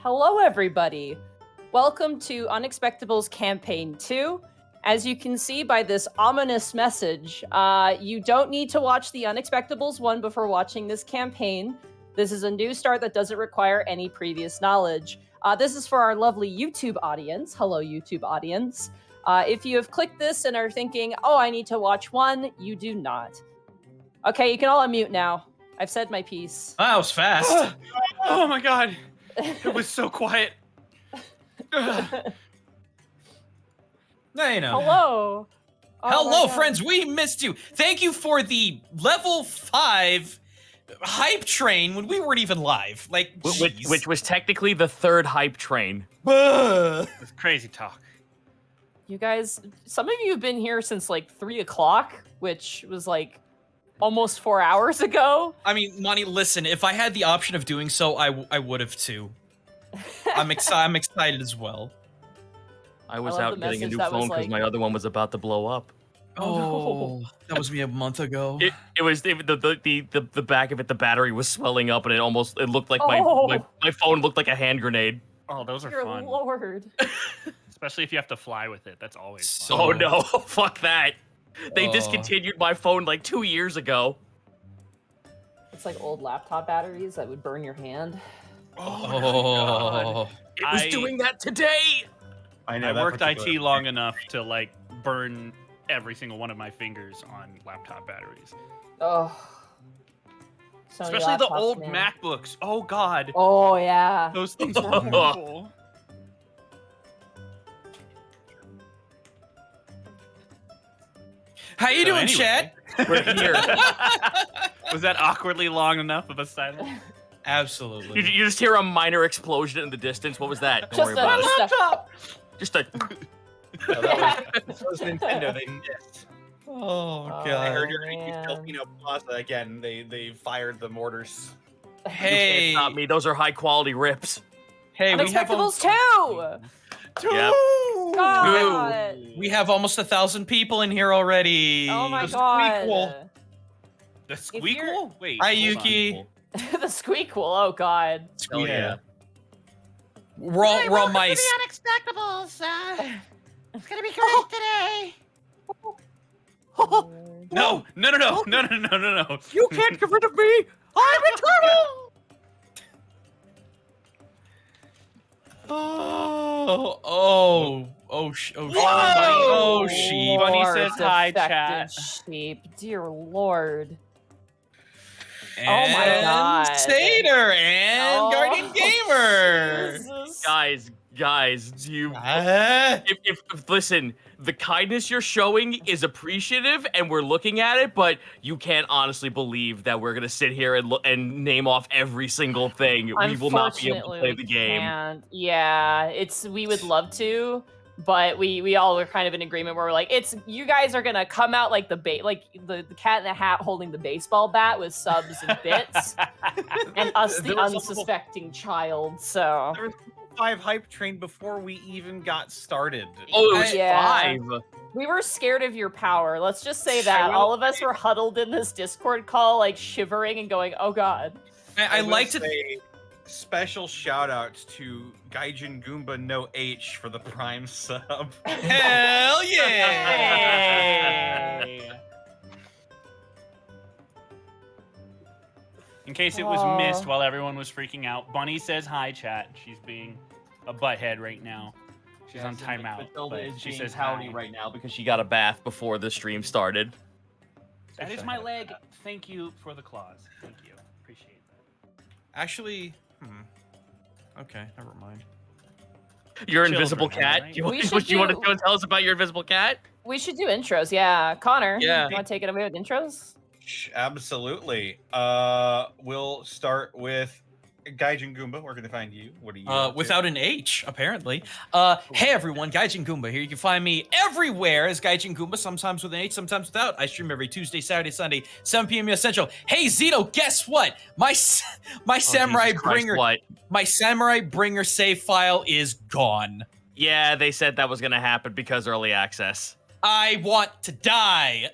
Hello, everybody. Welcome to Unexpectables Campaign 2. As you can see by this ominous message, you don't need to watch the Unexpectables one before watching this campaign. This is a new start that doesn't require any previous knowledge. This is for our lovely YouTube audience. Hello, YouTube audience. If you have clicked this and are thinking, oh, I need to watch one, you do not. Okay, you can all unmute now. I've said my piece. That was fast. Oh my god. It was so quiet. No, you know. Hello. Hello, friends. We missed you. Thank you for the level 5 hype train when we weren't even live. Like, which was technically the third hype train. It's crazy talk. You guys, some of you have been here since like 3 o'clock, which was like almost 4 hours ago. I mean, Monty, listen, if I had the option of doing so, I would have too. I'm excited as well. I was out getting a new phone because my other one was about to blow up. Oh, that was me a month ago. It was the back of it. The battery was swelling up, and it looked like my phone looked like a hand grenade. Oh, those are Dear fun. Lord. Especially if you have to fly with it. That's always fun. So- Oh no! Fuck that! They discontinued my phone like 2 years ago. It's like old laptop batteries that would burn your hand. Oh, It was doing that today. I worked IT long enough to like burn every single one of my fingers on laptop batteries. Oh. Sony Especially the laptops, old man. MacBooks. Oh god. Oh, yeah. Those things were horrible. how you doing, Chad? We're here. Was that awkwardly long enough of a silence? Absolutely. You just hear a minor explosion in the distance. What was that? Don't Just worry about it. laptop. Just a. No, that was Nintendo. They missed. Oh I god. heard your man. Filipino Plaza again. They fired the mortars. Hey, You can't stop me. Those are high quality rips. hey, we have Unexpectables 2! Yep. God. we have almost 1,000 people in here already. Oh my The god. squeakquel. The you're- squeakquel? Wait. Hi, hold on. Yuki. The squeakquel, oh god. Oh yeah. We're all mice. Unexpectables. It's gonna be great today. No. You can't get rid of me. I'm eternal. Oh, sheep. Bunny Lord, says hi, defective chat. Sheep. Dear Lord. And Oh my god. Satyr and Oh, Guardian Gamer. Jesus. Guys, you. Ah. If listen, the kindness you're showing is appreciative, and we're looking at it, but you can't honestly believe that we're gonna sit here and name off every single thing. We will not be able to play Unfortunately, the we game. can't. Yeah, we would love to, but we all were kind of in agreement where we're like, you guys are gonna come out like the cat in the hat holding the baseball bat with subs and bits, and us the There was unsuspecting child. So There was 5 hype train before we even got started. Oh, it was Yeah. 5. we were scared of your power. Let's just say that all of us were huddled in this Discord call, like shivering and going, "Oh God." I will like to. say special shout outs to Gaijin Goomba No H for the Prime sub. Hell yeah! Hey. In case it was missed while everyone was freaking out, Bunny says hi, chat. She's being a butthead right now. She's on timeout. Matilda but is she being says pouty hi. right now because she got a bath before the stream started. That is my leg. Thank you for the claws. Thank you. Appreciate that. Actually, okay, never mind. Your Children, invisible cat. right? You We want should you want to do- go and tell us about your invisible cat? We should do intros, yeah. Connor, Yeah. you want to take it away with intros? Absolutely. We'll start with Gaijin Goomba. Where can they find you? What are you? up to? Without an H, apparently. Hey everyone, Gaijin Goomba here. You can find me everywhere as Gaijin Goomba, sometimes with an H, sometimes without. I stream every Tuesday, Saturday, Sunday, 7 p.m. US Central. Hey Zito, guess what? My Samurai Jesus Christ, Bringer, What? my Samurai Bringer save file is gone. Yeah, they said that was gonna happen because early access. I want to die.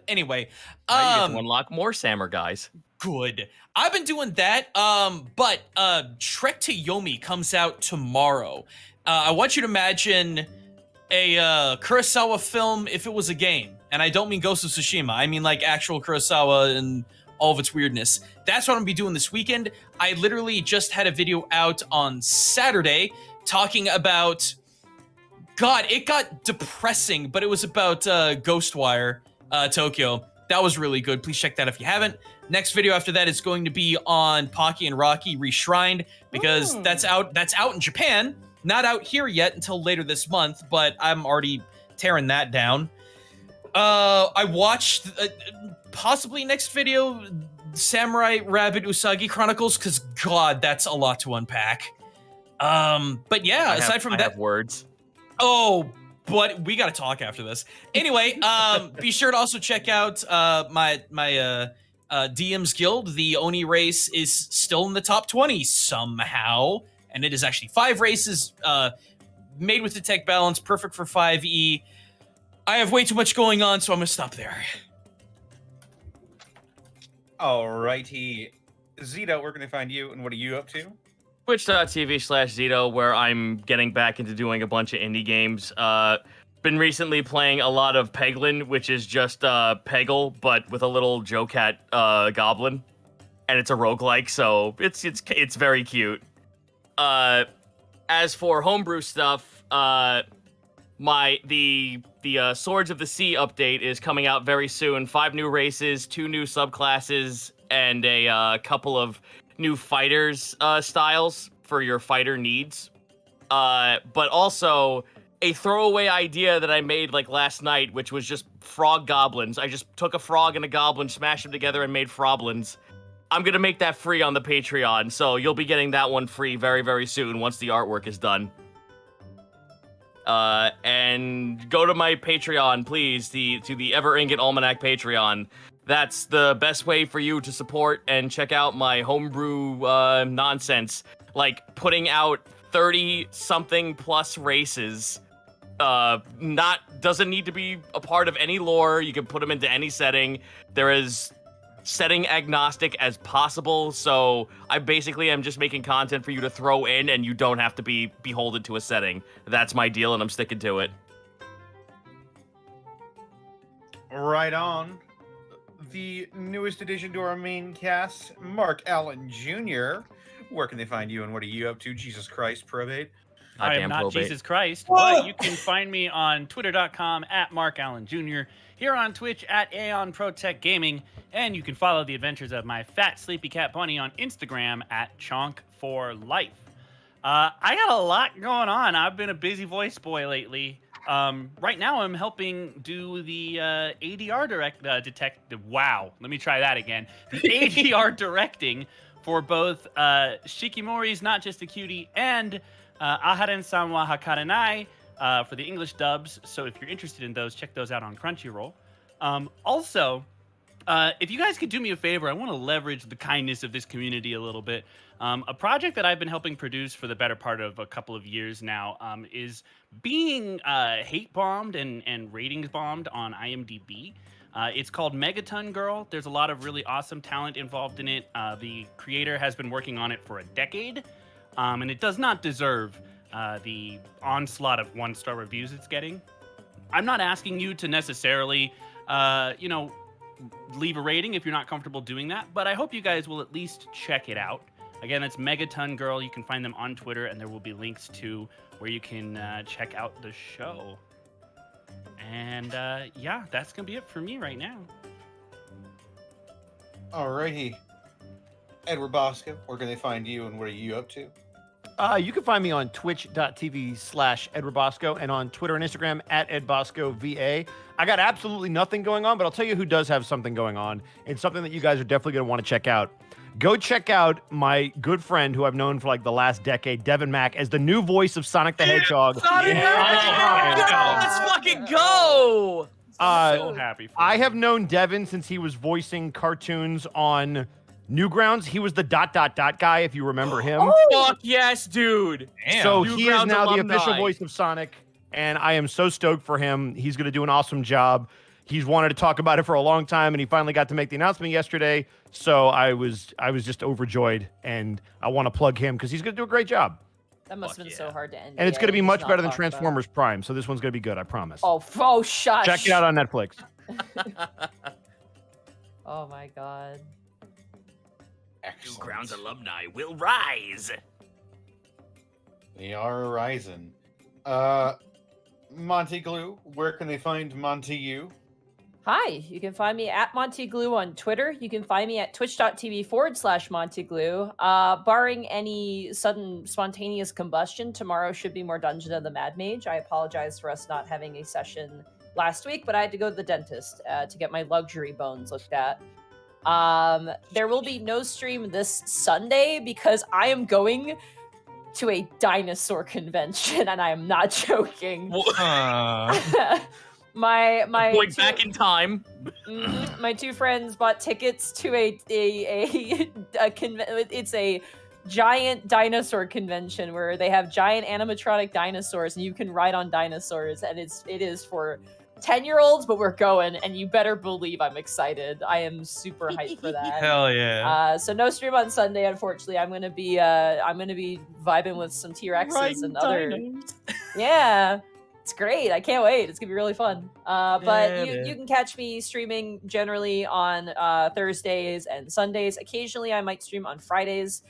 Anyway, Now you get to unlock more Sammer guys. good. I've been doing that. But Trek to Yomi comes out tomorrow. I want you to imagine a Kurosawa film if it was a game. And I don't mean Ghost of Tsushima. I mean like actual Kurosawa and all of its weirdness. That's what I'm gonna be doing this weekend. I literally just had a video out on Saturday talking about, God, it got depressing, but it was about Ghostwire Tokyo. That was really good. Please check that if you haven't. Next video after that is going to be on Pocky and Rocky Reshrined, because that's out in Japan. Not out here yet until later this month, but I'm already tearing that down. I watched possibly next video Samurai Rabbit Usagi Chronicles, because God, that's a lot to unpack. But yeah, aside from that, I have words. Oh, but we gotta talk after this. Anyway, be sure to also check out my DM's Guild. The Oni race is still in the top 20 somehow, and it is actually 5 races made with the tech balance, perfect for 5e. I have way too much going on, so I'm gonna stop there. Alrighty. Zito, where can they find you, and what are you up to? Twitch.tv/Zito, where I'm getting back into doing a bunch of indie games. Been recently playing a lot of Peglin, which is just Peggle, but with a little Joe-Cat goblin. And it's a roguelike, so it's very cute. As for homebrew stuff, the Swords of the Sea update is coming out very soon. 5 new races, 2 new subclasses, and a couple of new fighters styles for your fighter needs. But also a throwaway idea that I made like last night, which was just frog goblins. I just took a frog and a goblin, smashed them together, and made froblins. I'm gonna make that free on the Patreon, so you'll be getting that one free very, very soon once the artwork is done. And go to my Patreon, please, to the Ever Ingot Almanac Patreon. That's the best way for you to support and check out my homebrew nonsense, like putting out 30-something plus races. Doesn't need to be a part of any lore. You can put them into any setting. There is setting agnostic as possible, so I basically am just making content for you to throw in, and you don't have to be beholden to a setting. That's my deal, and I'm sticking to it. Right on. The newest addition to our main cast, Mark Allen Jr. Where can they find you, and what are you up to? Jesus Christ, probate. I am not probate. Jesus Christ, but you can find me on twitter.com @MarkAllenJr, here on Twitch @AeonProTech Gaming, and you can follow the adventures of my fat sleepy cat bunny on Instagram @Chonk4Life. I got a lot going on. I've been a busy voice boy lately. Right now I'm helping do the ADR let me try that again. The ADR directing for both Shikimori's Not Just a Cutie and Aharen-san wa Hakarenai for the English dubs. So if you're interested in those, check those out on Crunchyroll. Also, if you guys could do me a favor, I want to leverage the kindness of this community a little bit. A project that I've been helping produce for the better part of a couple of years now is being hate bombed and ratings bombed on IMDb. It's called Megaton Girl. There's a lot of really awesome talent involved in it. The creator has been working on it for a decade, and it does not deserve the onslaught of 1-star reviews it's getting. I'm not asking you to necessarily, leave a rating if you're not comfortable doing that, but I hope you guys will at least check it out. Again, that's Megaton Girl. You can find them on Twitter, and there will be links to where you can check out the show. And yeah, that's gonna be it for me right now. Alrighty. Edward Bosco, where can they find you, and what are you up to? You can find me on twitch.tv/EdwardBosco and on Twitter and Instagram @EdBoscoVA. I got absolutely nothing going on, but I'll tell you who does have something going on. It's something that you guys are definitely going to want to check out. Go check out my good friend who I've known for like the last decade, Devin Mack, as the new voice of Sonic the Hedgehog. Sonic the Hedgehog! Let's fucking go! So happy for I you. have known Devin since he was voicing cartoons on Newgrounds. He was the ... guy, if you remember him. Fuck yes, dude! Damn. So he is Newgrounds now the alumni. official voice of Sonic, and I am so stoked for him. He's going to do an awesome job. He's wanted to talk about it for a long time, and he finally got to make the announcement yesterday. So I was just overjoyed, and I want to plug him because he's going to do a great job. That must have been so hard to end. And it's going to be much better than Transformers Prime, so this one's going to be good, I promise. Oh, shush. Check it out on Netflix. Oh my god. Excellent. Newgrounds alumni will rise. They are rising. Monty Glue, where can they find Monty U? Hi, you can find me at Monty Glue on Twitter. You can find me at twitch.tv/Monty Glue. Barring any sudden spontaneous combustion, tomorrow should be more Dungeon of the Mad Mage. I apologize for us not having a session last week, but I had to go to the dentist to get my luxury bones looked at. There will be no stream this Sunday because I am going to a dinosaur convention, and I am not joking. my Going back in time. My two friends bought tickets to it's a giant dinosaur convention where they have giant animatronic dinosaurs and you can ride on dinosaurs, and it is for 10-year-olds, but we're going, and you better believe I'm excited. I am super hyped for that. Hell yeah. So no stream on Sunday, unfortunately. I'm gonna be vibing with some T-Rexes and other. Yeah, it's great. I can't wait. It's gonna be really fun. But you can catch me streaming generally on Thursdays and Sundays. Occasionally, I might stream on Fridays.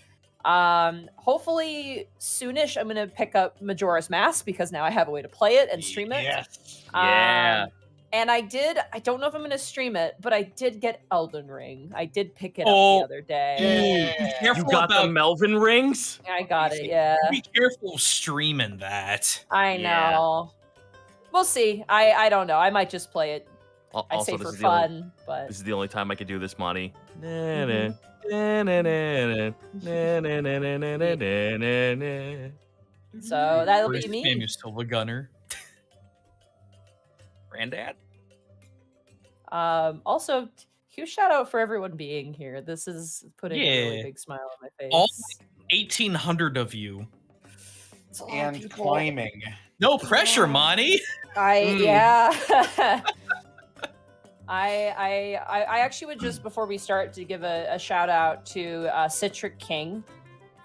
Hopefully soonish I'm gonna pick up Majora's Mask because now I have a way to play it and stream it. Yes. Yeah. And I don't know if I'm gonna stream it, but I did get Elden Ring. I did pick it up the other day. Yeah. You got the Melvin rings? I got it, yeah. Be careful streaming that. I know. Yeah. We'll see. I don't know. I might just play it. I Also, say this for is the only- fun, but This is the only time I could do this, Monty. so that'll be First me. name is still the gunner. Granddad? Also, huge shout out for everyone being here. This is putting a really big smile on my face. All 1,800 of you. It's a lot of And people. climbing. No pressure, Monty. Yeah. I actually would just, before we start, to give a shout out to Citric King,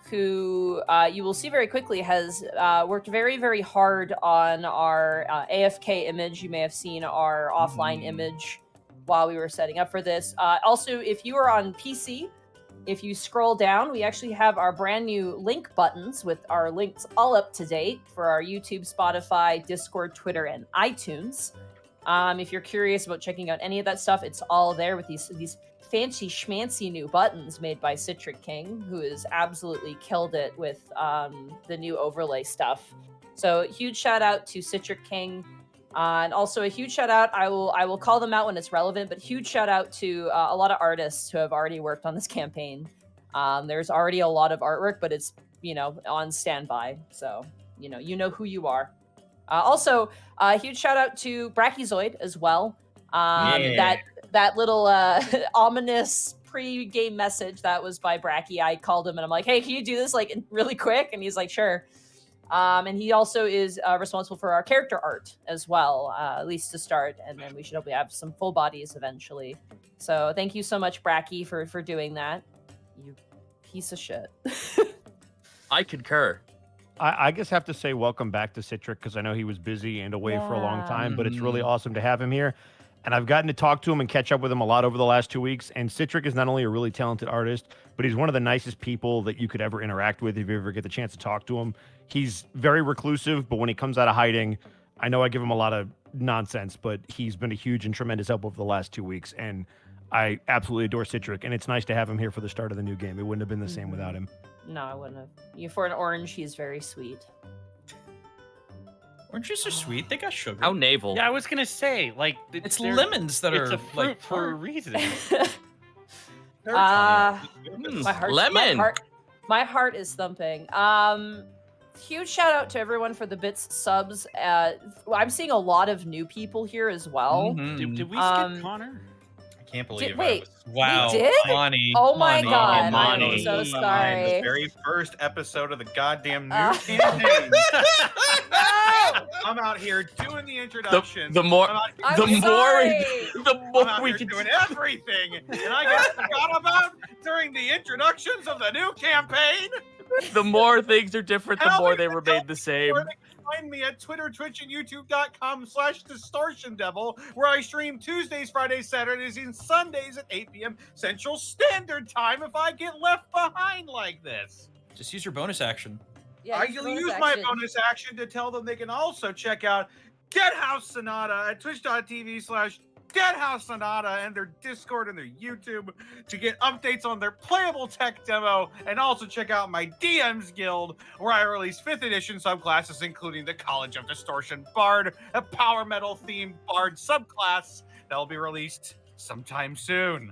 who you will see very quickly has worked very, very hard on our AFK image. You may have seen our offline image while we were setting up for this. Also, if you are on PC, if you scroll down, we actually have our brand new link buttons with our links all up to date for our YouTube, Spotify, Discord, Twitter, and iTunes. If you're curious about checking out any of that stuff, it's all there with these fancy schmancy new buttons made by Citric King, who has absolutely killed it with the new overlay stuff. So huge shout out to Citric King. And also a huge shout out, I will call them out when it's relevant, but huge shout out to a lot of artists who have already worked on this campaign. There's already a lot of artwork, but it's, on standby. So, you know who you are. Also, a huge shout out to Brachiozoid as well. That little ominous pre-game message that was by Brachy. I called him and I'm like, hey, can you do this really quick? And he's like, sure. And he also is responsible for our character art as well, at least to start. And then we should hopefully have some full bodies eventually. So thank you so much, Brachy, for doing that. You piece of shit. I concur. I just have to say welcome back to Citric because I know he was busy and away for a long time, but it's really awesome to have him here. And I've gotten to talk to him and catch up with him a lot over the last 2 weeks. And Citric is not only a really talented artist, but he's one of the nicest people that you could ever interact with if you ever get the chance to talk to him. He's very reclusive, but when he comes out of hiding, I know I give him a lot of nonsense, but he's been a huge and tremendous help over the last 2 weeks. And I absolutely adore Citric, and it's nice to have him here for the start of the new game. It wouldn't have been the same without him. No, I wouldn't have. For an orange, he's very sweet. Oranges are sweet. They got sugar. How naval. Yeah, I was gonna say, It's lemons that it's are a fruit for a tart. reason. My Lemon. heart is thumping. Huge shout out to everyone for the bits subs. I'm seeing a lot of new people here as well. Mhm. Did we skip Connor? can't believe wait. Wow. We did? Monty. Oh my Monty. god, I'm Monty. so the sorry. very first episode of the goddamn new Uh, campaign. No! I'm out here doing the introduction. The more I'm out here, I'm the sorry. the I'm more out we here can doing everything, and I got forgot about during the introductions of the new campaign. the more things are different, the How more many they remain the same. Or they can find me at Twitter, Twitch, and YouTube.com/DistortionDevil, where I stream Tuesdays, Fridays, Saturdays, and Sundays at 8 p.m. Central Standard Time if I get left behind like this. Just use your bonus action. Yeah, I use will bonus use my action. bonus action to tell them they can also check out Deadhouse Sonata at twitch.tv/Deadhouse Sonata and their Discord and their YouTube to get updates on their playable tech demo, and also check out my DM's Guild, where I release 5th edition subclasses, including the College of Distortion Bard, a power metal themed Bard subclass that will be released sometime soon.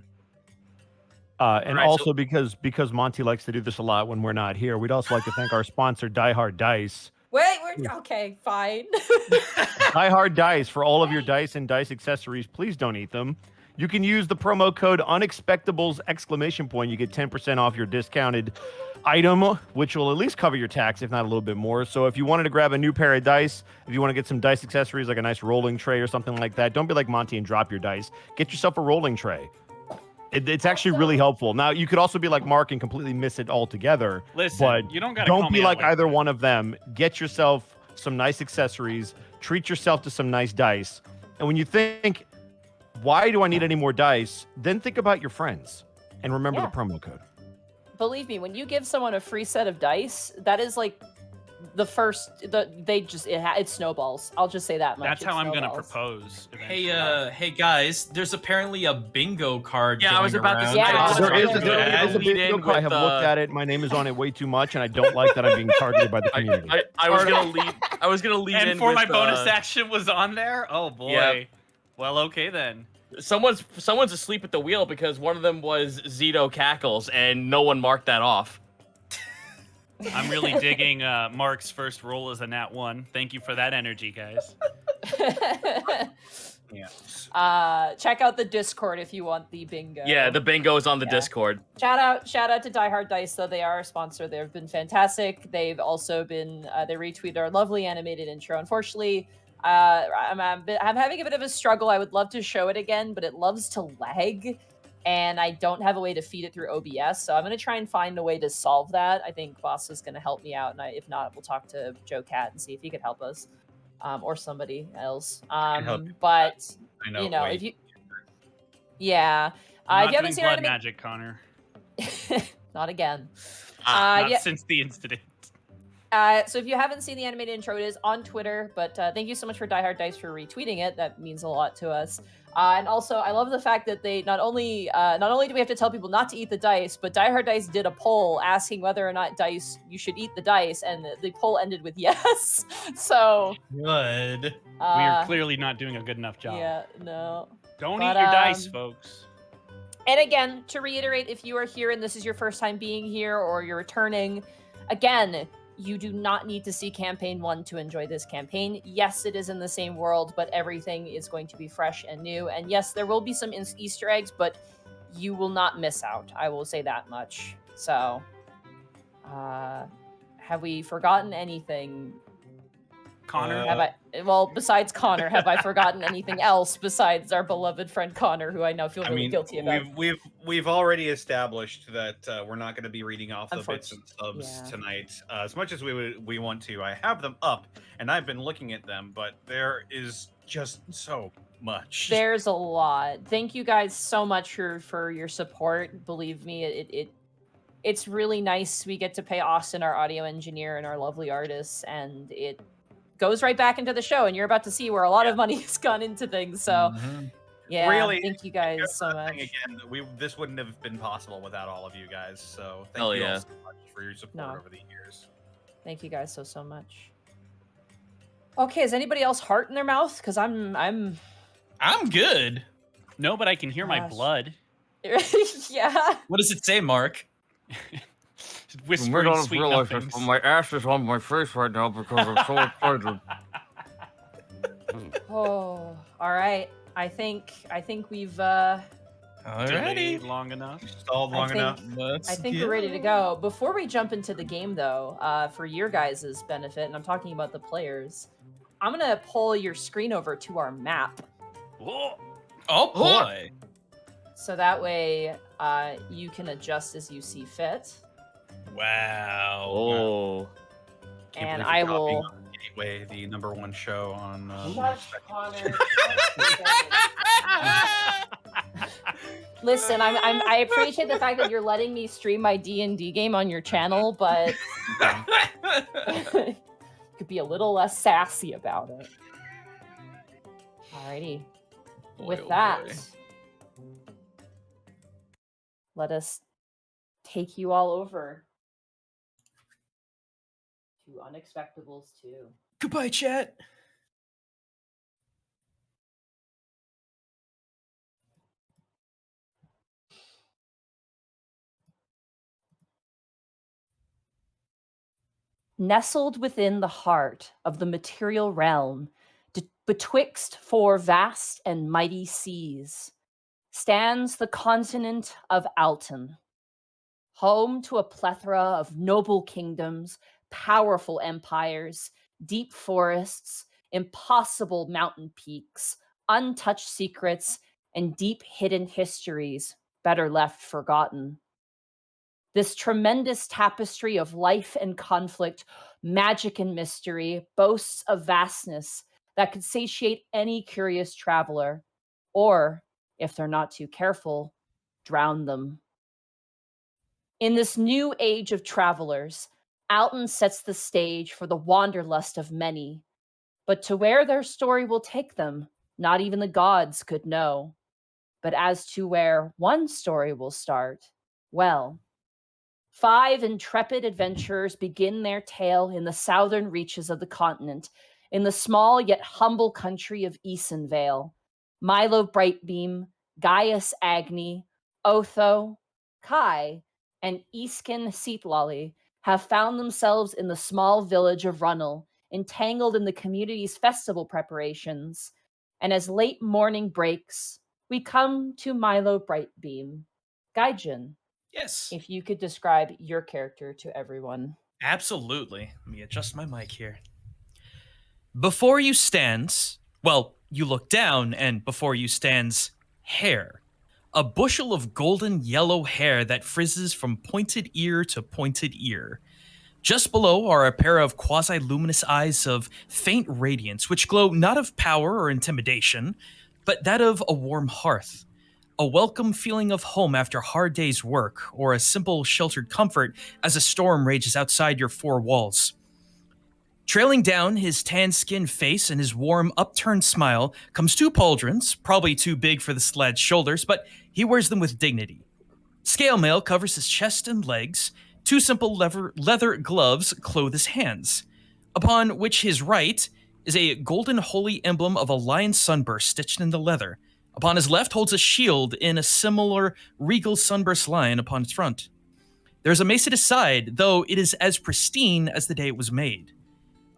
And Alright, also because Monty likes to do this a lot when we're not here, we'd also like to thank our sponsor, Die Hard Dice. Wait, okay, fine. Die Hard Dice, for all of your dice and dice accessories, please don't eat them. You can use the promo code Unexpectables ! You get 10% off your discounted item, which will at least cover your tax, if not a little bit more. So if you wanted to grab a new pair of dice, if you want to get some dice accessories like a nice rolling tray or something like that, don't be like Monty and drop your dice. Get yourself a rolling tray. It's actually really helpful. Now, you could also be like Mark and completely miss it altogether. Listen, but you don't gotta call don't be me out like either one of them. Get yourself some nice accessories. Treat yourself to some nice dice. And when you think, why do I need any more dice? Then think about your friends and remember Yeah. the promo code. Believe me, when you give someone a free set of dice, that is like the first. It snowballs. I'll just say that much. That's It how I'm gonna snowballs. propose. Hey, eventually. hey guys, there's apparently a bingo card. Yeah, I was going about to around. say, Yeah. There is Yeah. a bingo card. I have looked at it. My name is on it way too much, and I don't like that I'm being targeted by the community. I was gonna lead. I was gonna lead And in for with, my bonus action was on there. Oh boy. Yeah. Well, okay then. Someone's asleep at the wheel because one of them was Zito Cackles, and no one marked that off. I'm really digging Mark's first roll as a nat 1. Thank you for that energy, guys. Yeah. Check out the Discord if you want the bingo. Yeah, the bingo is on the Yeah. Discord. Shout out to Die Hard Dice, though. They are a sponsor. They've been fantastic. They've also been they retweeted our lovely animated intro. Unfortunately, I'm having a bit of a struggle. I would love to show it again, but it loves to lag, and I don't have a way to feed it through OBS. So I'm gonna try and find a way to solve that. I think Boss is gonna help me out, and if not, we'll talk to Joe Cat and see if he could help us, or somebody else. can help you. But I know. you know, wait. if you, yeah, I'm if you haven't not seen doing our blood anime, magic, Connor. not again. Not Yeah. since the incident. So if you haven't seen the animated intro, it is on Twitter. But thank you so much for Die Hard Dice for retweeting it. That means a lot to us. And also, I love the fact that they not only do we have to tell people not to eat the dice, but Die Hard Dice did a poll asking whether or not you should eat the dice, and the poll ended with yes. So Good. We are clearly not doing a good enough job. yeah, no. Don't But, eat your dice, folks. And again, to reiterate, if you are here and this is your first time being here or you're returning, again, you do not need to see campaign 1 to enjoy this campaign. Yes, it is in the same world, but everything is going to be fresh and new. And yes, there will be some Easter eggs, but you will not miss out. I will say that much. So, have we forgotten anything? Connor? Besides Connor, have I forgotten anything else besides our beloved friend Connor, who I now feel really guilty about? we've already established that we're not going to be reading off the bits and subs Yeah. tonight. As much as we want to, I have them up and I've been looking at them, but there is just so much. There's a lot. Thank you guys so much for your support. Believe me, it's really nice. We get to pay Austin, our audio engineer, and our lovely artists, and it goes right back into the show. And you're about to see where a lot of money has gone into things. So, yeah, Really, thank you guys so much. Again, this wouldn't have been possible without all of you guys. So thank Hell you yeah. all so much for your support No. over the years. Thank you guys so much. Okay, is anybody else heart in their mouth? Because I'm good. No, but I can hear my Gosh. blood. yeah. What does it say, Mark? Whispering sweet nothings. My ass is on my face right now because I'm so excited. Oh, all right. I think we've Alrighty. Delayed long enough. Stalled long enough. I think we're ready to go. Before we jump into the game, though, for your guys' benefit, and I'm talking about the players, I'm gonna pull your screen over to our map, Whoa. Oh boy. so that way you can adjust as you see fit. Wow. Oh. Can't And believe I you're copying will. on Gateway, the #1 show on. Connor. Listen, I appreciate the fact that you're letting me stream my D&D game on your channel, but you could be a little less sassy about it. Alrighty. With oh that, boy. let us take you all over to Unexpectables 2. Goodbye, chat. Nestled within the heart of the material realm, betwixt four vast and mighty seas, stands the continent of Alton, home to a plethora of noble kingdoms, powerful empires, deep forests, impossible mountain peaks, untouched secrets, and deep hidden histories better left forgotten. This tremendous tapestry of life and conflict, magic and mystery boasts a vastness that could satiate any curious traveler, or, if they're not too careful, drown them. In this new age of travelers, Alton sets the stage for the wanderlust of many, but to where their story will take them, not even the gods could know. But as to where one story will start, well, 5 intrepid adventurers begin their tale in the southern reaches of the continent, in the small yet humble country of Isenvale. Milo Brightbeam, Gaius Agni, Otho, Kai, and Iskin Seatlolly have found themselves in the small village of Runel, entangled in the community's festival preparations. And as late morning breaks, we come to Milo Brightbeam. Gaijin, Yes. if you could describe your character to everyone. Absolutely. Let me adjust my mic here. Before you stands, well, you look down, and before you stands hair. A bushel of golden yellow hair that frizzes from pointed ear to pointed ear. Just below are a pair of quasi-luminous eyes of faint radiance, which glow not of power or intimidation, but that of a warm hearth. A welcome feeling of home after a hard day's work, or a simple sheltered comfort as a storm rages outside your four walls. Trailing down his tan-skinned face and his warm, upturned smile comes 2 pauldrons, probably too big for the lad's shoulders, but he wears them with dignity. Scale mail covers his chest and legs. 2 simple leather gloves clothe his hands, upon which his right is a golden holy emblem of a lion's sunburst stitched into leather. Upon his left holds a shield in a similar regal sunburst lion upon its front. There's a mace at his side, though it is as pristine as the day it was made.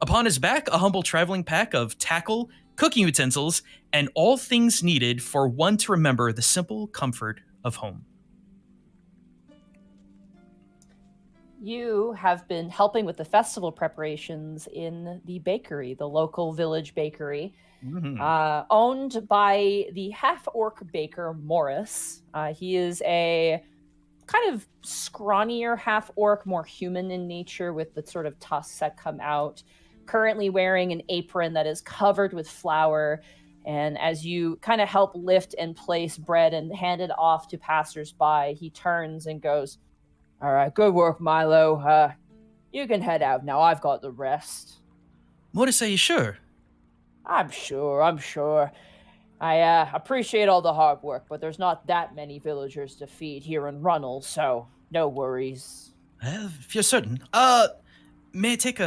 Upon his back, a humble traveling pack of tackle, cooking utensils, and all things needed for one to remember the simple comfort of home. You have been helping with the festival preparations in the bakery, the local village bakery, owned by the half-orc baker Morris. He is a kind of scrawnier half-orc, more human in nature with the sort of tusks that come out, currently wearing an apron that is covered with flour. And as you kind of help lift and place bread and hand it off to passersby, he turns and goes, "All right, good work, Milo. You can head out now. I've got the rest." Morris, are you sure? I'm sure. I appreciate all the hard work, but there's not that many villagers to feed here in Runel, so no worries. If you're certain. May I take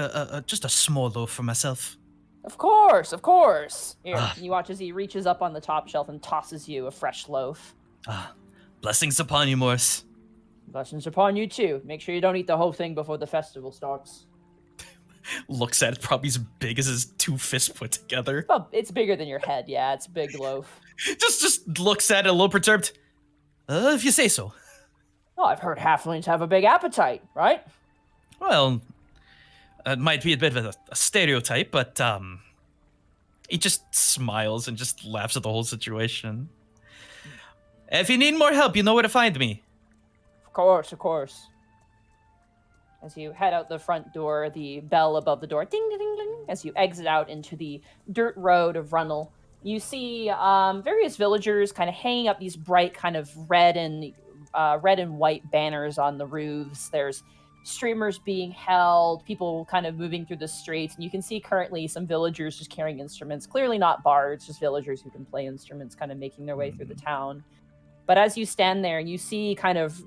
just a small loaf for myself? Of course. Here, you watch as he reaches up on the top shelf and tosses you a fresh loaf. Blessings upon you, Morris. Blessings upon you too. Make sure you don't eat the whole thing before the festival starts. Looks at it, probably as big as his 2 fists put together. Well, it's bigger than your head, yeah. It's a big loaf. just looks at it a little perturbed. If you say so. Oh, I've heard halflings have a big appetite, right? Well, it might be a bit of a stereotype, but he just smiles and just laughs at the whole situation. If you need more help, you know where to find me. Of course, of course. As you head out the front door, the bell above the door, ding, ding, ding, ding. As you exit out into the dirt road of Runel, you see various villagers kind of hanging up these bright kind of red and white banners on the roofs. There's streamers being held, people kind of moving through the streets, and you can see currently some villagers just carrying instruments. Clearly not bards, just villagers who can play instruments, kind of making their way through the town. But as you stand there, you see kind of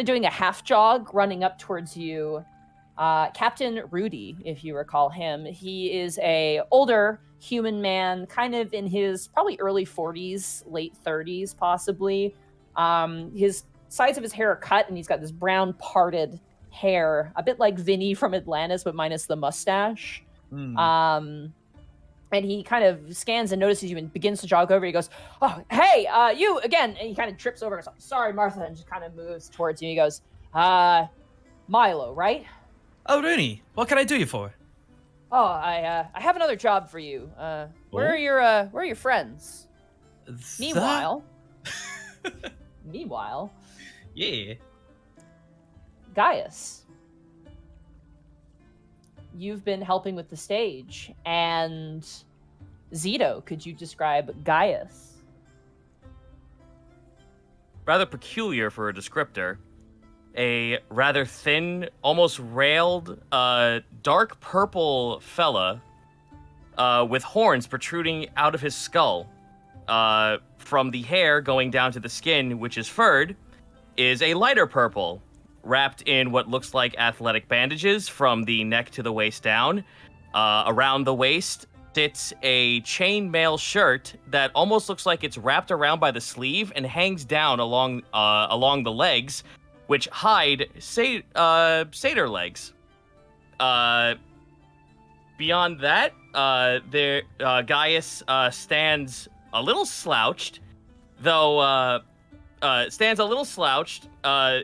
doing a half jog, running up towards you, Captain Rudy, if you recall him. He is a older human man, kind of in his probably early 40s, late 30s, possibly. His sides of his hair are cut, and he's got this brown parted hair, a bit like Vinny from Atlantis, but minus the mustache. And he kind of scans and notices you and begins to jog over. He goes, "Oh, hey, you again." And he kind of trips over and goes, "Sorry, Martha," and just kind of moves towards you. He goes, Milo, right? Oh, Rooney, what can I do you for? Oh, I have another job for you. Where are your friends? Meanwhile, Yeah. Gaius, you've been helping with the stage, and Zito, could you describe Gaius? Rather peculiar for a descriptor. A rather thin, almost railed, dark purple fella with horns protruding out of his skull. From the hair going down to the skin, which is furred, is a lighter purple, wrapped in what looks like athletic bandages from the neck to the waist down. Around the waist sits a chainmail shirt that almost looks like it's wrapped around by the sleeve and hangs down along the legs, which hide satyr legs. Beyond that, Gaius stands a little slouched, though. Stands a little slouched,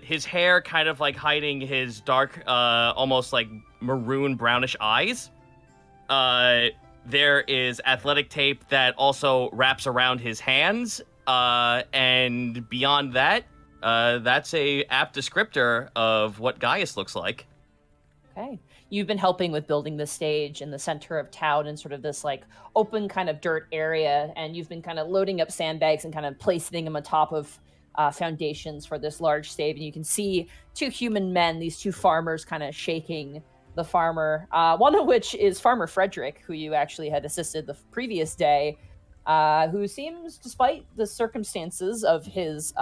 his hair kind of like hiding his dark, almost like maroon brownish eyes. There is athletic tape that also wraps around his hands, and beyond that, that's a apt descriptor of what Gaius looks like. Okay. You've been helping with building the stage in the center of town in sort of this like open kind of dirt area, and you've been kind of loading up sandbags and kind of placing them atop of foundations for this large stage. And you can see two human men, these two farmers, kind of shaking the farmer, one of which is Farmer Frederick, who you actually had assisted the previous day, who seems, despite the circumstances of his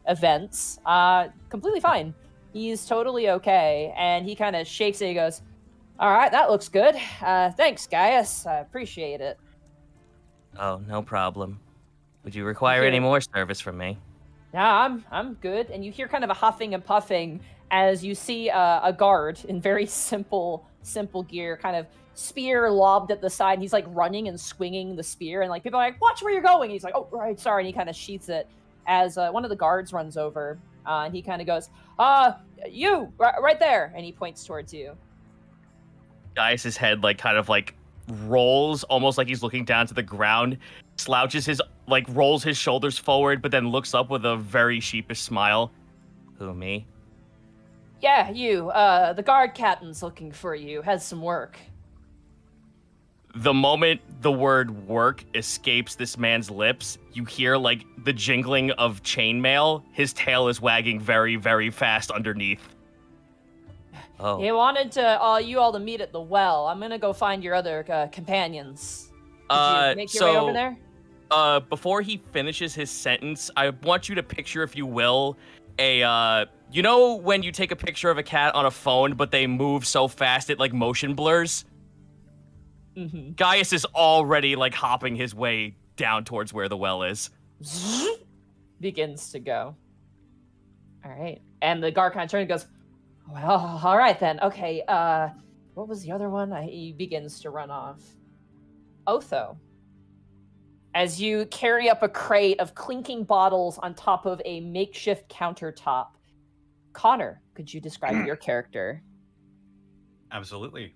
events, completely fine. He's totally okay, and he kind of shakes it. He goes, "All right, that looks good. Thanks, Gaius. I appreciate it." Oh, no problem. Would you require any more service from me? Yeah, I'm good. And you hear kind of a huffing and puffing as you see a guard in very simple gear, kind of spear lobbed at the side. And he's like running and swinging the spear, and like people are like, "Watch where you're going." And he's like, "Oh, right, sorry." And he kind of sheaths it as one of the guards runs over, and he kind of goes, "You right there," and he points towards you. Gaius's head like kind of like rolls, almost like he's looking down to the ground, slouches rolls his shoulders forward, but then looks up with a very sheepish smile. Who, me? Yeah, you. The guard captain's looking for you. Has some work. The moment the word work escapes this man's lips, you hear like the jingling of chainmail. His tail is wagging very, very fast underneath. Oh. He wanted to you all to meet at the well. I'm gonna go find your other companions. Did you make your way over there? Before he finishes his sentence, I want you to picture, if you will, a you know when you take a picture of a cat on a phone, but they move so fast it like motion blurs? Mm-hmm. Gaius is already like hopping his way down towards where the well is. Begins to go. All right. And the guard kind of turns and goes, "Well, all right then. Okay, what was the other one?" He begins to run off. Otho, as you carry up a crate of clinking bottles on top of a makeshift countertop. Connor, could you describe your character? Absolutely.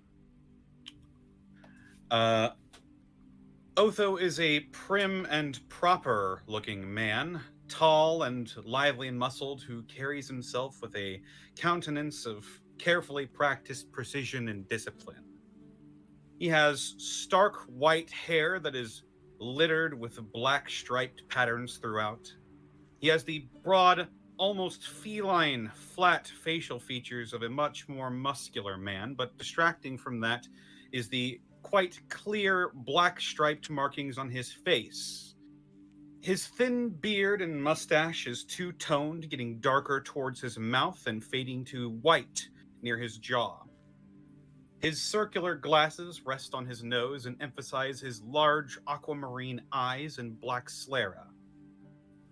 Otho is a prim and proper looking man, tall and lively muscled, who carries himself with a countenance of carefully practiced precision and discipline. He has stark white hair that is littered with black striped patterns throughout. He has the broad, almost feline, flat facial features of a much more muscular man, but distracting from that is the quite clear black striped markings on his face. His thin beard and mustache is two-toned, getting darker towards his mouth and fading to white near his jaw. His circular glasses rest on his nose and emphasize his large aquamarine eyes and black sclera.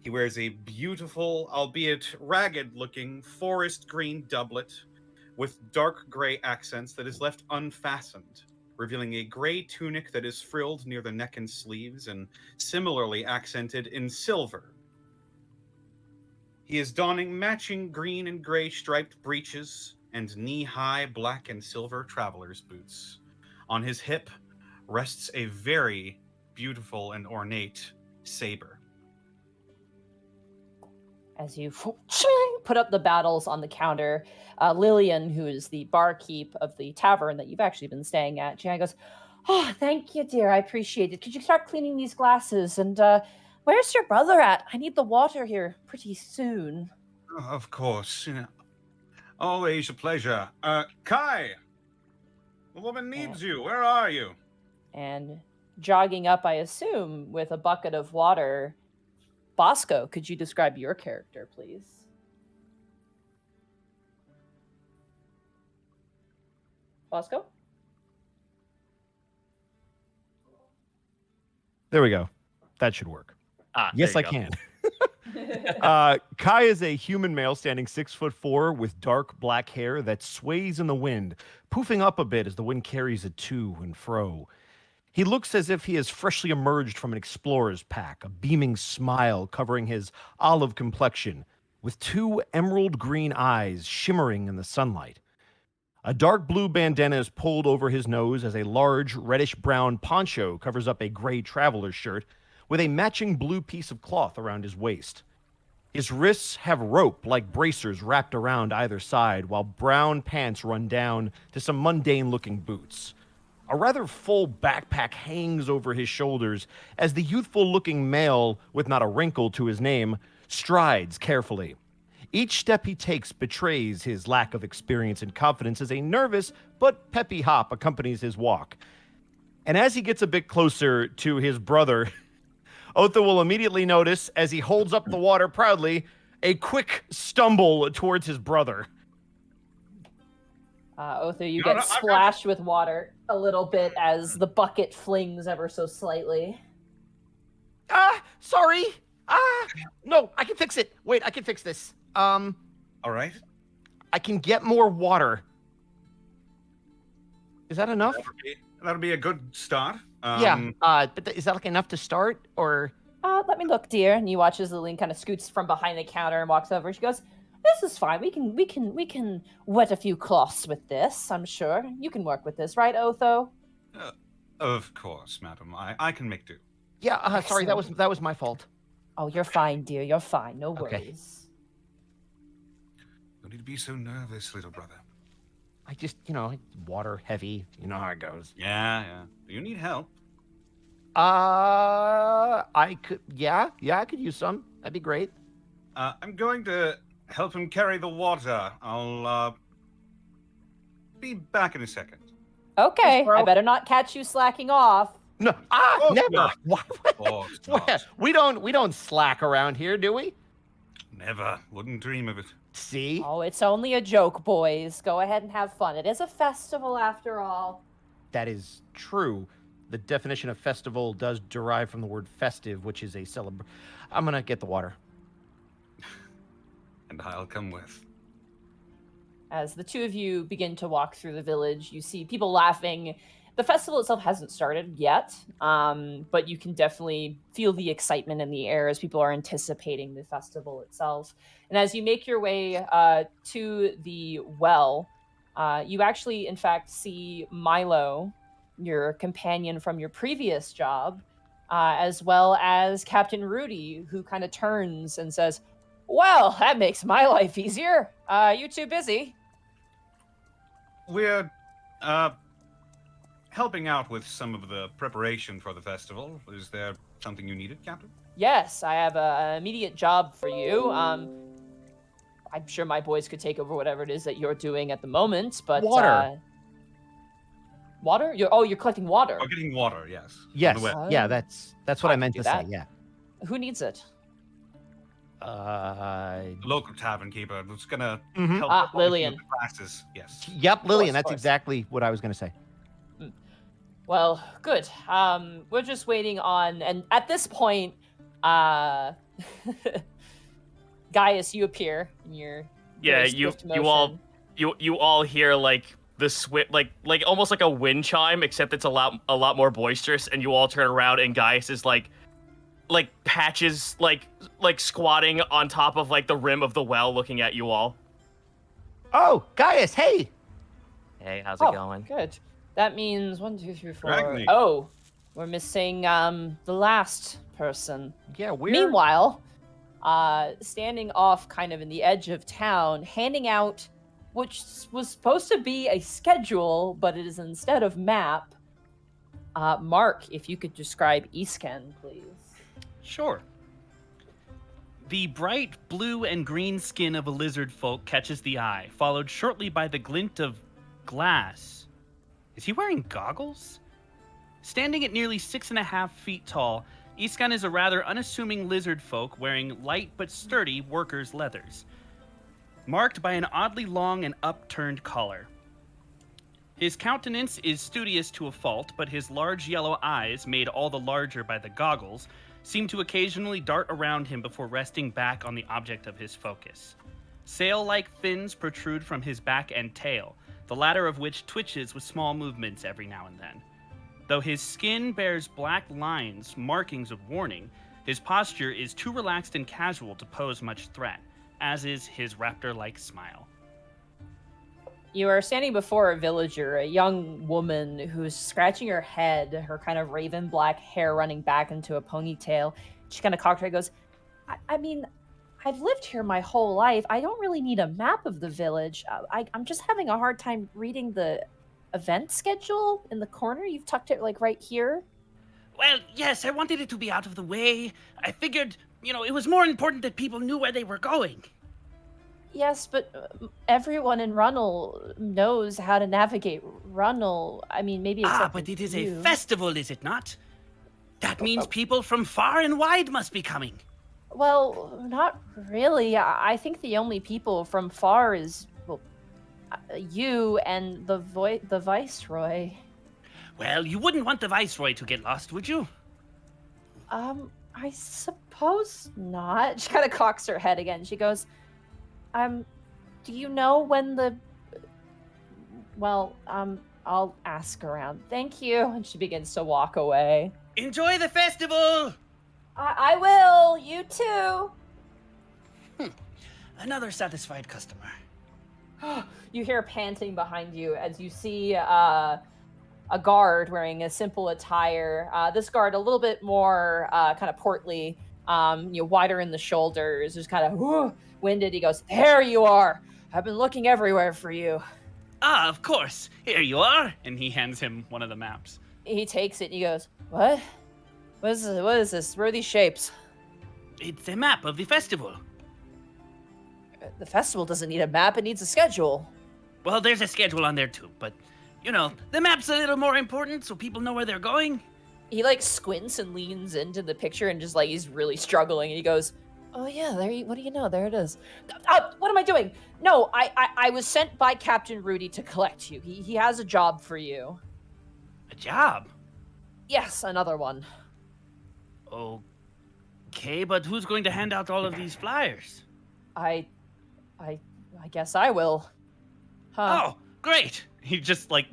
He wears a beautiful, albeit ragged-looking, forest green doublet with dark gray accents that is left unfastened, revealing a gray tunic that is frilled near the neck and sleeves and similarly accented in silver. He is donning matching green and gray striped breeches and knee-high black and silver traveler's boots. On his hip rests a very beautiful and ornate saber. As you put up the bottles on the counter, Lillian, who is the barkeep of the tavern that you've actually been staying at, she goes, "Oh, thank you, dear. I appreciate it. Could you start cleaning these glasses? And where's your brother at? I need the water here pretty soon." Oh, of course. Always a pleasure. Kai! The woman needs you. Where are you? And jogging up, I assume, with a bucket of water, Bosco, could you describe your character, please? Bosco? There we go. That should work. Yes, I can. Kai is a human male standing 6'4" with dark black hair that sways in the wind, poofing up a bit as the wind carries it to and fro. He looks as if he has freshly emerged from an explorer's pack, a beaming smile covering his olive complexion, with two emerald green eyes shimmering in the sunlight. A dark blue bandana is pulled over his nose as a large reddish-brown poncho covers up a gray traveler's shirt with a matching blue piece of cloth around his waist. His wrists have rope like bracers wrapped around either side, while brown pants run down to some mundane-looking boots. A rather full backpack hangs over his shoulders as the youthful-looking male, with not a wrinkle to his name, strides carefully. Each step he takes betrays his lack of experience and confidence as a nervous but peppy hop accompanies his walk. And as he gets a bit closer to his brother, Otho will immediately notice, as he holds up the water proudly, a quick stumble towards his brother. Otho, you get splashed with water a little bit as the bucket flings ever so slightly. Sorry. No, I can fix it. Wait, I can fix this. All right. I can get more water. Is that enough? That'll be a good start. But is that like enough to start, or? Let me look, dear. And you watch as Lillian kind of scoots from behind the counter and walks over. She goes, "This is fine. We can wet a few cloths with this. I'm sure you can work with this, right, Otho?" Of course, madam. I can make do. Yeah. Sorry, that was my fault. Oh, you're fine, dear. You're fine. No worries. Okay. No need to be so nervous, little brother. I just, water heavy. You know how it goes. Yeah. Do you need help? I could. Yeah, I could use some. That'd be great. I'm going to help him carry the water. I'll be back in a second. Okay, I better not catch you slacking off. No, never. not. What? We don't slack around here, do we? Never. Wouldn't dream of it. See? Oh, it's only a joke, boys. Go ahead and have fun. It is a festival after all. That is true. The definition of festival does derive from the word festive, which is a celebration. I'm gonna get the water. And I'll come with. As the two of you begin to walk through the village, you see people laughing The festival itself hasn't started yet, but you can definitely feel the excitement in the air as people are anticipating the festival itself. And as you make your way to the well, you actually, in fact, see Milo, your companion from your previous job, as well as Captain Rudy, who kind of turns and says, "Well, that makes my life easier. You too busy?" We're helping out with some of the preparation for the festival. Is there something you needed, Captain? Yes, I have an immediate job for you. I'm sure my boys could take over whatever it is that you're doing at the moment, but Water. Water? You're collecting water. Oh, getting water, yes. Yes. On the well. Yeah, that's what I can meant do to that. say. Yeah. Who needs it? The local tavern keeper who's gonna Mhm. help Ah, with the Lillian. classes. Yes. Yep, Lillian. Of That's course. exactly what I was going to say. Well, good. We're just waiting on, and at this point, Gaius, you appear in your Yeah, very you swift you all motion. you all hear like the like almost like a wind chime, except it's a lot more boisterous, and you all turn around and Gaius is like patches like squatting on top of like the rim of the well looking at you all. Oh, Gaius, hey. Hey, how's Oh, it going? good. That means 1, 2, 3, 4. Drag me. Oh, we're missing the last person. Yeah, we're Meanwhile, standing off kind of in the edge of town, handing out which was supposed to be a schedule, but it is instead of map. Mark, if you could describe Isken, please. Sure. The bright blue and green skin of a lizard folk catches the eye, followed shortly by the glint of glass. Is he wearing goggles? Standing at nearly 6.5 feet tall, Iskan is a rather unassuming lizard folk wearing light but sturdy workers' leathers, marked by an oddly long and upturned collar. His countenance is studious to a fault, but his large yellow eyes, made all the larger by the goggles, seem to occasionally dart around him before resting back on the object of his focus. Sail-like fins protrude from his back and tail, the latter of which twitches with small movements every now and then. Though his skin bears black lines, markings of warning, his posture is too relaxed and casual to pose much threat, as is his raptor-like smile. You are standing before a villager, a young woman who's scratching her head, her kind of raven black hair running back into a ponytail. She kind of cocked her head and goes, I mean, I've lived here my whole life. I don't really need a map of the village. I'm just having a hard time reading the event schedule in the corner. You've tucked it like right here. Well, yes, I wanted it to be out of the way. I figured, it was more important that people knew where they were going. Yes, but everyone in Runel knows how to navigate Runel. I mean, maybe except But it is you. a festival, is it not? That means people from far and wide must be coming. Well, not really. I think the only people from far is you and the Viceroy. Well, you wouldn't want the Viceroy to get lost, would you? I suppose not. She kind of cocks her head again. She goes, do you know when the... Well, I'll ask around. Thank you. And she begins to walk away. Enjoy the festival! I will. You too. Another satisfied customer. You hear panting behind you as you see a guard wearing a simple attire. This guard a little bit more kind of portly, wider in the shoulders, just kind of winded. He goes, "There you are. I've been looking everywhere for you." Ah, of course. Here you are. And he hands him one of the maps. He takes it and he goes, "What? What is this? Where are these shapes?" It's a map of the festival. The festival doesn't need a map, it needs a schedule. Well, there's a schedule on there too, but, the map's a little more important so people know where they're going. He squints and leans into the picture and just he's really struggling and he goes, "Oh yeah, what do you know? There it is." What am I doing? No, I was sent by Captain Rudy to collect you. He has a job for you. A job? Yes, another one. Okay, but who's going to hand out all of these flyers? I guess I will. Huh. Oh, Great. He just like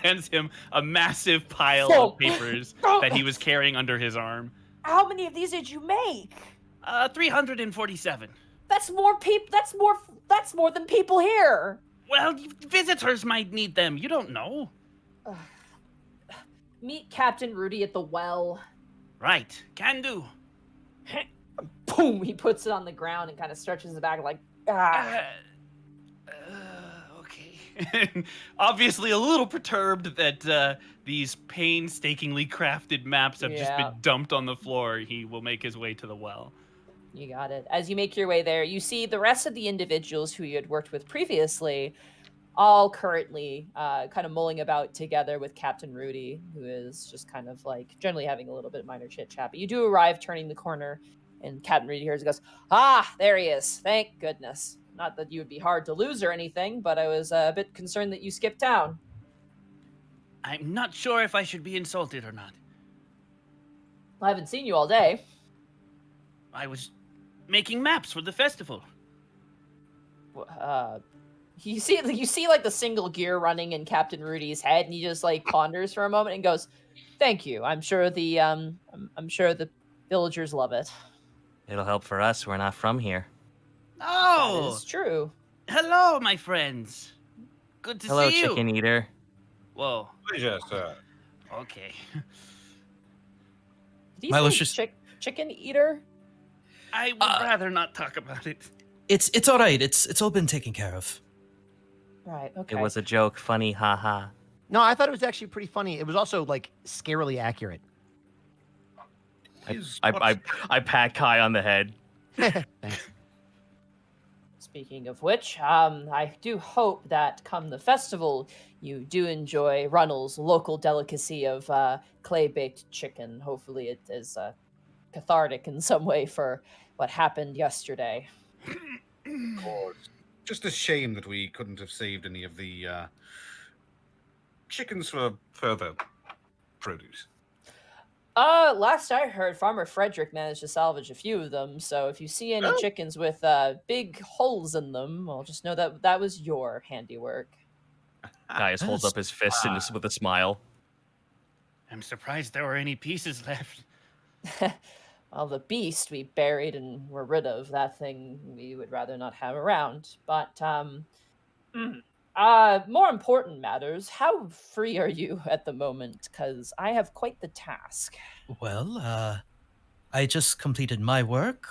hands him a massive pile of papers that he was carrying under his arm. How many of these did you make? 347. That's more people. That's more than people here. Well, visitors might need them. You don't know. Meet Captain Rudy at the well. Right. Can do. Boom! He puts it on the ground and kind of stretches it back like, ah. Okay. Obviously a little perturbed that these painstakingly crafted maps have just been dumped on the floor. He will make his way to the well. You got it. As you make your way there, you see the rest of the individuals who you had worked with previously, all currently kind of mulling about together with Captain Rudy, who is just kind of like generally having a little bit of minor chit-chat. But you do arrive turning the corner, and Captain Rudy hears and goes, "Ah, there he is. Thank goodness. Not that you would be hard to lose or anything, but I was a bit concerned that you skipped town." I'm not sure if I should be insulted or not. I haven't seen you all day. I was making maps for the festival. You see like the single gear running in Captain Rudy's head, and he just like ponders for a moment and goes, "Thank you. I'm sure the villagers love it." It'll help for us. We're not from here. Oh, that is true. Hello, my friends. Good to Hello, see you. chicken eater. Whoa. Pleasure, sir. Okay. Did he Milo's say just- chicken eater? I would rather not talk about it. It's all right. It's all been taken care of. Right. Okay. It was a joke. Funny, haha. No, I thought it was actually pretty funny. It was also like scarily accurate. I pat Kai on the head. Thanks. Speaking of which, I do hope that come the festival, you do enjoy Runel's local delicacy of clay-baked chicken. Hopefully it is cathartic in some way for what happened yesterday. Of course. Just a shame that we couldn't have saved any of the chickens for further produce. Last I heard, Farmer Frederick managed to salvage a few of them, so if you see any chickens with big holes in them, well, just know that that was your handiwork. Kai just holds up his fist and just with a smile. I'm surprised there were any pieces left. Well, the beast we buried and were rid of. That thing we would rather not have around. But, more important matters. How free are you at the moment? Because I have quite the task. Well, I just completed my work,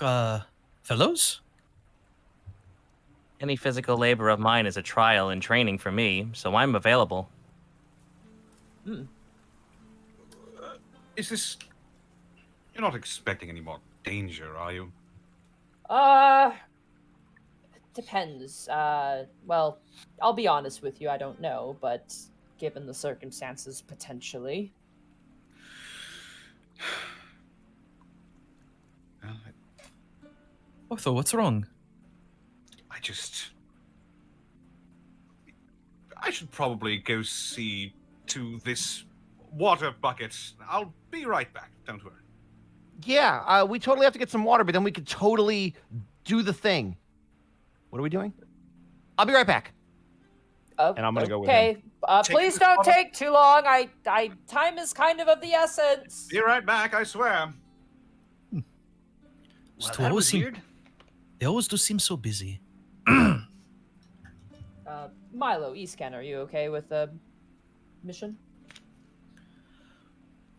fellows. Any physical labor of mine is a trial and training for me, so I'm available. Is this... You're not expecting any more danger, are you? Depends. Well, I'll be honest with you, I don't know, but given the circumstances, potentially. Well, Otho, what's wrong? I should probably go see to this water bucket. I'll be right back, don't worry. Yeah, we totally have to get some water, but then we could totally do the thing. What are we doing? I'll be right back. And I'm gonna go with him. Okay, please don't take too long. Time is kind of the essence. Be right back, I swear. Well, Stu that always was seem- weird. They always do seem so busy. Milo, E-Scan, are you okay with the mission?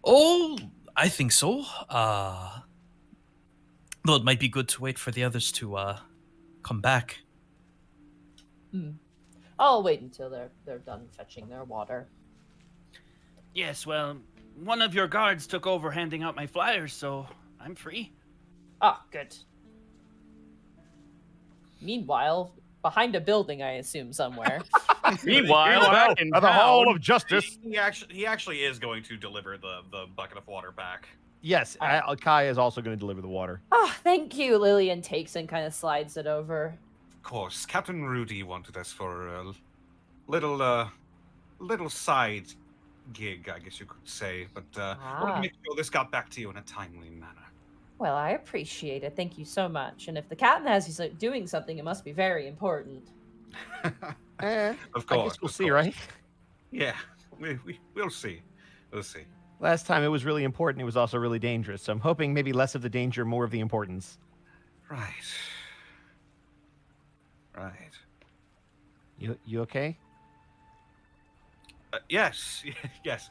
Oh, I think so. Though it might be good to wait for the others to come back. I'll wait until they're done fetching their water. Yes, well, one of your guards took over handing out my flyers, so I'm free. Ah, good. Meanwhile, behind a building, I assume somewhere. Meanwhile, back in At the Hall town, of Justice. He actually is going to deliver the bucket of water back. Yes, Kai is also going to deliver the water. Oh, thank you. Lillian takes and kind of slides it over. Of course, Captain Rudy wanted us for a little side gig, I guess you could say. But wanted to make sure this got back to you in a timely manner. Well, I appreciate it. Thank you so much. And if the captain has you doing something, it must be very important. Of I course. guess we'll of see, course. right? Yeah, we'll see. We'll see. Last time it was really important. It was also really dangerous. So I'm hoping maybe less of the danger, more of the importance. Right. Right. You okay? Yes, yes.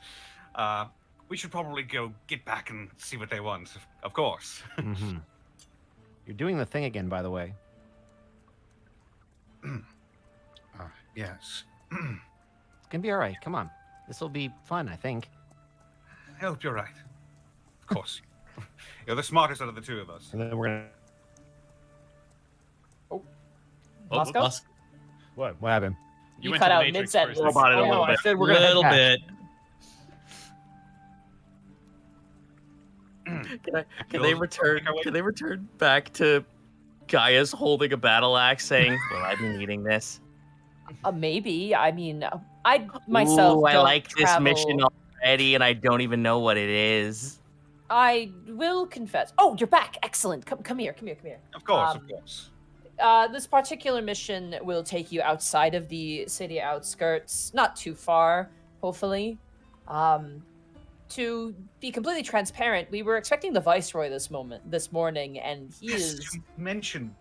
We should probably go get back and see what they want. Of course. Mm-hmm. You're doing the thing again, by the way. Yes. It's gonna be all right. Come on. This will be fun, I think. I hope you're right. Of course. You're the smartest out of the two of us. And then we're gonna. Moscow? What? What happened? You went cut to the out Matrix mid-sentence. first. About it a Oh, little no, I bit. said we're gonna head Little back. bit. Can they return? Can they return back to Gaius holding a battle axe, saying, "Will I be needing this?" Maybe. I mean, I myself Ooh, I don't like this travel. mission already, and I don't even know what it is. I will confess. Oh, you're back. Excellent. Come here. Of course, Um, of course. This particular mission will take you outside of the city outskirts, not too far, hopefully. To be completely transparent, we were expecting the Viceroy this morning, and he Yes, is you mentioned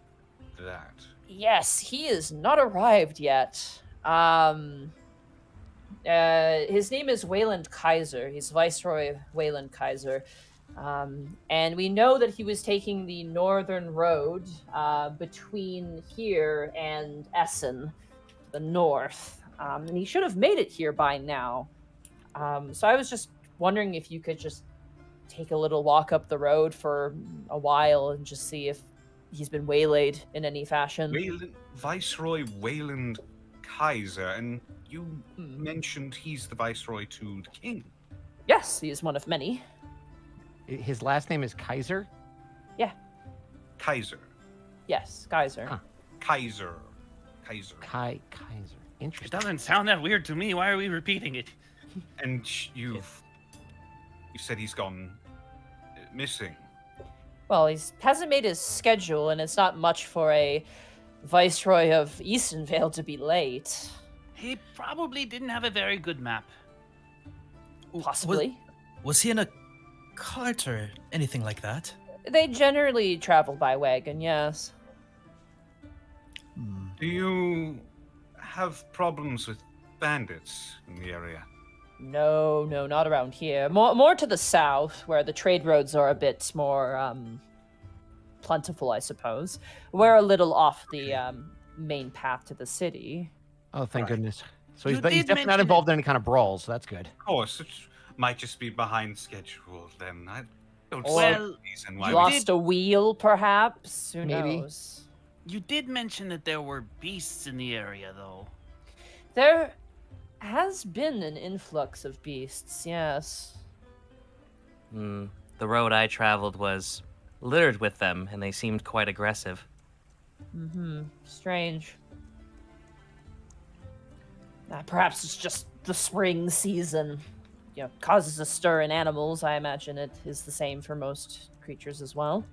that. yes, he is not arrived yet. His name is Wayland Kaiser. He's Viceroy Wayland Kaiser. And we know that he was taking the northern road between here and Essen, the north. And he should have made it here by now. So I was just wondering if you could just take a little walk up the road for a while and just see if he's been waylaid in any fashion. Viceroy Wayland Kaiser, and you mentioned he's the Viceroy to the King. Yes, he is one of many. His last name is Kaiser. Kaiser. Yes, Kaiser. Huh. Kaiser. Kaiser. It Interesting. doesn't sound that weird to me. Why are we repeating it? And you said he's gone missing. Well, he hasn't made his schedule, and it's not much for a Viceroy of Isenvale to be late. He probably didn't have a very good map. Possibly. Was he in a cart or anything like that? They generally travel by wagon, yes. Do you have problems with bandits in the area? No, not around here. More to the south, where the trade roads are a bit more plentiful, I suppose. We're a little off the main path to the city. Oh, thank Right. goodness. So You he's did definitely not mention involved in any kind of brawls. So that's good. Of course, it might just be behind schedule. Then I don't see Well, a reason why. you we Lost a wheel, perhaps? Who Maybe. knows? You did mention that there were beasts in the area, though. There has been an influx of beasts, yes. The road I traveled was littered with them, and they seemed quite aggressive. Strange. Perhaps it's just the spring season. You know, causes a stir in animals. I imagine it is the same for most creatures as well.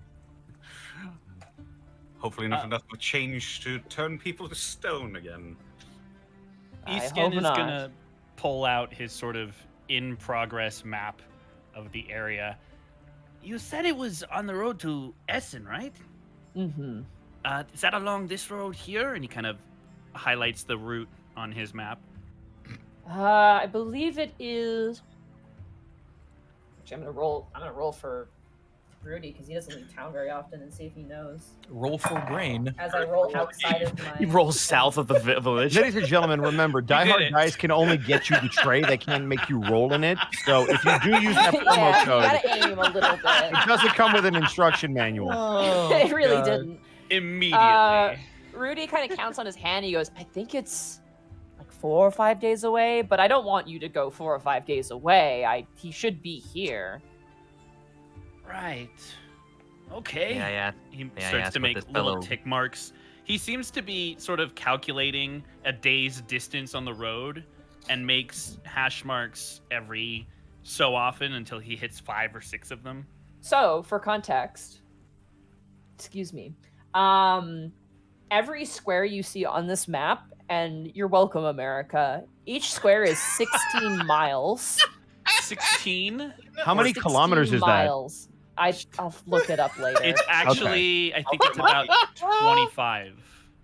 Hopefully, not enough of a change to turn people to stone again. I Easkin hope is not. gonna pull out his sort of in-progress map of the area. You said it was on the road to Essen, right? Mm-hmm. Is that along this road here? And he kind of highlights the route on his map. I believe it is. Actually, I'm gonna roll for Rudy because he doesn't leave town very often and see if he knows. Roll for brain. As I roll outside of my. He rolls south of the village. Ladies and gentlemen, remember, did diehard it. dice can only get you the tray. They can't make you roll in it. So if you do use that promo Yeah, you code, gotta aim a little bit. it doesn't come with an instruction manual. It really didn't. Immediately. Rudy kind of counts on his hand. He goes, I think it's like 4 or 5 days away, but I don't want you to go 4 or 5 days away. He should be here. Right. Okay. Yeah. He I starts asked to what make this little fellow- tick marks. He seems to be sort of calculating a day's distance on the road and makes hash marks every so often until he hits 5 or 6 of them. So, for context, excuse me, every square you see on this map And you're welcome, America. Each square is 16 miles. 16? How many 16 kilometers is that? miles. I'll look it up later. It's actually, I think it's about 25.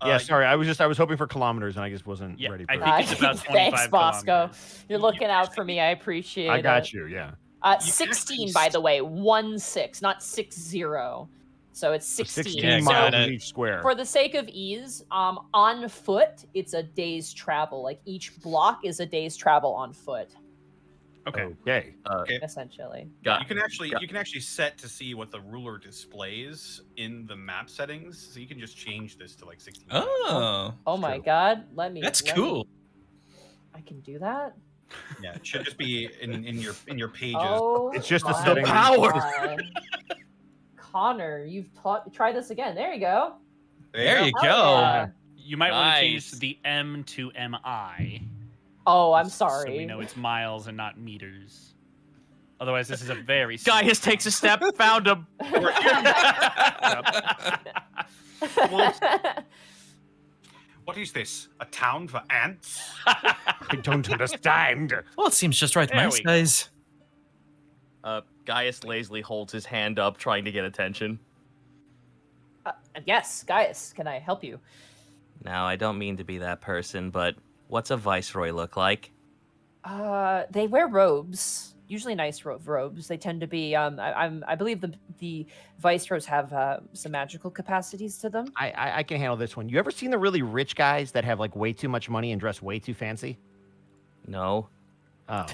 Yeah, sorry. I was hoping for kilometers, and I just wasn't Yeah, ready I for think it. it's about 25 Thanks, Bosco. kilometers. You're looking out for me. I appreciate it. I got you. Yeah. 16, by the way. 1-6, not 60. So it's 16. 16 Yeah, miles got in it. each square. For the sake of ease, on foot, it's a day's travel. Like each block is a day's travel on foot, Okay. Okay. essentially. You can actually set to see what the ruler displays in the map settings, so you can just change this to like 16. Oh, Oh my true. god, that's let cool. I can do that? Yeah, it should just be in your pages. Oh, It's just a my setting. Power. God. Connor, try this again. There you go. There you Hell go. yeah. You might want to change Nice. the M to MI. Oh, I'm So we sorry. know it's miles and not meters. Otherwise, this is a very Gaius takes a step, found him. What is this? A town for ants? I don't understand. Well, it seems just right to There my we go. size. Gaius lazily holds his hand up, trying to get attention. Yes, Gaius, can I help you? Now, I don't mean to be that person, but what's a viceroy look like? They wear robes, usually nice robes. They tend to be. I believe the viceroys have some magical capacities to them. I can handle this one. You ever seen the really rich guys that have like way too much money and dress way too fancy? No. Oh.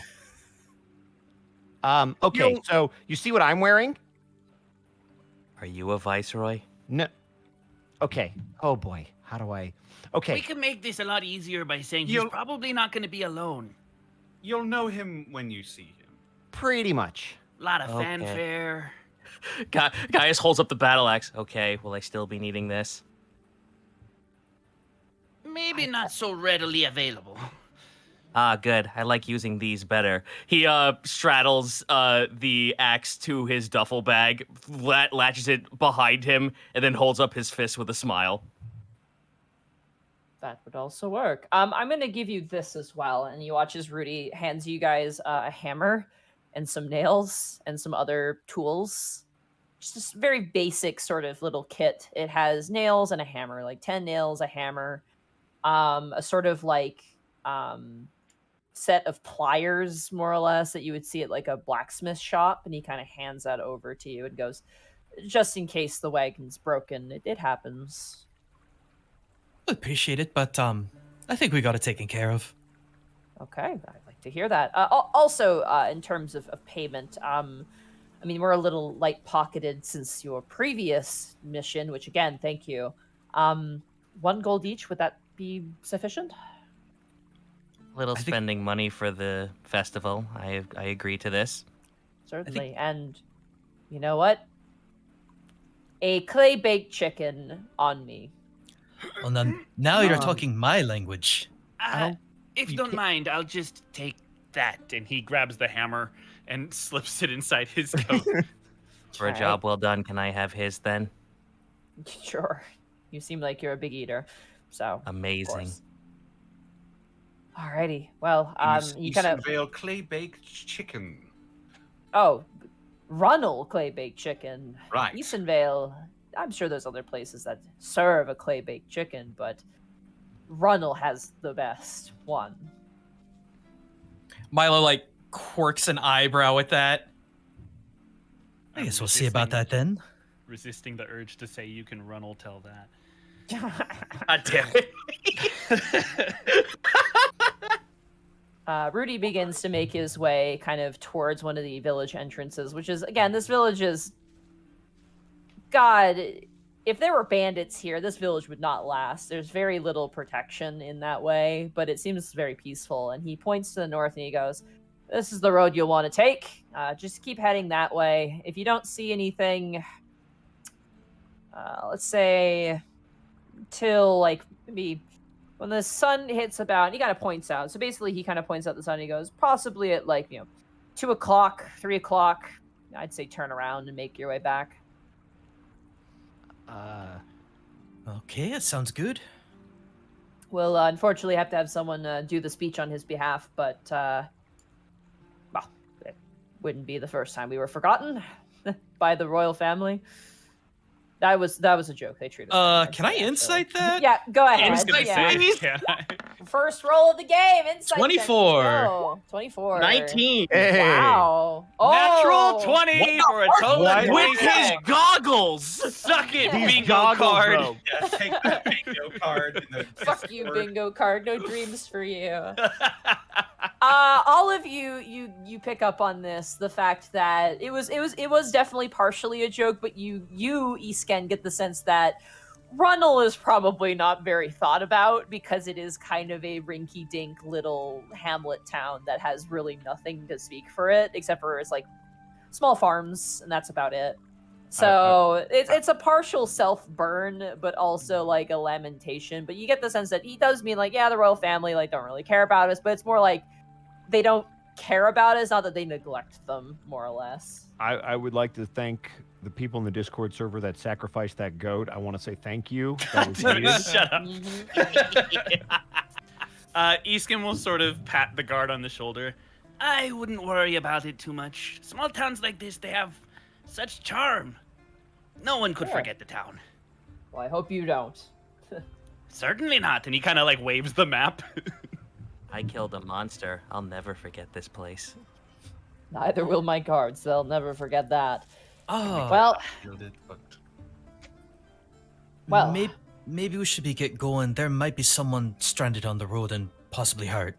Okay, so you see what I'm wearing? Are you a viceroy? No. Okay. Oh boy. How do I? Okay. We can make this a lot easier by saying he's You'll- probably not going to be alone. You'll know him when you see him. Pretty much. A lot of Okay. fanfare. Gaius holds up the battle axe. Okay, will I still be needing this? Maybe not so readily available. Ah, good. I like using these better. He straddles the axe to his duffel bag, latches it behind him, and then holds up his fist with a smile. That would also work. I'm gonna give you this as well, and you watch as Rudy hands you guys a hammer and some nails and some other tools. Just this very basic sort of little kit. It has nails and a hammer, like 10 nails, a hammer, a sort of like set of pliers, more or less, that you would see at like a blacksmith shop. And he kind of hands that over to you and goes, just in case the wagon's broken, it happens. Appreciate it, but I think we got it taken care of. Okay, I'd like to hear that. Also, in terms of payment, I mean, we're a little light-pocketed since your previous mission, which again, thank you. 1 gold each, would that be sufficient? Little think- spending money for the festival. I agree to this. Certainly. And you know what? A clay-baked chicken on me. Well, now you're talking my language. If you don't mind, I'll just take that. And he grabs the hammer and slips it inside his coat. For a Alright. job well done, can I have his then? Sure. You seem like you're a big eater, so. of Amazing. course. Alrighty. Well, you kind of. Isenvale clay baked chicken. Oh, Runel clay baked chicken. Right. Isenvale. I'm sure there's other places that serve a clay baked chicken, but Runel has the best one. Milo like quirks an eyebrow at that. I I'm guess we'll see about that then. Resisting the urge to say you can Runel tell that. God damn it. Rudy begins to make his way kind of towards one of the village entrances, which is, again, this village is. God, if there were bandits here, this village would not last. There's very little protection in that way, but it seems very peaceful. And he points to the north and he goes, "This is the road you'll want to take. Just keep heading that way. If you don't see anything, let's say, till like maybe when the sun hits about," he kind of points out. So basically, he kind of points out the sun. And he goes, possibly at 2 o'clock, 3 o'clock. I'd say turn around and make your way back. Okay, that sounds good. we'll unfortunately have to have someone do the speech on his behalf, but well, it wouldn't be the first time we were forgotten by the royal family. That was a joke. They treated us. Can I insight that? Yeah, go ahead. I was gonna Yeah. say, can I? First roll of the game. Insight. 24. Check. Go. 24. 19. Hey. Wow. Natural Oh. 20 for a total of With 26. his goggles. Suck it, These bingo goggles, card. bro. Yeah, take that bingo card. In the Fuck you, Discord. bingo card. No dreams for you. All of you pick up on this, the fact that it was definitely partially a joke, but you Isken, get the sense that Runel is probably not very thought about because it is kind of a rinky-dink little hamlet town that has really nothing to speak for it, except for it's like small farms, and that's about it. So it's a partial self-burn, but also like a lamentation. But you get the sense that he does mean like, yeah, the royal family like don't really care about us, but it's more like they don't care about us, not that they neglect them, more or less. I would like to thank the people in the Discord server that sacrificed that goat. I want to say thank you. That was needed. Shut up. Mhm. Iskin will sort of pat the guard on the shoulder. I wouldn't worry about it too much. Small towns like this, they have such charm. No one could Yeah. forget the town. Well, I hope you don't. Certainly not. And he kind of like waves the map. I killed a monster. I'll never forget this place. Neither will my guards. They'll never forget that. Oh, Well, Killed it, but Well. maybe we should get going. There might be someone stranded on the road and possibly hurt.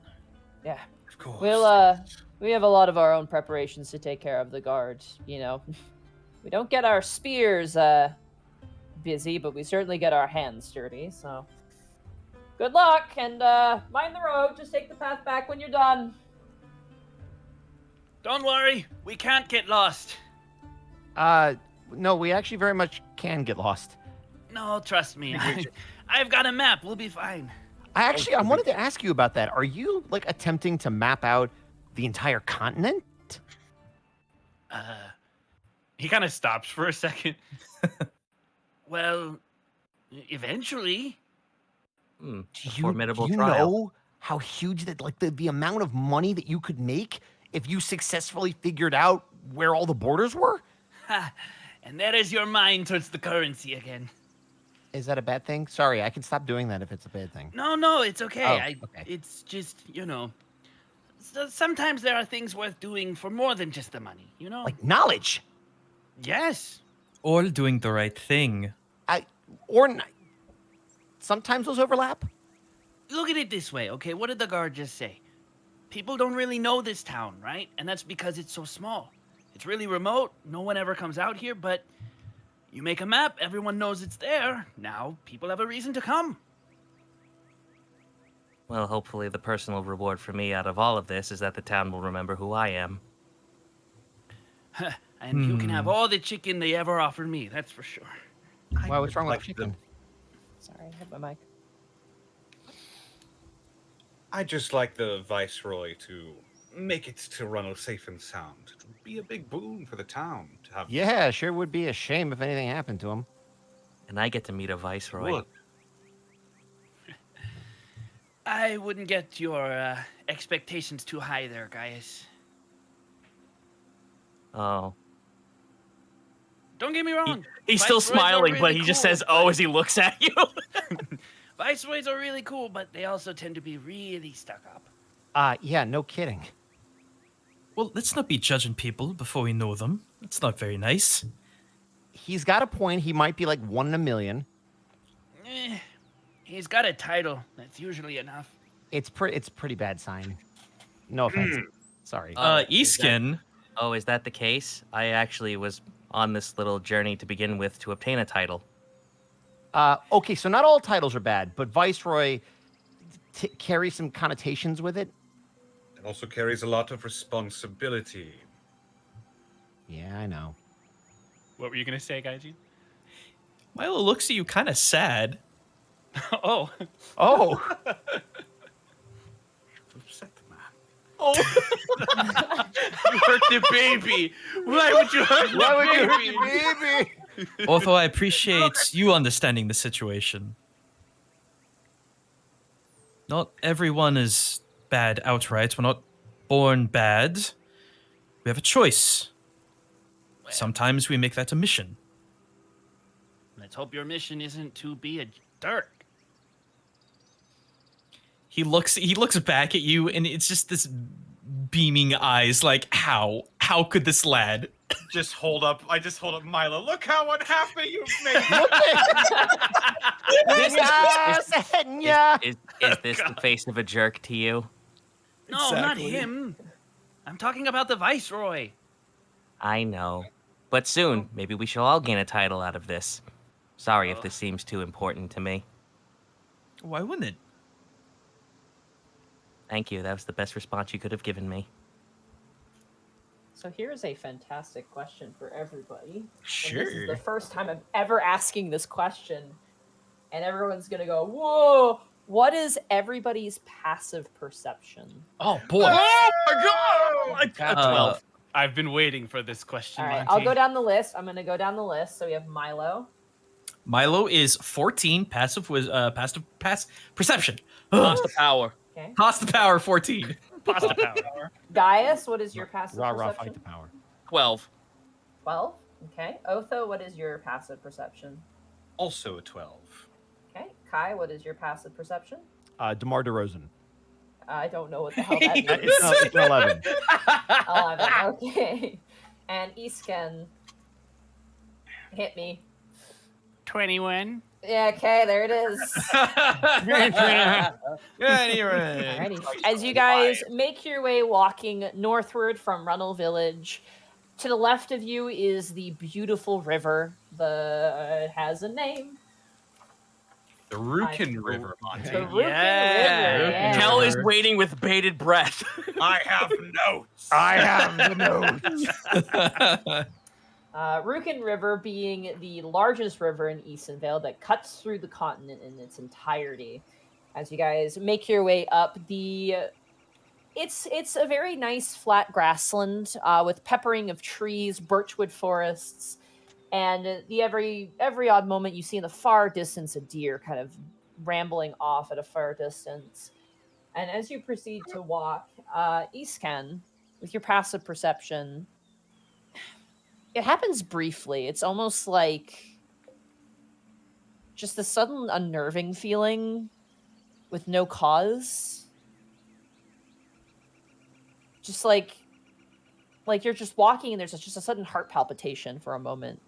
yeah. of course. We have a lot of our own preparations to take care of the guard, you know. We don't get our spears busy, but we certainly get our hands dirty, so good luck and mind the road. Just take the path back when you're done. Don't worry, we can't get lost. No, we actually very much can get lost. No, trust me. I've got a map. We'll be fine. I wanted to ask you about that. Are you like attempting to map out the entire continent? He kind of stops for a second. Well, eventually. Hmm. Do Formidable you trial. know how huge that like the amount of money that you could make if you successfully figured out where all the borders were? Ha, and there is your mind towards the currency again. Is that a bad thing? Sorry, I can stop doing that if it's a bad thing. No, it's okay. Oh, okay. It's just, sometimes there are things worth doing for more than just the money, Like knowledge. Yes. Or doing the right thing. Sometimes those overlap. Look at it this way, okay? What did the guard just say? People don't really know this town, right? And that's because it's so small. It's really remote. No one ever comes out here, but you make a map, everyone knows it's there. Now people have a reason to come. Well, hopefully the personal reward for me out of all of this is that the town will remember who I am. And you can have all the chicken they ever offered me, that's for sure. Wow, what's wrong with like chicken? Sorry, I hit my mic. I just like the Viceroy to make it to Runel safe and sound. It would be a big boon for the town to have. Yeah, sure would be a shame if anything happened to him. And I get to meet a viceroy. Would. I wouldn't get your expectations too high there, guys. Oh. Don't get me wrong. He's still Viceroys are smiling, but really he just cool, says, "Oh," as he looks at you. Viceroys are really cool, but they also tend to be really stuck up. Yeah, no kidding. Well, let's not be judging people before we know them. That's not very nice. He's got a point. He might be like 1 in a million. He's got a title. That's usually enough. It's a pretty bad sign. No offense. Sorry. Iskin. Oh, is that the case? I actually was on this little journey to begin with to obtain a title. Okay, so not all titles are bad, but Viceroy carries some connotations with it. It also carries a lot of responsibility. Yeah, I know. What were you gonna say, Gaijin? Milo looks at you kind of sad. Oh. Oh, Upset the man. Oh. You hurt the baby. Why would you hurt why would you the hurt baby? your baby? Although I appreciate you understanding the situation. Not everyone is bad outright. We're not born bad. We have a choice. Sometimes we make that a mission. Let's hope your mission isn't to be a jerk. He looks back at you, and it's just this beaming eyes, like, how could this lad? I just hold up Milo. Look how unhappy you've made me. Is this the face of a jerk to you? No, not Exactly. him. I'm talking about the Viceroy. I know. But soon, maybe we shall all gain a title out of this. Sorry if this seems too important to me. Why wouldn't it? Thank you. That was the best response you could have given me. So here's a fantastic question for everybody. And Sure. this is the first time I'm ever asking this question. And everyone's going to go, whoa, what is everybody's passive perception? Oh boy. Oh my god! 12. I've been waiting for this question, All right, Monty. I'll go down the list. I'm going to go down the list. So we have Milo. Milo is 14 perception. Lost the power. Okay. Toss the power 14. Pasta power. Gaius, what is your passive Rah, perception? fight the power. 12. 12. Okay. Otho, what is your passive perception? Also a 12. Okay. Kai, what is your passive perception? DeMar DeRozan. I don't know what the hell that means. It's an 11. 11. Okay. And Isken, hit me. 21. Yeah, okay, there it is. Anyway. Alrighty. As you guys make your way walking northward from Runel Village, to the left of you is the beautiful river. It has a name. The Rukin River, Monty. The Rukin Yeah. River. Yeah. Kel is waiting with bated breath. I have notes. I have the notes. Rukin River being the largest river in Isenvale that cuts through the continent in its entirety. As you guys make your way up, it's a very nice flat grassland with peppering of trees, birchwood forests, and the every odd moment you see in the far distance a deer kind of rambling off at a far distance. And as you proceed to walk, Isken, with your passive perception, it happens briefly. It's almost like just a sudden unnerving feeling with no cause. Just like you're just walking and there's just a sudden heart palpitation for a moment.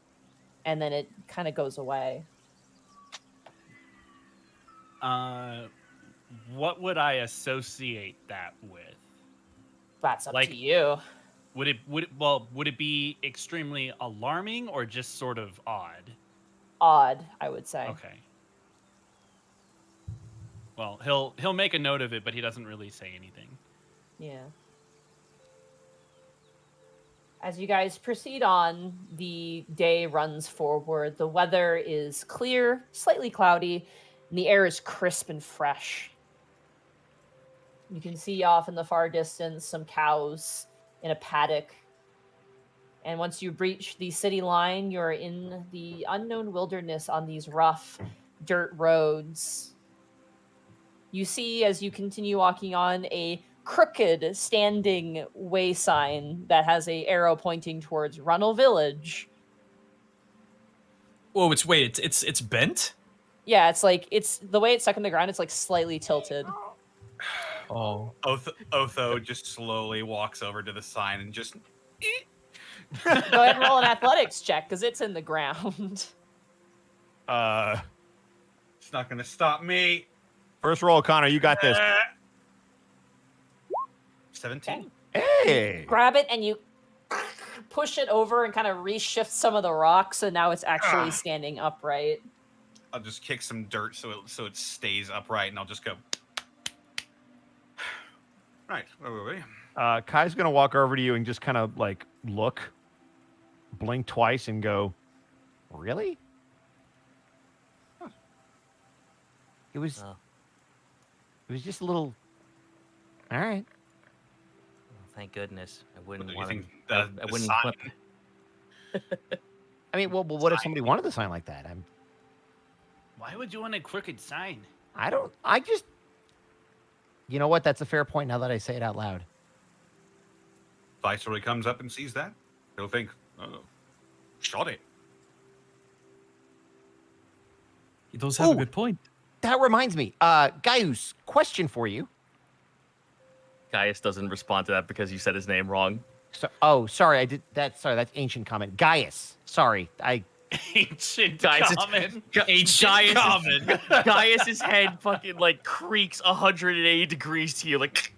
And then it kind of goes away. What would I associate that with? That's up Like- to you. Would it be extremely alarming or just sort of odd? Odd, I would say. Okay. Well, he'll make a note of it, but he doesn't really say anything. Yeah. As you guys proceed on, the day runs forward. The weather is clear, slightly cloudy, and the air is crisp and fresh. You can see off in the far distance some cows in a paddock. And once you reach the city line, you're in the unknown wilderness on these rough dirt roads. You see, as you continue walking on, a crooked standing way sign that has a arrow pointing towards Runel Village. Whoa, it's bent? Yeah, it's the way it's stuck in the ground, it's like slightly tilted. Oh. Otho just slowly walks over to the sign and just... Go ahead and roll an athletics check, because it's in the ground. It's not going to stop me. First roll, Connor. You got this. 17. Hey. Grab it and you push it over and kind of reshift some of the rocks, and now it's actually standing upright. I'll just kick some dirt so it stays upright, and I'll just go... Right, where were we? Kai's gonna walk over to you and just kind of like look, blink twice, and go, "Really?" Oh. It was just a little. All right. Well, thank goodness. I wouldn't Do you want think to. the I wouldn't. sign- I mean, well, what if somebody wanted to sign like that? Why would you want a crooked sign? I don't. I just. You know what? That's a fair point now that I say it out loud. Viceroy comes up and sees that. He'll think, oh, shot it. He does have a Ooh. good point. That reminds me. Gaius, question for you. Gaius doesn't respond to that because you said his name wrong. So, sorry, I did that. Sorry, that's ancient comment. Gaius. Sorry, Ancient Gaius, common. Ancient common. Gaius's head fucking like creaks 180 degrees to you, like.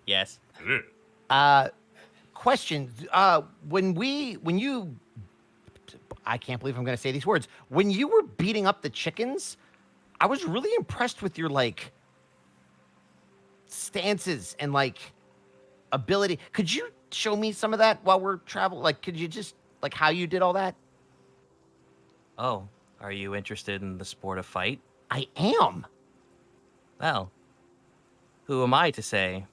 Yes. Question. When you, I can't believe I'm going to say these words. When you were beating up the chickens, I was really impressed with your like stances and like ability. Could you show me some of that while we're traveling? Like, could you just like how you did all that? Oh, are you interested in the sport of fight? I am. Well, who am I to say,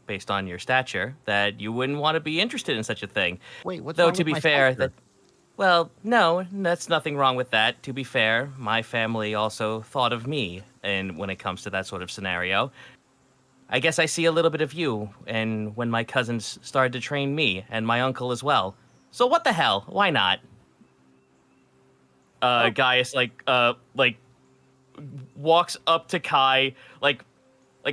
based on your stature, that you wouldn't want to be interested in such a thing? Wait, what's Though wrong to with be my fair, stature? well, no, that's nothing wrong with that. To be fair, my family also thought of me, and when it comes to that sort of scenario, I guess I see a little bit of you, and when my cousins started to train me, and my uncle as well. So what the hell? Why not? Gaius like walks up to Kai, like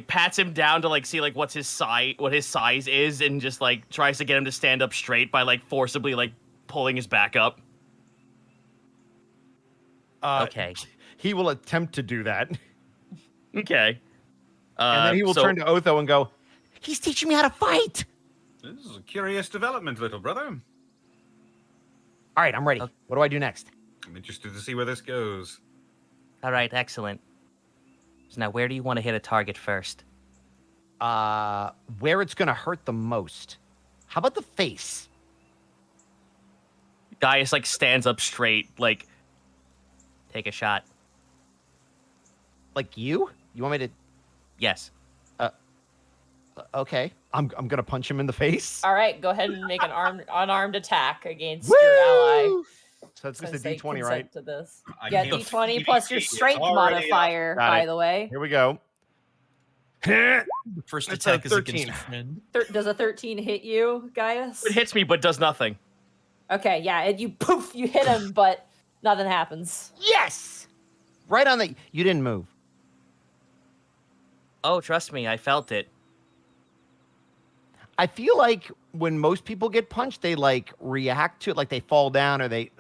pats him down to like see like what his size is, and just like tries to get him to stand up straight by like forcibly like pulling his back up. Okay. He will attempt to do that, Okay. and then he will turn to Otho and go, "He's teaching me how to fight." This is a curious development, little brother. All right, I'm ready. Okay. What do I do next? I'm interested to see where this goes. All right, excellent. So now where do you want to hit a target first? Where it's gonna hurt the most. How about the face? Gaius like stands up straight, like Take a shot. Like you? You want me to? Yes. Okay. I'm gonna punch him in the face. All right, go ahead and make an unarmed attack against your ally. Woo! So it's just a Since they D20, consent right? To this. I Yeah, feel D20 plus your it's strength already modifier, Got by it. the way. Here we go. First That's attack a is against 13. your friend. Does a 13 hit you, Gaius? it hits me but does nothing. Okay, yeah, and you poof, you hit him, but nothing happens. Yes. Right on the. You didn't move. Oh, trust me, I felt it. I feel like when most people get punched, they like react to it, like they fall down or they.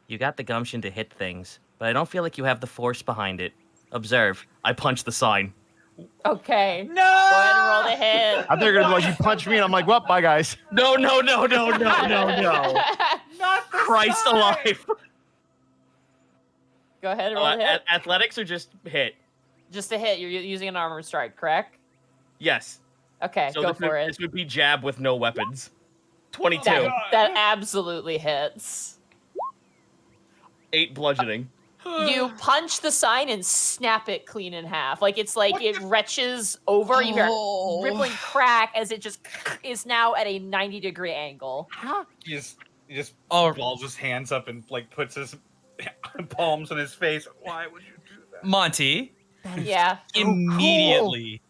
You got the gumption to hit things, but I don't feel like you have the force behind it. Observe. I punch the sign. Okay. No! Go ahead and roll the hit. I thought you were gonna be like you punch me, and I'm like, well, bye guys. No. Not the Christ sign! alive. Go ahead and roll the hit. Athletics or just hit? Just a hit. You're using an armor strike, correct? Yes. Okay, So go this for would, it. This would be jab with no weapons. 22. That absolutely hits. 8 bludgeoning. You punch the sign and snap it clean in half. Like it's like it retches over. You hear a rippling crack as it just is now at a 90-degree angle. Huh? He just Oh, balls his hands up and like puts his palms on his face. Why would you do that? Monty. Yeah.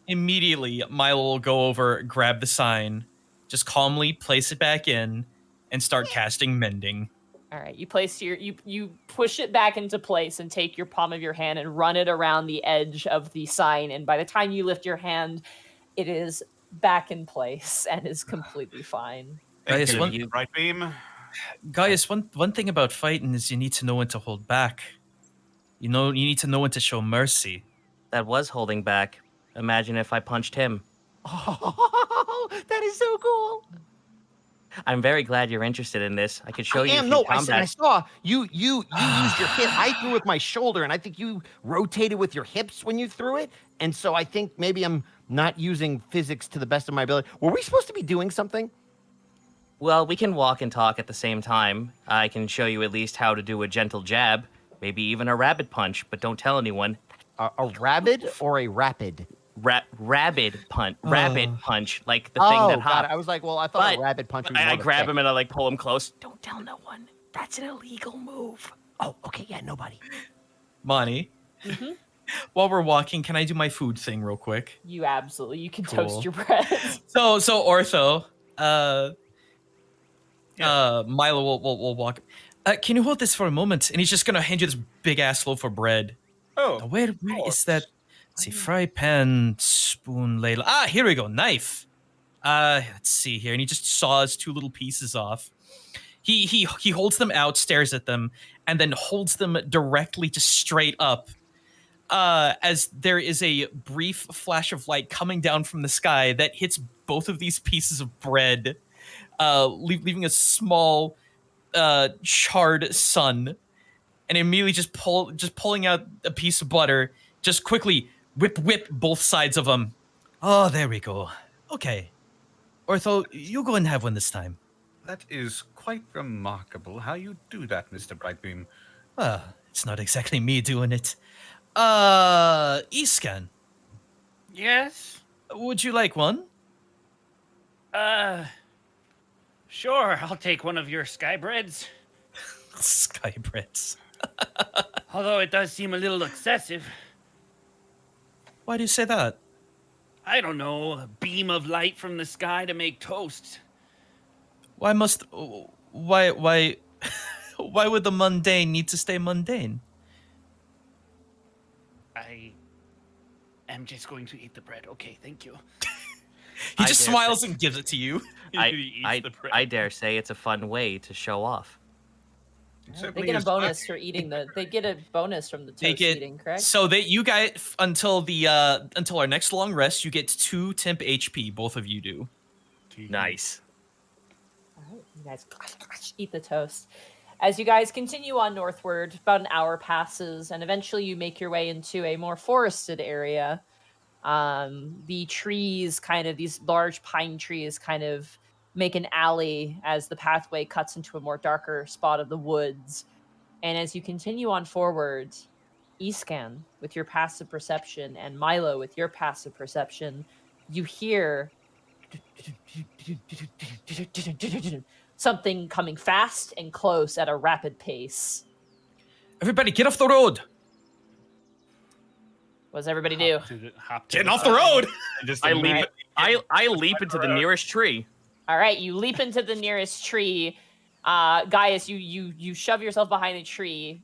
Immediately, Milo will go over, grab the sign, just calmly place it back in, and start casting Mending. All right. You place you push it back into place and take your palm of your hand and run it around the edge of the sign. And by the time you lift your hand, it is back in place and is completely fine. Gaius, Thank you, one, Bright beam. one thing about fighting is you need to know when to hold back. You need to know when to show mercy. That was holding back. Imagine if I punched him. Oh, that is so cool. I'm very glad you're interested in this. I could show you a few I combat. saw you used your hip. I threw with my shoulder, and I think you rotated with your hips when you threw it. And so I think maybe I'm not using physics to the best of my ability. Were we supposed to be doing something? Well, we can walk and talk at the same time. I can show you at least how to do a gentle jab, maybe even a rabbit punch, but don't tell anyone. A rabid or a rapid? Rabbit punch, like the Oh, thing that God, hopped. I was like, well, I thought a But rabbit punch was I more of a grab kick. him and I like pull him close. Don't tell no one. That's an illegal move. Oh, okay, yeah, nobody. Monty, While we're walking, can I do my food thing real quick? You can Cool. toast your bread. So Ortho, Milo will walk. Can you hold this for a moment? And he's just gonna hand you this big ass loaf of bread. Oh, Now, where is that? Let's see, fry pan, spoon, ladle. Ah, here we go, knife. Let's see here, and he just saws 2 little pieces off. He holds them out, stares at them, and then holds them directly just straight up. As there is a brief flash of light coming down from the sky that hits both of these pieces of bread, leaving a small, charred sun, and immediately just pulling out a piece of butter, just quickly whip both sides of them. Oh, there we go. Okay, Ortho, you go and have one this time. that is quite remarkable how you do that, Mr. Brightbeam. It's not exactly me doing it. Escan, Yes? would you like one? Sure, I'll take one of your sky breads. Sky breads. Although it does seem a little excessive. Why do you say that? I don't know, a beam of light from the sky to make toast. Why why would the mundane need to stay mundane? I am just going to eat the bread. Okay, thank you. He I just dare smiles say- and gives it to you. He eats the bread. I dare say it's a fun way to show off. They get a bonus for eating they get a bonus from the They toast get eating, correct? so that you guys until our next long rest, you get 2 temp HP. Both of you do. Nice. All right, you guys eat the toast. As you guys continue on northward, about an hour passes, and eventually you make your way into a more forested area. The trees, these large pine trees, kind of make an alley as the pathway cuts into a more darker spot of the woods. And as you continue on forward, Escan, with your passive perception, and Milo, with your passive perception, you hear something coming fast and close at a rapid pace. Everybody, get off the road! What does everybody do? Getting off the road! I leap into the nearest tree. All right, you leap into the nearest tree. Gaius, you shove yourself behind the tree.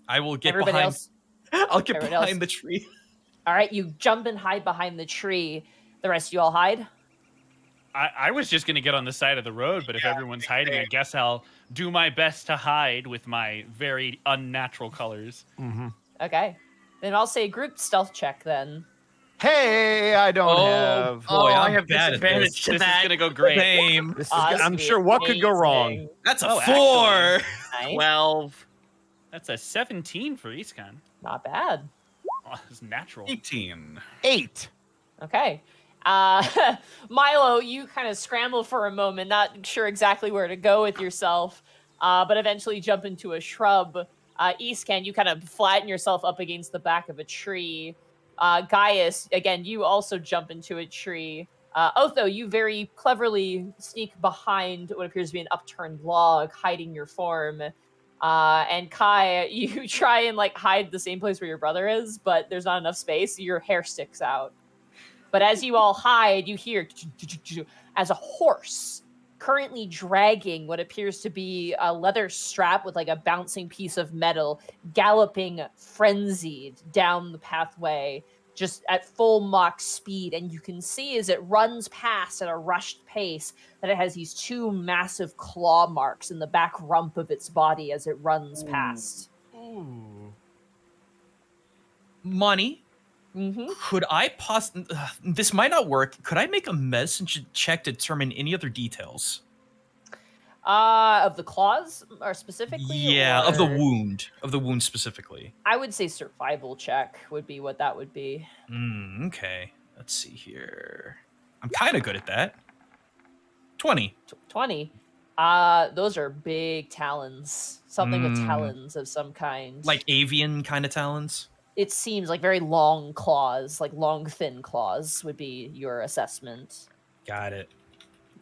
I will get Everybody behind. else. I'll get everybody behind else. the tree. All right, you jump and hide behind the tree. The rest of you all hide. I was just going to get on the side of the road, but if everyone's hiding, I guess I'll do my best to hide with my very unnatural colors. Mm-hmm. Okay, then I'll say group stealth check then. Hey, I don't have. Boy, I I'm have bad at disadvantage this. to This that. is going to go great. Same. This is Ah, good. this I'm would be sure what could go wrong. amazing. That's a Oh, 4. Nice. 12. That's a 17 for Escan. Not bad. Oh, it's natural. 18. 8. Okay. Milo, you kind of scramble for a moment, not sure exactly where to go with yourself, but eventually jump into a shrub. Escan, you kind of flatten yourself up against the back of a tree. Gaius, again, you also jump into a tree. Otho, you very cleverly sneak behind what appears to be an upturned log, hiding your form. And Kai, you try and hide the same place where your brother is, but there's not enough space, so your hair sticks out. But as you all hide, you hear as a horse currently dragging what appears to be a leather strap with a bouncing piece of metal, galloping frenzied down the pathway, just at full Mach speed. And you can see as it runs past at a rushed pace that it has these 2 massive claw marks in the back rump of its body as it runs past. Money. Mm-hmm. Could I this might not work. Could I make a medicine check to determine any other details? Of the claws, or specifically? Yeah, of the or- wound. Of the wound specifically. I would say survival check would be what that would be. Okay. Let's see here. I'm kind of good at that. 20. 20. Those are big talons. Something with talons of some kind. Like avian kind of talons? It seems like very long claws, like long, thin claws would be your assessment. Got it.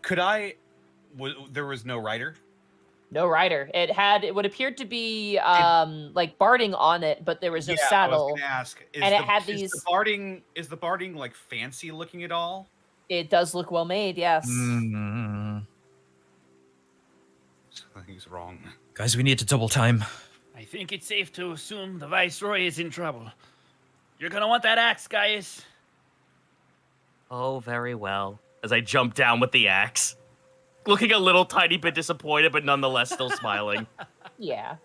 Could I? There was no rider. No rider. It would appear to be like barding on it, but there was no I was saddle. gonna ask, And it had is these. the barding like fancy looking at all? It does look well made, yes. Something's wrong. Guys, we need to double time. I think it's safe to assume the Viceroy is in trouble. You're gonna want that axe, Gaius. Oh, very well. As I jump down with the axe, looking a little tiny bit disappointed, but nonetheless still smiling. Yeah.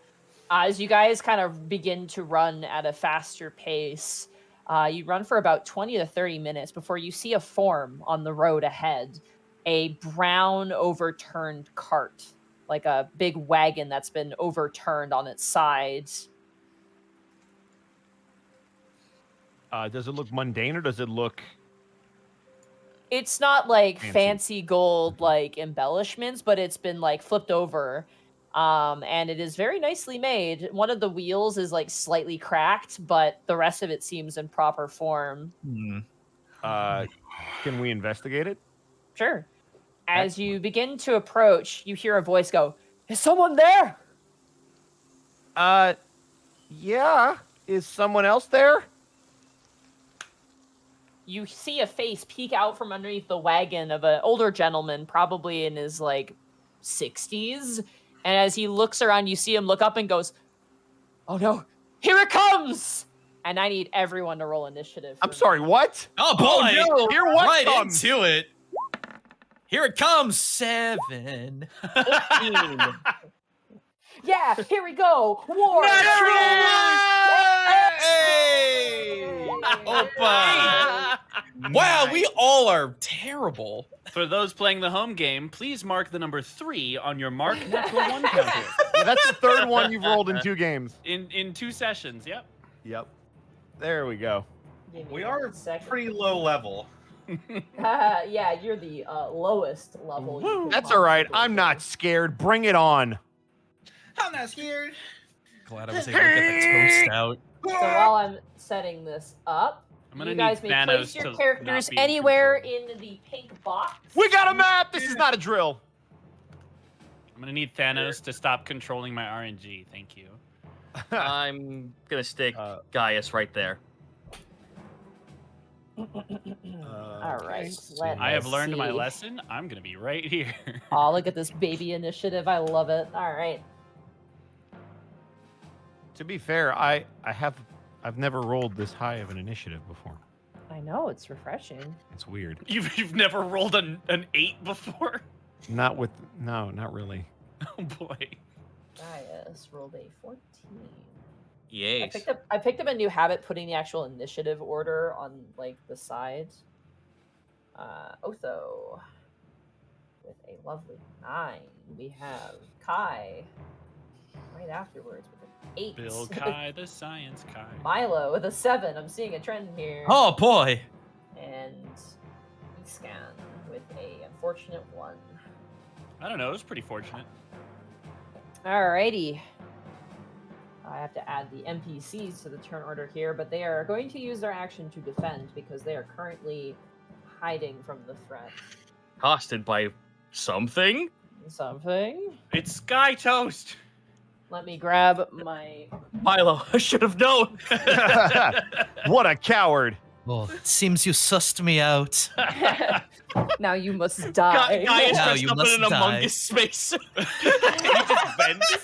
As you guys kind of begin to run at a faster pace, you run for about 20 to 30 minutes before you see a form on the road ahead. A brown overturned cart, like a big wagon that's been overturned on its sides. Does it look mundane or does it look... It's not like Fancy. fancy gold like embellishments, but it's been like flipped over. And it is very nicely made. One of the wheels is like slightly cracked, but the rest of it seems in proper form. Can we investigate it? Sure. As you begin to approach, you hear a voice go, "Is someone there?" Yeah. Is someone else there? You see a face peek out from underneath the wagon of an older gentleman, probably in his like 60s. And as he looks around, you see him look up and goes, "Oh no, here it comes!" And I need everyone to roll initiative. I'm sorry, what? Oh boy! no. Here what right comes? into it. Here it comes. 7. 18. Yeah, here we go. War. Hey! Opa! Wow, we all are terrible. For those playing the home game, please mark the number 3 on your Mark Natural 1 counter. Yeah, that's the third one you've rolled in 2 games. In 2 sessions, yep. Yep. There we go. Give me We 1 are second. pretty low level. Yeah, you're the lowest level. you could That's all right. possibly I'm be. not scared. Bring it on. I'm not scared. Glad I was able to get the toast out. So while I'm setting this up, I'm gonna you guys need may Thanos place to your not characters be in anywhere control. in the pink box. We got a map. This is not a drill. I'm gonna need Thanos to stop controlling my RNG. Thank you. I'm gonna stick Uh, Gaius right there. All right. I have learned my lesson. I'm gonna be right here. Oh, look at this baby initiative. I love it. All right. To be fair, I've never rolled this high of an initiative before. I know, it's refreshing. It's weird. You've never rolled an 8 before? Not really. Oh boy. Gaius rolled a 14. Yes. I picked up a new habit, putting the actual initiative order on like the sides. Otho with a lovely 9. We have Kai right afterwards with an 8. Bill Kai, the science Kai. Milo with a 7. I'm seeing a trend here. Oh boy. And Escan with a unfortunate 1. I don't know. It was pretty fortunate. Alrighty. I have to add the NPCs to the turn order here, but they are going to use their action to defend because they are currently hiding from the threat. Hosted by something? Something. It's Sky Toast. Let me grab my. Milo, I should have known. What a coward. Well, it seems you sussed me out. Now you must die. Gaius Now dressed you up in must an die. Among Us space. He just vents.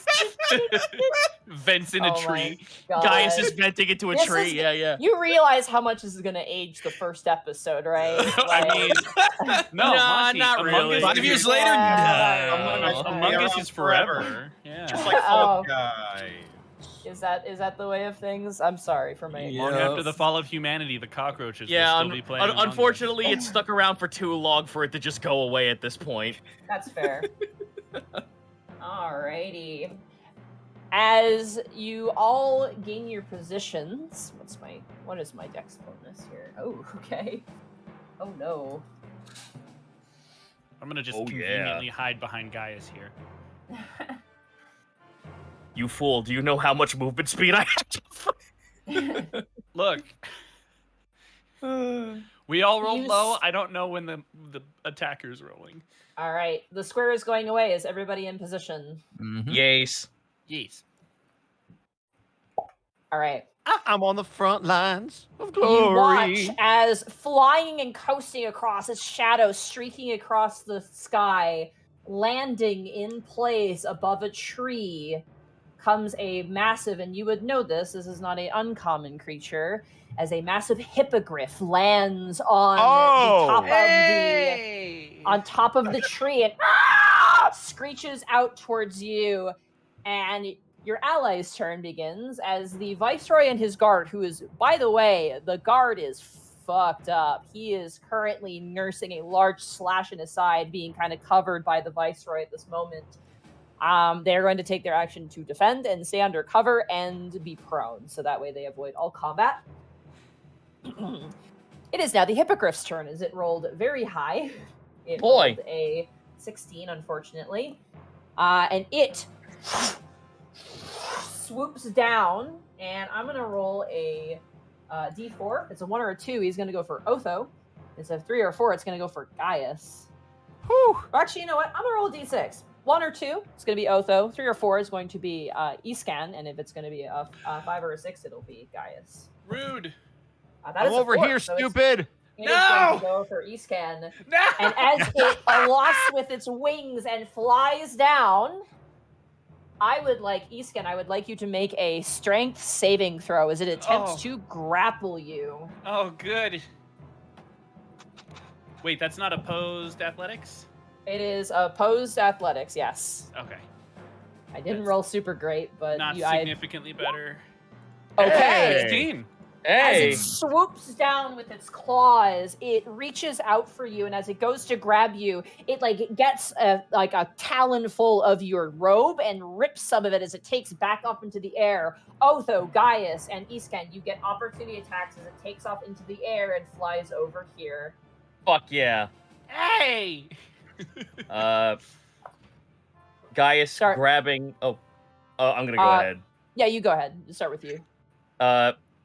Vents in a Oh my tree. God. Gaius is venting into a This tree. is- Yeah. You realize how much this is going to age the first episode, right? I mean, no, Nah, Monty, not Among really. Us 5 is- years later? Yeah. No. Among Yeah, Us is forever. forever. Yeah. Just like Oh. Fall Guys. Is that the way of things? I'm sorry for my. Long Yeah. after the fall of humanity, the cockroaches Yeah, will still be playing. Among Us. unfortunately, it stuck around for too long for it to just go away at this point. That's fair. Alrighty. As you all gain your positions, what is my dex bonus here? Oh, okay. Oh no. I'm gonna just Oh, yeah. conveniently hide behind Gaius here. You fool, do you know how much movement speed I have? Look, We all rolled You low. s- I don't know when the attacker's rolling. All right, the square is going away. Is everybody in position? Yes. Yes. All right. I'm on the front lines of You glory. watch as flying and coasting across, its shadow streaking across the sky, landing in place above a tree, comes a massive, and you would know this is not an uncommon creature, as a massive hippogriff lands on on top of the tree and screeches out towards you, and your ally's turn begins as the Viceroy and his guard, who is, by the way, the guard is fucked up. He is currently nursing a large slash in his side, being kind of covered by the Viceroy at this moment. They're going to take their action to defend and stay under cover and be prone, so that way they avoid all combat. It is now the Hippogriff's turn, as it rolled very high. It rolled a 16, unfortunately. And it swoops down, and I'm going to roll a d4. If it's a 1 or a 2, he's going to go for Otho. If it's a 3 or a 4, it's going to go for Gaius. Whew. Or actually, you know what? I'm going to roll a d6. 1 or 2, it's going to be Otho. 3 or 4 is going to be Iscan, and if it's going to be a 5 or a 6, it'll be Gaius. Rude. That I'm is a over 4, here, so it's- stupid. It is going to go for Iscan. No. And as it aloft with its wings and flies down, I would like you to make a strength saving throw as it attempts to grapple you. Oh, good. Wait, that's not opposed athletics? It is opposed athletics, yes. Okay. I didn't roll super great, but Not I significantly better. okay. 16. As it swoops down with its claws, it reaches out for you, and as it goes to grab you, it gets a talon full of your robe and rips some of it as it takes back up into the air. Otho, Gaius, and Iscan, you get opportunity attacks as it takes off into the air and flies over here. Fuck yeah. Hey! Gaius grabbing. I'm gonna go ahead. Yeah, you go ahead. Start with you.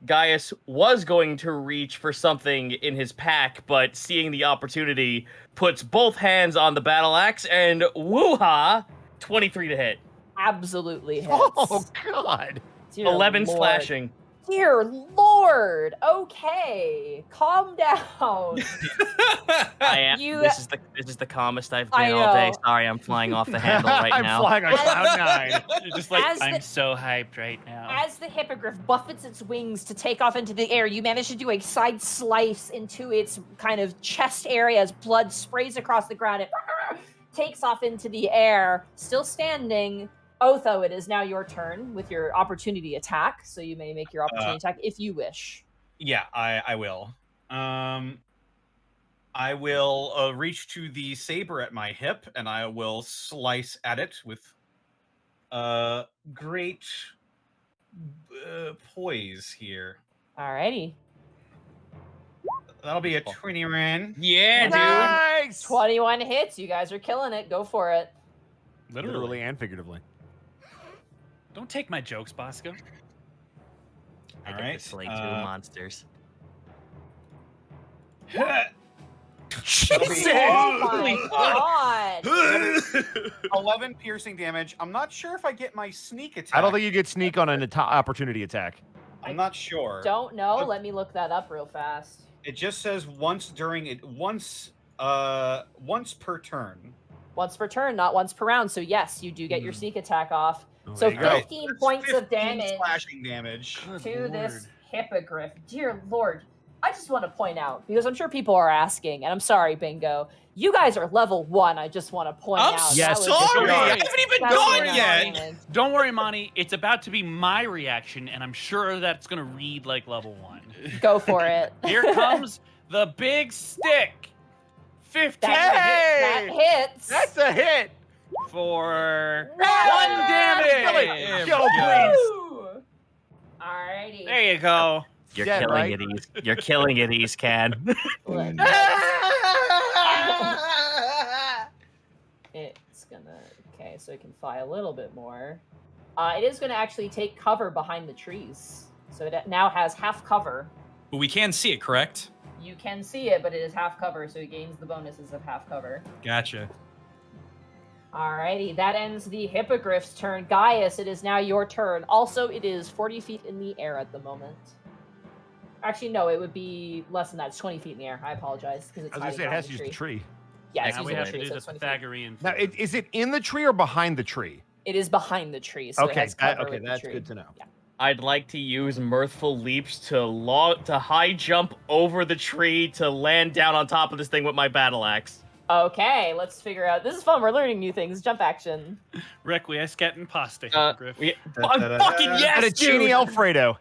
Gaius was going to reach for something in his pack, but seeing the opportunity, puts both hands on the battle axe and woo-ha, 23 to hit. Absolutely hits. Oh, God. Dear 11 Lord. slashing. Dear Lord. Okay, calm down. I am. This is the calmest I've been all day. Sorry, I'm flying off the handle right I'm now. flying on cloud 9. You're just like, As I'm the- so hyped right now. As the hippogriff buffets its wings to take off into the air, you manage to do a side slice into its kind of chest area as blood sprays across the ground. It takes off into the air, still standing. Otho, it is now your turn with your opportunity attack, so you may make your opportunity attack if you wish. Yeah, I will. I will reach to the saber at my hip, and I will slice at it with great poise here. Alrighty. That'll be a 20 ran. Yeah, dude. Nice! 21 hits. You guys are killing it. Go for it. Literally and figuratively. Don't take my jokes, Bosco. I All get right, to slay 2 monsters. Oh my god. 11 piercing damage. I'm not sure if I get my sneak attack. I don't think you get sneak on an opportunity attack. I'm not sure. Don't know. Let me look that up real fast. It just says once per turn. Once per turn, not once per round. So yes, you do get your sneak attack off. Oh, So there you go. 15 points of 15 damage slashing damage. to this hippogriff. Dear Lord, I just want to point out, because I'm sure people are asking, and I'm sorry, Bingo, you guys are level 1. I just want to point I'm out. Yes, That was sorry. just- I haven't even that was gone an yet. announcement. Don't worry, Monty. It's about to be my reaction, and I'm sure that's going to read like level 1. Go for it. Here comes the big stick. 15 That hits. That's a hit! for Yes! 1 damage. There Go, we go. please! Woo! Alrighty. There you go. You're Dead, killing right? it, East. You're killing it, East Can. It's gonna, okay, so it can fly a little bit more. It is gonna actually take cover behind the trees. So it now has half cover. But we can see it, correct? You can see it, but it is half cover, so he gains the bonuses of half cover. Gotcha. Alrighty, that ends the Hippogriff's turn. Gaius, it is now your turn. Also, it is 40 feet in the air at the moment. Actually, no, it would be less than that. It's 20 feet in the air. I apologize, because it's I was gonna say it hiding has to behind use the tree. Yeah, it's Now we using have the to tree, do so the it's 20 feet. Pythagorean. Now, theorem. is it in the tree or behind the tree? It is behind the tree, so it Okay, has cover okay, with the that's tree. good to know. Yeah. I'd like to use mirthful leaps to high jump over the tree to land down on top of this thing with my battle axe. Okay, let's figure out. This is fun. We're learning new things. Jump action. Requiescat and pasta, Hippogriff. Fucking yes, Fettuccine dude! Alfredo.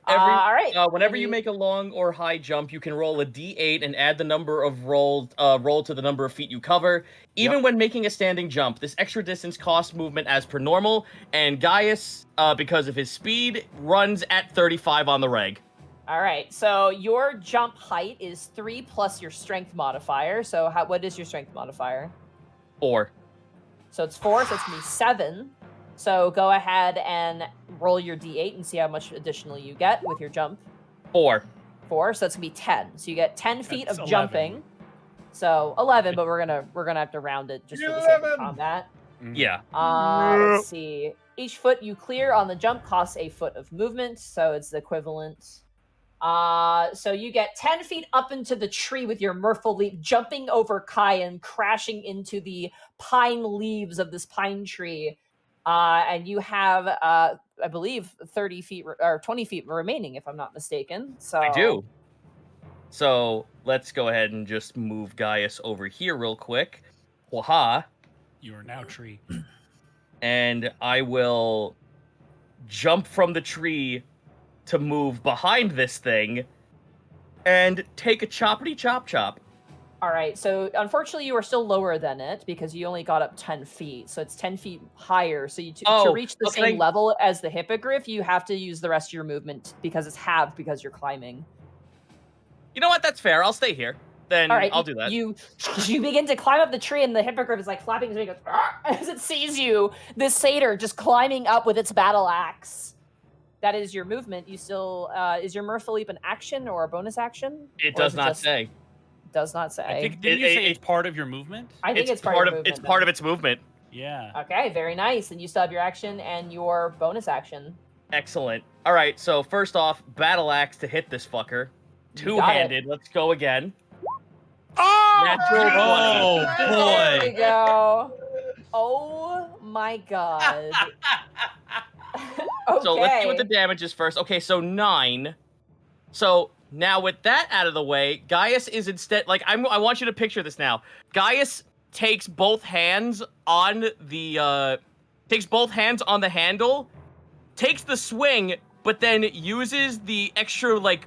All right. Whenever And you make a long or high jump, you can roll a d8 and add the number of roll to the number of feet you cover. Even when making a standing jump, this extra distance costs movement as per normal. And Gaius, because of his speed, runs at 35 on the reg. All right. So your jump height is 3 plus your strength modifier. So what is your strength modifier? 4. So it's 4. So it's gonna be 7. So go ahead and roll your d8 and see how much additional you get with your jump. 4. 4. So that's gonna be 10. So you get 10 feet That's of 11. jumping. So 11, but we're gonna have to round it just for the sake of combat. Yeah. Let's see. Each foot you clear on the jump costs a foot of movement, so it's the equivalent. So you get 10 feet up into the tree with your mirthful leap, jumping over Kai and crashing into the pine leaves of this pine tree. And you have, I believe, 30 feet or 20 feet remaining, if I'm not mistaken. So I do. So let's go ahead and just move Gaius over here real quick. Waha. You are now tree. And I will jump from the tree to move behind this thing and take a choppity chop chop. All right, so unfortunately you are still lower than it because you only got up 10 feet. So it's 10 feet higher. So to reach the same level as the Hippogriff, you have to use the rest of your movement because it's halved because you're climbing. You know what? That's fair. I'll stay here. Then All right, I'll do that. You begin to climb up the tree, and the Hippogriff is like flapping his wings as it sees you. This satyr just climbing up with its battle axe. That is your movement. You still is your mirthful leap an action or a bonus action? It does not say. Does not say. I think, didn't you say it's part of your movement? I think it's part of it's part of its movement. Yeah. Okay, very nice. And you still have your action and your bonus action. Excellent. All right. So first off, battle axe to hit this fucker. Two-handed. Let's go again. Oh! Natural 20. Oh There we boy. go. Oh my god. Okay. So let's see what the damage is first. Okay, so 9. So now with that out of the way, Gaius is instead like I want you to picture this now. Gaius takes both hands on the handle, takes the swing, but then uses the extra like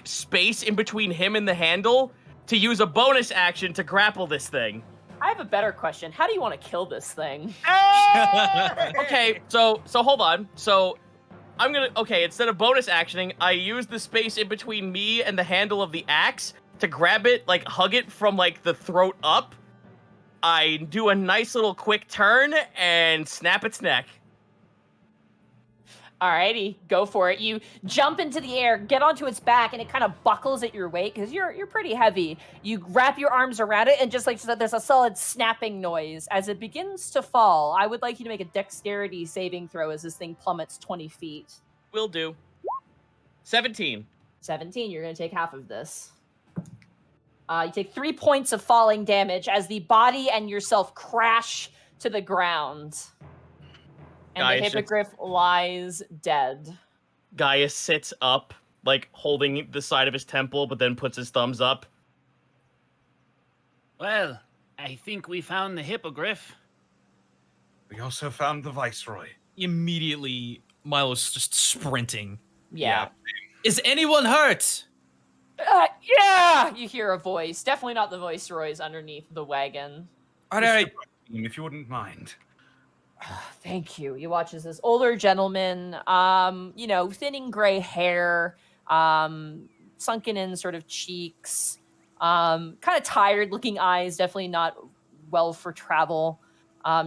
space in between him and the handle to use a bonus action to grapple this thing. I have a better question. How do you want to kill this thing? Okay, so hold on. So I'm gonna instead of bonus actioning, I use the space in between me and the handle of the axe to grab it, like hug it from like the throat up. I do a nice little quick turn and snap its neck. Alrighty, go for it. You jump into the air, get onto its back, and it kind of buckles at your weight because you're pretty heavy. You wrap your arms around it, and just like so there's a solid snapping noise as it begins to fall. I would like you to make a dexterity saving throw as this thing plummets 20 feet. Will do. 17. 17. You're going to take half of this. You take 3 points of falling damage as the body and yourself crash to the ground. And the Hippogriff lies dead. Gaius sits up, like holding the side of his temple, but then puts his thumbs up. Well, I think we found the Hippogriff. We also found the Viceroy. Immediately, Milo's just sprinting. Yeah. Is anyone hurt? Yeah! You hear a voice. Definitely not the Viceroy's underneath the wagon. All right. If you wouldn't mind. Thank you. You watch as this older gentleman, thinning gray hair, sunken in sort of cheeks, kind of tired looking eyes, definitely not well for travel.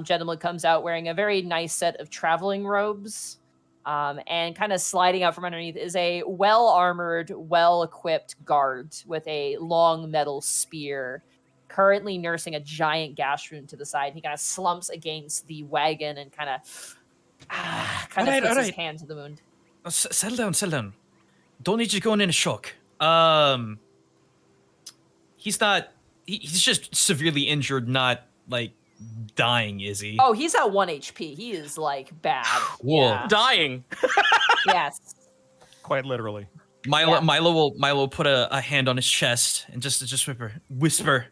Gentleman comes out wearing a very nice set of traveling robes. And kind of sliding out from underneath is a well-armored, well-equipped guard with a long metal spear, currently nursing a giant gash wound to the side. He kind of slumps against the wagon and kind of puts his hand to the wound. Settle down, settle down. Don't need you going into shock. He's not. He's just severely injured, not like dying, is he? Oh, he's at 1 HP. He is like bad. Whoa. Yeah. Dying. Yes. Quite literally. Milo will put a hand on his chest and just whisper.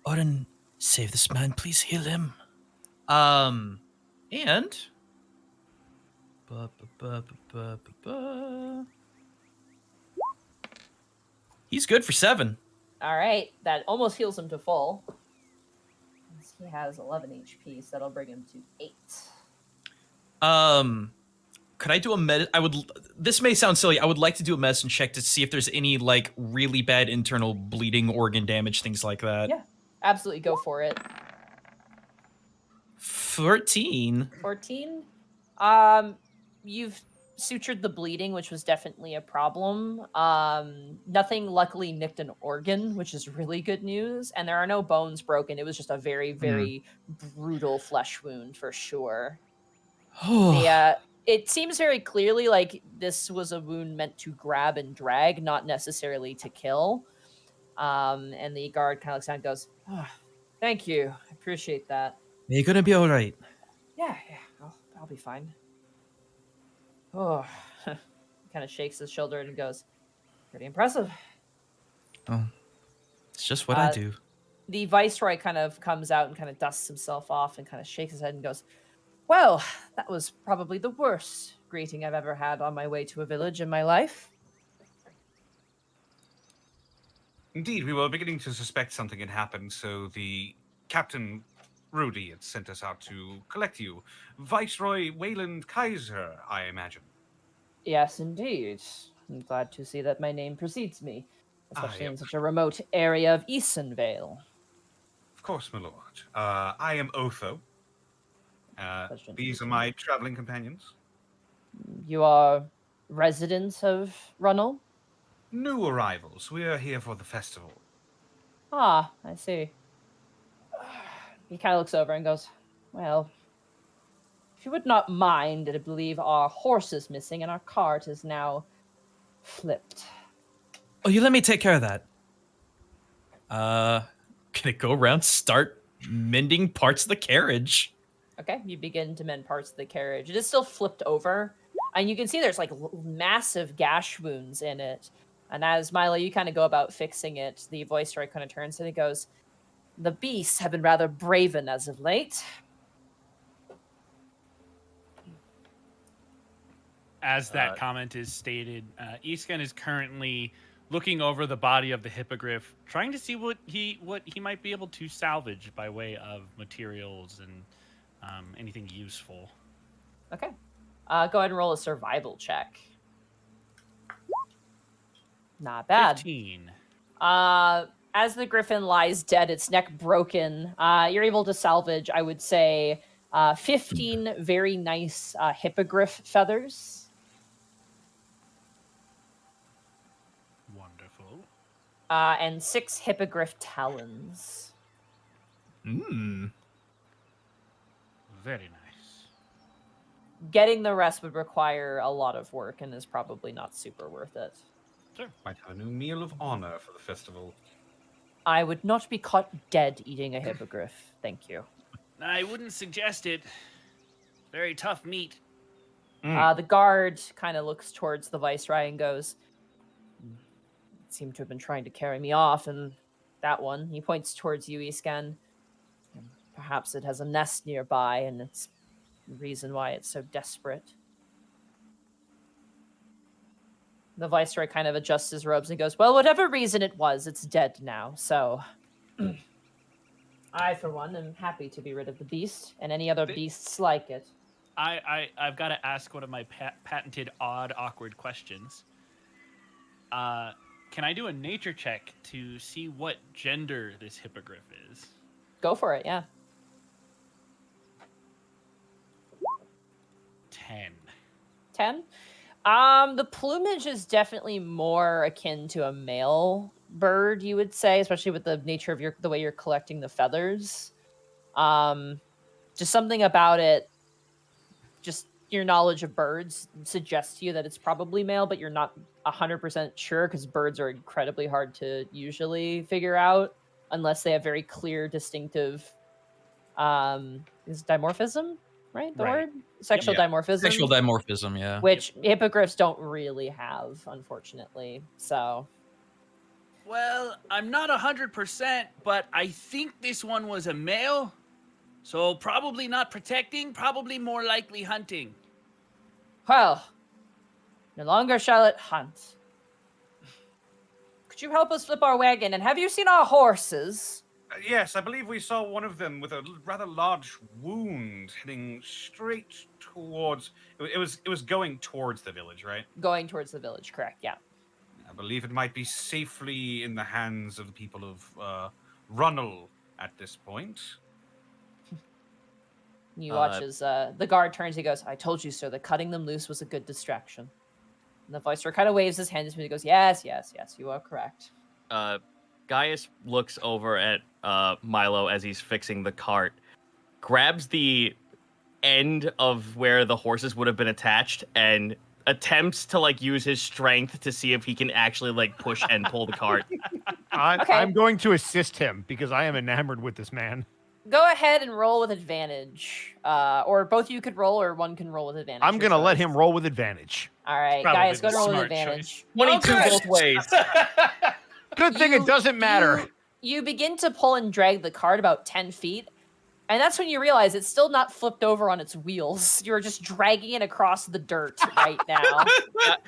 Odin, save this man, please heal him. And he's good for 7. All right, that almost heals him to full. He has 11 HP, so that'll bring him to 8. Could I do a this may sound silly. I would like to do a medicine check to see if there's any like really bad internal bleeding, organ damage, things like that. Yeah, absolutely, go for it. 14. 14. You've sutured the bleeding, which was definitely a problem. Nothing luckily nicked an organ, which is really good news. And there are no bones broken. It was just a very, very brutal flesh wound for sure. It seems very clearly like this was a wound meant to grab and drag, not necessarily to kill. And the guard kind of looks down and goes, "Thank you. I appreciate that." You're gonna be all right. Yeah, I'll be fine. Oh, kind of shakes his shoulder and goes, "Pretty impressive." Oh, it's just what I do. The Viceroy kind of comes out and kind of dusts himself off and kind of shakes his head and goes, "Well, that was probably the worst greeting I've ever had on my way to a village in my life." Indeed, we were beginning to suspect something had happened, so the Captain Rudy had sent us out to collect you. Viceroy Wayland Kaiser, I imagine. Yes, indeed. I'm glad to see that my name precedes me, especially in such a remote area of Isenvale. Of course, my lord. I am Otho. These are my traveling companions. You are residents of Runel? New arrivals. We are here for the festival. Ah, I see. He kind of looks over and goes, "Well, if you would not mind, I believe our horse is missing and our cart is now flipped." Oh, you let me take care of that. Can it go around, start mending parts of the carriage? Okay, you begin to mend parts of the carriage. It is still flipped over, and you can see there's like massive gash wounds in it. And as Milo, you kind of go about fixing it, the Viceroy kind of turns and he goes, "The beasts have been rather braven as of late." As that comment is stated, Iskan is currently looking over the body of the hippogriff, trying to see what he might be able to salvage by way of materials and anything useful. Okay. Go ahead and roll a survival check. Not bad. 15. As the griffin lies dead, its neck broken, you're able to salvage, I would say, 15 very nice hippogriff feathers. Wonderful. And 6 hippogriff talons. Hmm. Very nice. Getting the rest would require a lot of work and is probably not super worth it. Sure. Might have a new meal of honor for the festival. I would not be caught dead eating a hippogriff. Thank you. I wouldn't suggest it. Very tough meat. The guard kind of looks towards the Viceroy and goes, "Seem to have been trying to carry me off, and that one," he points towards you, Iskan. "Perhaps it has a nest nearby, and it's the reason why it's so desperate." The Viceroy kind of adjusts his robes and goes, "Well, whatever reason it was, it's dead now, so I, for one, am happy to be rid of the beast and any other beasts like it." I've got to ask one of my patented odd, awkward questions. Can I do a nature check to see what gender this hippogriff is? Go for it, yeah. 10. 10. The plumage is definitely more akin to a male bird, you would say, especially with the nature of the way you're collecting the feathers. Just something about it, just your knowledge of birds suggests to you that it's probably male, but you're not 100% sure because birds are incredibly hard to usually figure out unless they have very clear, distinctive is dimorphism, right? The Right. word? Sexual Yeah. dimorphism. Sexual dimorphism, yeah. Which hippogriffs don't really have, unfortunately. So Well, I'm not 100%, but I think this one was a male. So probably not protecting, probably more likely hunting. well, no longer shall it hunt. Could you help us flip our wagon? And have you seen our horses? Yes, I believe we saw one of them with a rather large wound heading straight towards. It was going towards the village, right? Going towards the village, correct? Yeah. I believe it might be safely in the hands of the people of Runel at this point. You watch as the guard turns. He goes, "I told you, sir, that cutting them loose was a good distraction." And the Viceroy kind of waves his hand to me. He goes, "Yes, yes, yes, you are correct." Gaius looks over at Milo as he's fixing the cart, grabs the end of where the horses would have been attached, and attempts to like use his strength to see if he can actually like push and pull the cart. I'm going to assist him because I am enamored with this man. Go ahead and roll with advantage. Or both of you could roll, or one can roll with advantage. I'm going to let him roll with advantage. All right, Probably guys, go the to roll with smart advantage. 22 both ways. Good thing it doesn't matter. You begin to pull and drag the cart about 10 feet, and that's when you realize it's still not flipped over on its wheels. You're just dragging it across the dirt right now.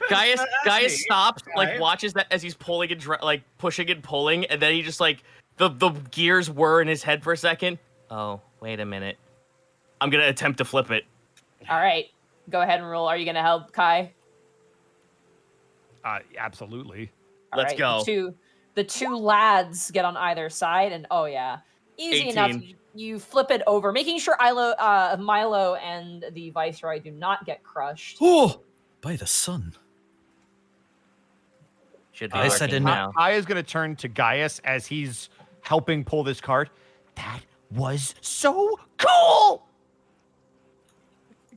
Gaius stops, like Right. watches that as he's pulling and like pushing and pulling, and then he just like the gears whir in his head for a second. Oh, wait a minute. I'm gonna attempt to flip it. All right, go ahead and roll. Are you going to help, Kai? Absolutely. All Let's right, go. The two lads get on either side, and oh yeah, easy 18. enough. You flip it over, making sure Milo and the Viceroy do not get crushed. Oh, by the sun. Should be I said working in- now. I is going to turn to Gaius as he's helping pull this cart. That was so cool.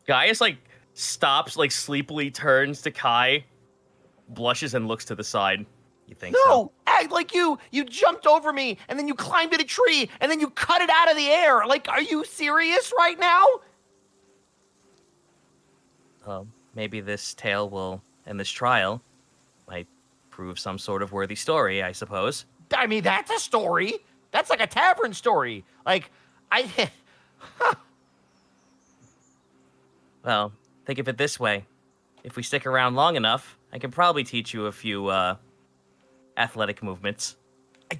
Gaius like stops, like sleepily turns to Kai, blushes and looks to the side. You think so? No, hey, like you jumped over me and then you climbed in a tree and then you cut it out of the air. Like, are you serious right now? Maybe this tale will, and this trial, might prove some sort of worthy story, I suppose. I mean, that's a story. That's like a tavern story. Like, Well, think of it this way. If we stick around long enough, I can probably teach you a few, athletic movements.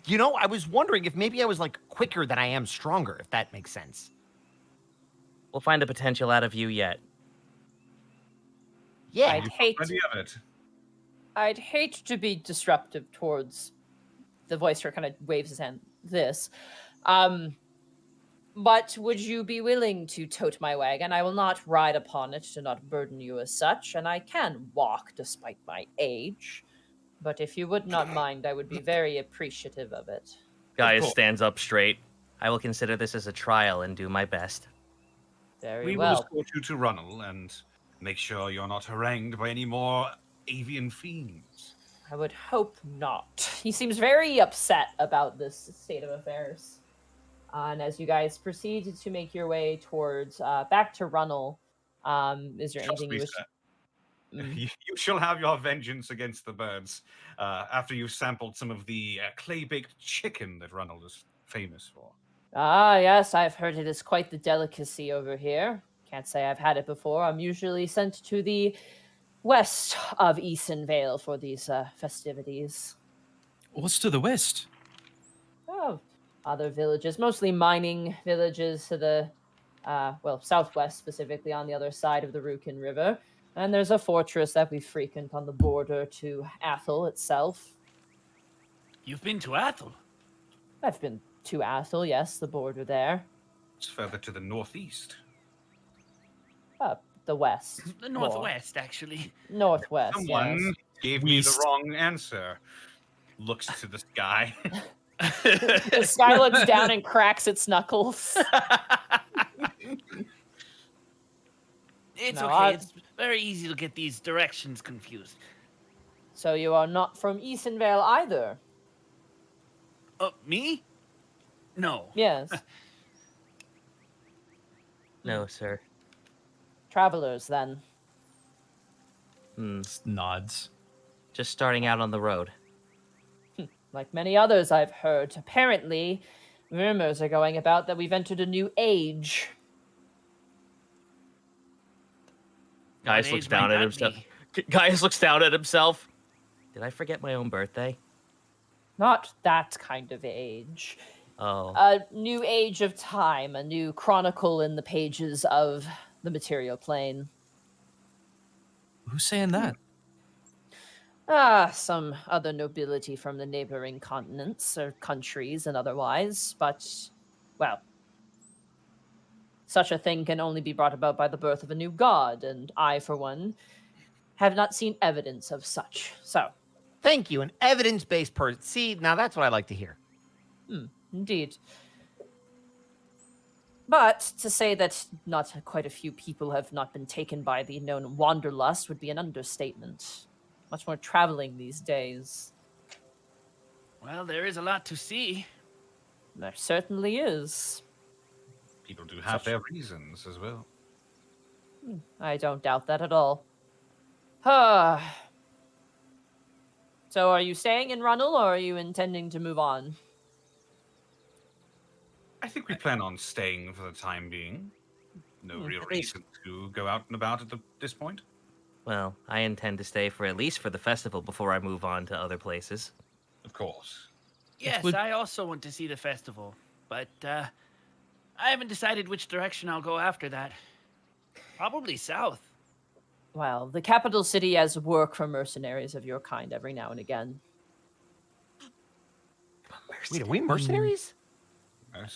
you know, I was wondering if maybe I was like quicker than I am stronger, if that makes sense. We'll find the potential out of you yet. Yeah. Plenty of it. I'd hate to be disruptive towards the Viceroy. Kind of waves his hand. But would you be willing to tote my wagon? I will not ride upon it to not burden you as such, and I can walk despite my age. But if you would not mind, I would be very appreciative of it. Gaius course. stands up straight. I will consider this as a trial and do my best. Very We will well. escort you to Runel and make sure you're not harangued by any more avian fiends. I would hope not. He seems very upset about this state of affairs. And as you guys proceed to make your way towards back to Runel, is there Trust anything me, you wish? sir. Mm. You shall have your vengeance against the birds after you've sampled some of the clay-baked chicken that Runel is famous for. Ah, yes, I've heard it is quite the delicacy over here. Can't say I've had it before. I'm usually sent to the west of Isenvale for these festivities. What's to the west? Oh, other villages, mostly mining villages to the, southwest specifically on the other side of the Rukin River. And there's a fortress that we frequent on the border to Athel itself. You've been to Athel? I've been to Athel, yes, the border there. It's further to the northeast. the west. The more. northwest, actually. Northwest, Someone yes. gave me the East. wrong answer. Looks to the sky. The sky looks down and cracks its knuckles. It's No, okay. It's very easy to get these directions confused. So you are not from Isenvale either? Me? No. Yes. No, sir. Travelers, then. Nods. Just starting out on the road. Like many others I've heard, apparently, rumors are going about that we've entered a new age. Gaius What looks age might down at that himself. be? Gaius looks down at himself. Did I forget my own birthday? Not that kind of age. Oh. A new age of time, a new chronicle in the pages of the material plane. Who's saying that? Some other nobility from the neighboring continents or countries and otherwise, but, well, such a thing can only be brought about by the birth of a new god, and I, for one, have not seen evidence of such. So, Thank you. An evidence-based person. See, now that's what I like to hear. indeed. But to say that not quite a few people have not been taken by the known wanderlust would be an understatement. Much more traveling these days. Well, there is a lot to see. There certainly is. People do have their reasons as well. I don't doubt that at all. So are you staying in Runel, or are you intending to move on? I think we plan on staying for the time being. No real reason to go out and about at this point. Well, I intend to stay for at least for the festival before I move on to other places. Of course. Yes, would- I also want to see the festival, but I haven't decided which direction I'll go after that. Probably south. Well, the capital city has work for mercenaries of your kind every now and again. Wait, are we mercenaries?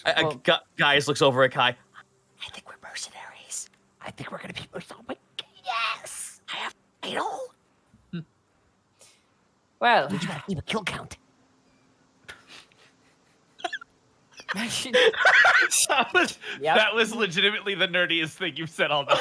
Well- Gaius looks over at Kai. I think we're mercenaries. I think we're gonna be mercenaries. Yes! I know. Well, We gotta keep a kill count. Yep. That was legitimately the nerdiest thing you've said all night.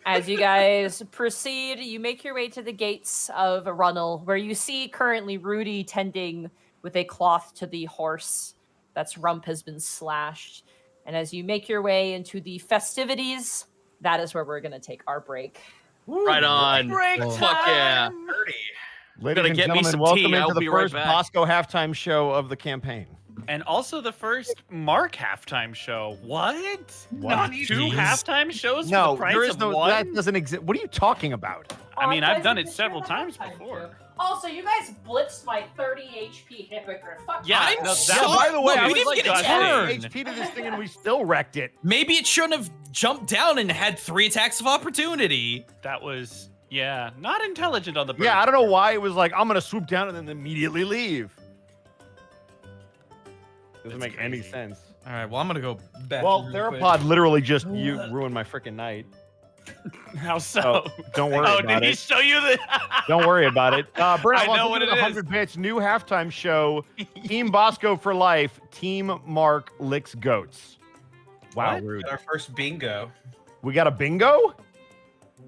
as you guys proceed, you make your way to the gates of Runel, where you see currently Rudy tending with a cloth to the horse that's rump has been slashed. And as you make your way into the festivities, that is where we're going to take our break. Right on. Break Fuck yeah. Ladies Gonna and get me gentlemen, some welcome tea. into I'll the be right first back. Bosco halftime show of the campaign. And also the first Mark halftime show. What? What? Two halftime shows for No, the price there is of no. one? That doesn't exist. What are you talking about? I mean, I've done it Guys, several you times should have before. halftime show. Also, you guys blitzed my 30 HP hypocrite. Fuck Yeah, off. I'm no, so- that was- By the way, Look, I we was didn't like, get a God, turn. HP to this thing, and we still wrecked it. Maybe it shouldn't have jumped down and had 3 attacks of opportunity. That was, yeah, not intelligent on the bird. Yeah, I don't know why it was like I'm gonna swoop down and then immediately leave. Doesn't That's make any crazy. sense. All right, well, I'm going to go back. Well, Therapod literally just you ruined my freaking night. How so? So don't worry Oh, about did he it. show you the? Don't worry about it. Brent, I know what it is. 100 bits. New halftime show. Team Bosco for life. Team Mark licks goats. Wow, What? rude. Our first bingo. We got a bingo.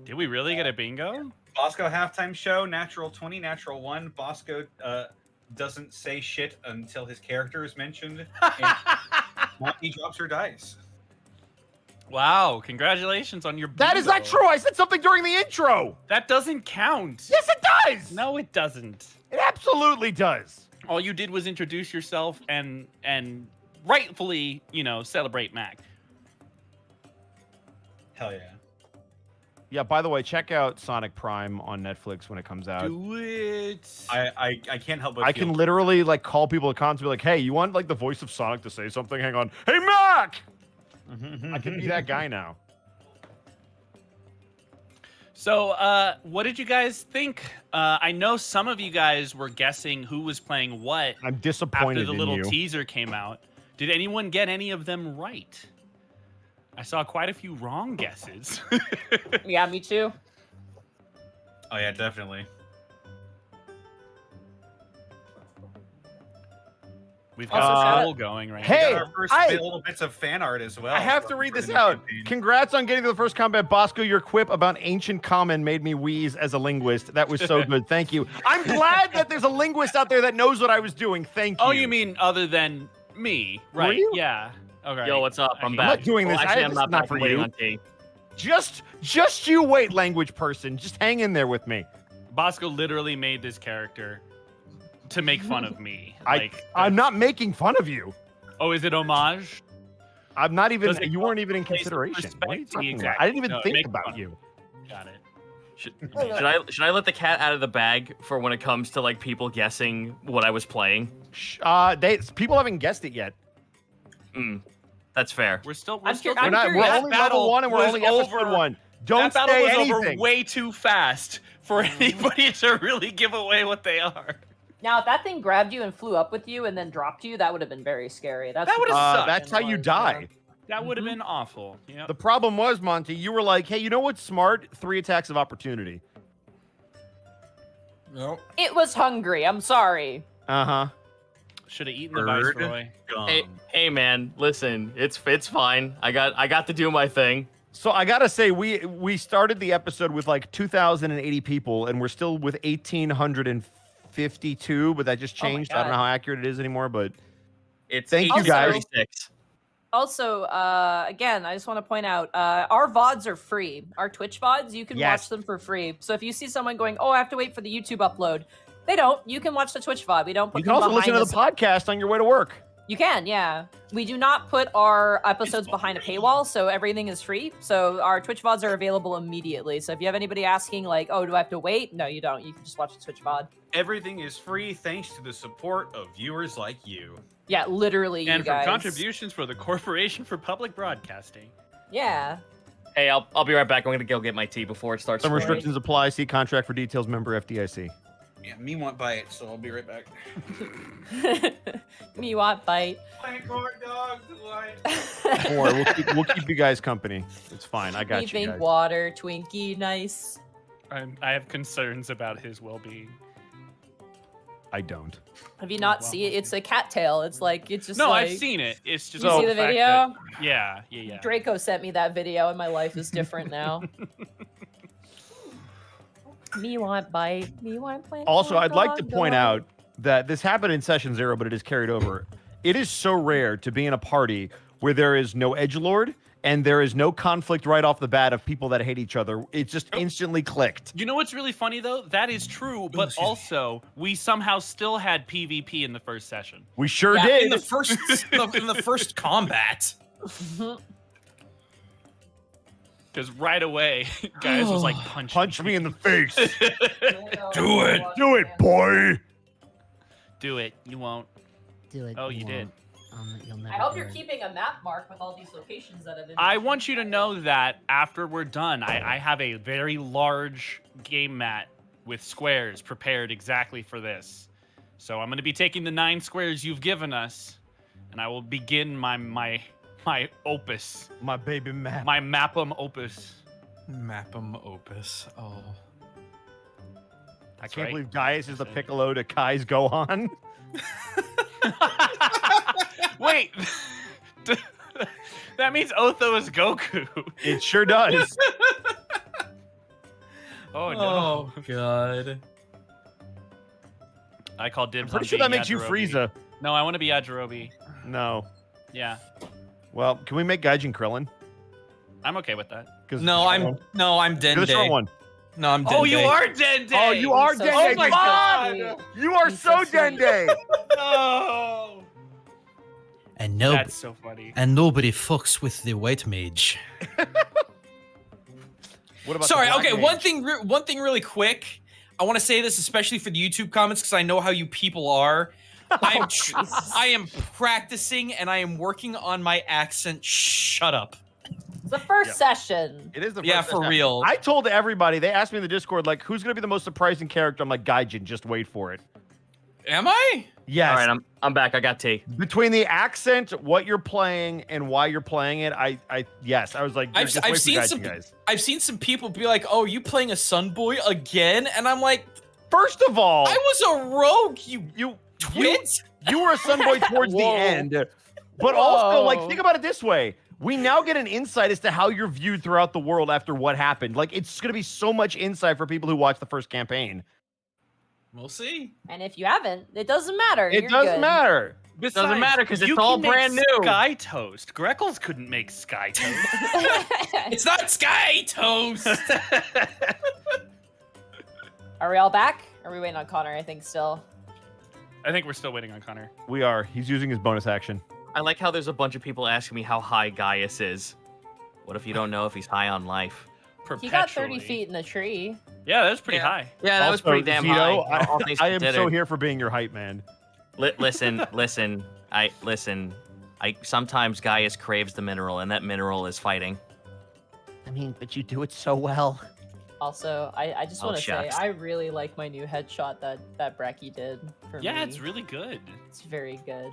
Did we really get a bingo? Bosco halftime show, natural 20, natural 1. Bosco doesn't say shit until his character is mentioned. And he drops her dice. Wow! Congratulations on your. That is not bingo. true. I said something during the intro. That doesn't count. Yes, it does. No, it doesn't. It absolutely does. All you did was introduce yourself and rightfully, celebrate Mac. Hell yeah. Yeah, by the way, check out Sonic Prime on Netflix when it comes out. Do it. I can't help but I feel can literally like call people at cons and be like, "Hey, you want like the voice of Sonic to say something? Hang on. Hey, Mac!" I can be that guy now. So, what did you guys think? I know some of you guys were guessing who was playing what I'm disappointed after the in little you. teaser came out. Did anyone get any of them right? I saw quite a few wrong guesses. Yeah, me too. Oh yeah, definitely. We've Also, got shout a out- poll going right Hey, We got our first little bits of fan art as well. I have to read this out. Congrats on getting to the first combat. Bosco, your quip about ancient common made me wheeze as a linguist. That was so good. Thank you. I'm glad that there's a linguist out there that knows what I was doing. Thank you. Oh, you mean other than me? Were Right. you? Yeah. Okay. Yo, what's up? I'm I'm back. not doing this. Well, actually, I- I'm this not is not back. for I'm waiting you. on tea. Just you wait, language person. Just hang in there with me. Bosco literally made this character to make fun of me. I'm not making fun of you. Oh, is it homage? I'm not even. Does it You weren't even in place of consideration. What are you respect? talking about? Exactly. I didn't even No, think make about fun. you. Got it. Should I let the cat out of the bag for when it comes to like people guessing what I was playing? People haven't guessed it yet. That's fair. We're still. I'm still cur- I'm We're curious. only level 1 and we're only episode 1. Don't that battle say was anything. over way too fast for anybody to really give away what they are. Now, if that thing grabbed you and flew up with you and then dropped you, that would have been very scary. That's That would've what sucked. That's how you die. That would have been awful. Yeah. The problem was, Monty, you were like, hey, you know what's smart? 3 attacks of opportunity. Nope. It was hungry. I'm sorry. Uh-huh. Should have eaten the Bird. Viceroy. Hey man, listen, it's fine. I got to do my thing. So I gotta say, we started the episode with like 2,080 people, and we're still with 1,852, but that just Oh my changed. I don't know God. how accurate it is anymore, but It's Thank you, guys. 8:36. Also, again, I just want to point out, our VODs are free. Our Twitch VODs, you can Yes. watch them for free. So if you see someone going, oh, I have to wait for the YouTube upload, they don't. You can watch the Twitch VOD. We don't put you can them also listen to behind the podcast on your way to work. You can, yeah. We do not put our episodes behind a paywall, so everything is free. So our Twitch VODs are available immediately. So if you have anybody asking, like, oh, do I have to wait? No, you don't. You can just watch the Twitch VOD. Everything is free thanks to the support of viewers like you. Yeah, literally, And you from guys. contributions for the Corporation for Public Broadcasting. Yeah. Hey, I'll be right back. I'm gonna go get my tea before it starts. Some pouring. restrictions apply. See contract for details. Member FDIC. Yeah, me want bite, so I'll be right back. Me want bite. Plant corn dog delight. Don't worry, we'll keep you guys company. It's fine. I got Me you think guys. water, Twinkie, nice. I have concerns about his well-being. I don't. Have you not Wow. seen it? It's a cattail. It's like, it's just No, like... I've seen it. It's just You see the fact video? that- yeah. Draco sent me that video and my life is different now. Me want bite. Me want plant. Also, corn I'd like to dog point dog. out that this happened in session 0, but it is carried over. It is so rare to be in a party where there is no edgelord and there is no conflict right off the bat of people that hate each other. It just instantly clicked. You know what's really funny though? That is true, but excuse me. also we somehow still had PvP in the first session. We sure Yeah, did. In the first combat. Because right away, guys was like punch. Punch me in the face. Do it. Do it, boy. Do it. You won't. Do it. Oh, you did. You'll never I hope do you're it. keeping a map mark with all these locations that have been. I want you to know that after we're done, I have a very large game mat with squares prepared exactly for this. So I'm going to be taking the 9 squares you've given us, and I will begin my opus, My baby man. my map'em opus. Map'em opus. Oh. I can't right. believe Gaius is the Piccolo to Kai's Gohan. Wait, that means Otho is Goku. It sure does. Oh no! Oh god. I call dibs. Pretty on sure that being makes you Yajirobe. Frieza. No, I want to be Yajirobe. No. Yeah, Well, can we make Gaijin Krillin? I'm okay with that. No, I'm You're the short Dende. one. No, I'm Dende. Oh, you are Dende. Oh, you are So Dende. Oh my sweet. God. You are He's so so sweet. Dende. No. And That's so funny. and nobody fucks with the white mage. What about Sorry. the black Okay. mage? One thing, really quick. I want to say this, especially for the YouTube comments, because I know how you people are. I am practicing and I am working on my accent. Shut up. It's the first session. It is the Yeah, first for session. real. I told everybody. They asked me in the Discord, like, who's gonna be the most surprising character? I'm like, Gaijin. Just wait for it. Am I? Yes. All right, I'm back. I got tea. Between the accent, what you're playing, and why you're playing it, yes, I was like, I've seen some people be like, "Oh, you playing a Sun Boy again?" And I'm like, first of all, I was a rogue. You twit. You were a Sun Boy towards the end, but also, like, think about it this way. We now get an insight as to how you're viewed throughout the world after what happened. Like, it's going to be so much insight for people who watch the first campaign. We'll see. And if you haven't, it doesn't matter. It doesn't matter. Besides, Doesn't matter because it's all can make brand new. Sky Toast. Greckles couldn't make Sky Toast. It's not Sky Toast. Are we all back? Are we waiting on Connor? I think still. I think we're still waiting on Connor. We are. He's using his bonus action. I like how there's a bunch of people asking me how high Gaius is. What if you don't know if he's high on life? He got 30 feet in the tree. Yeah, that's pretty high. Yeah, that was Also, pretty damn Zito, high. all things I am so considered. here for being your hype man. Listen. I sometimes Gaius craves the mineral, and that mineral is fighting. I mean, but you do it so well. Also, I just Oh, want to say, shucks. I really like my new headshot that Bracky did for me. Yeah, it's really good. It's very good.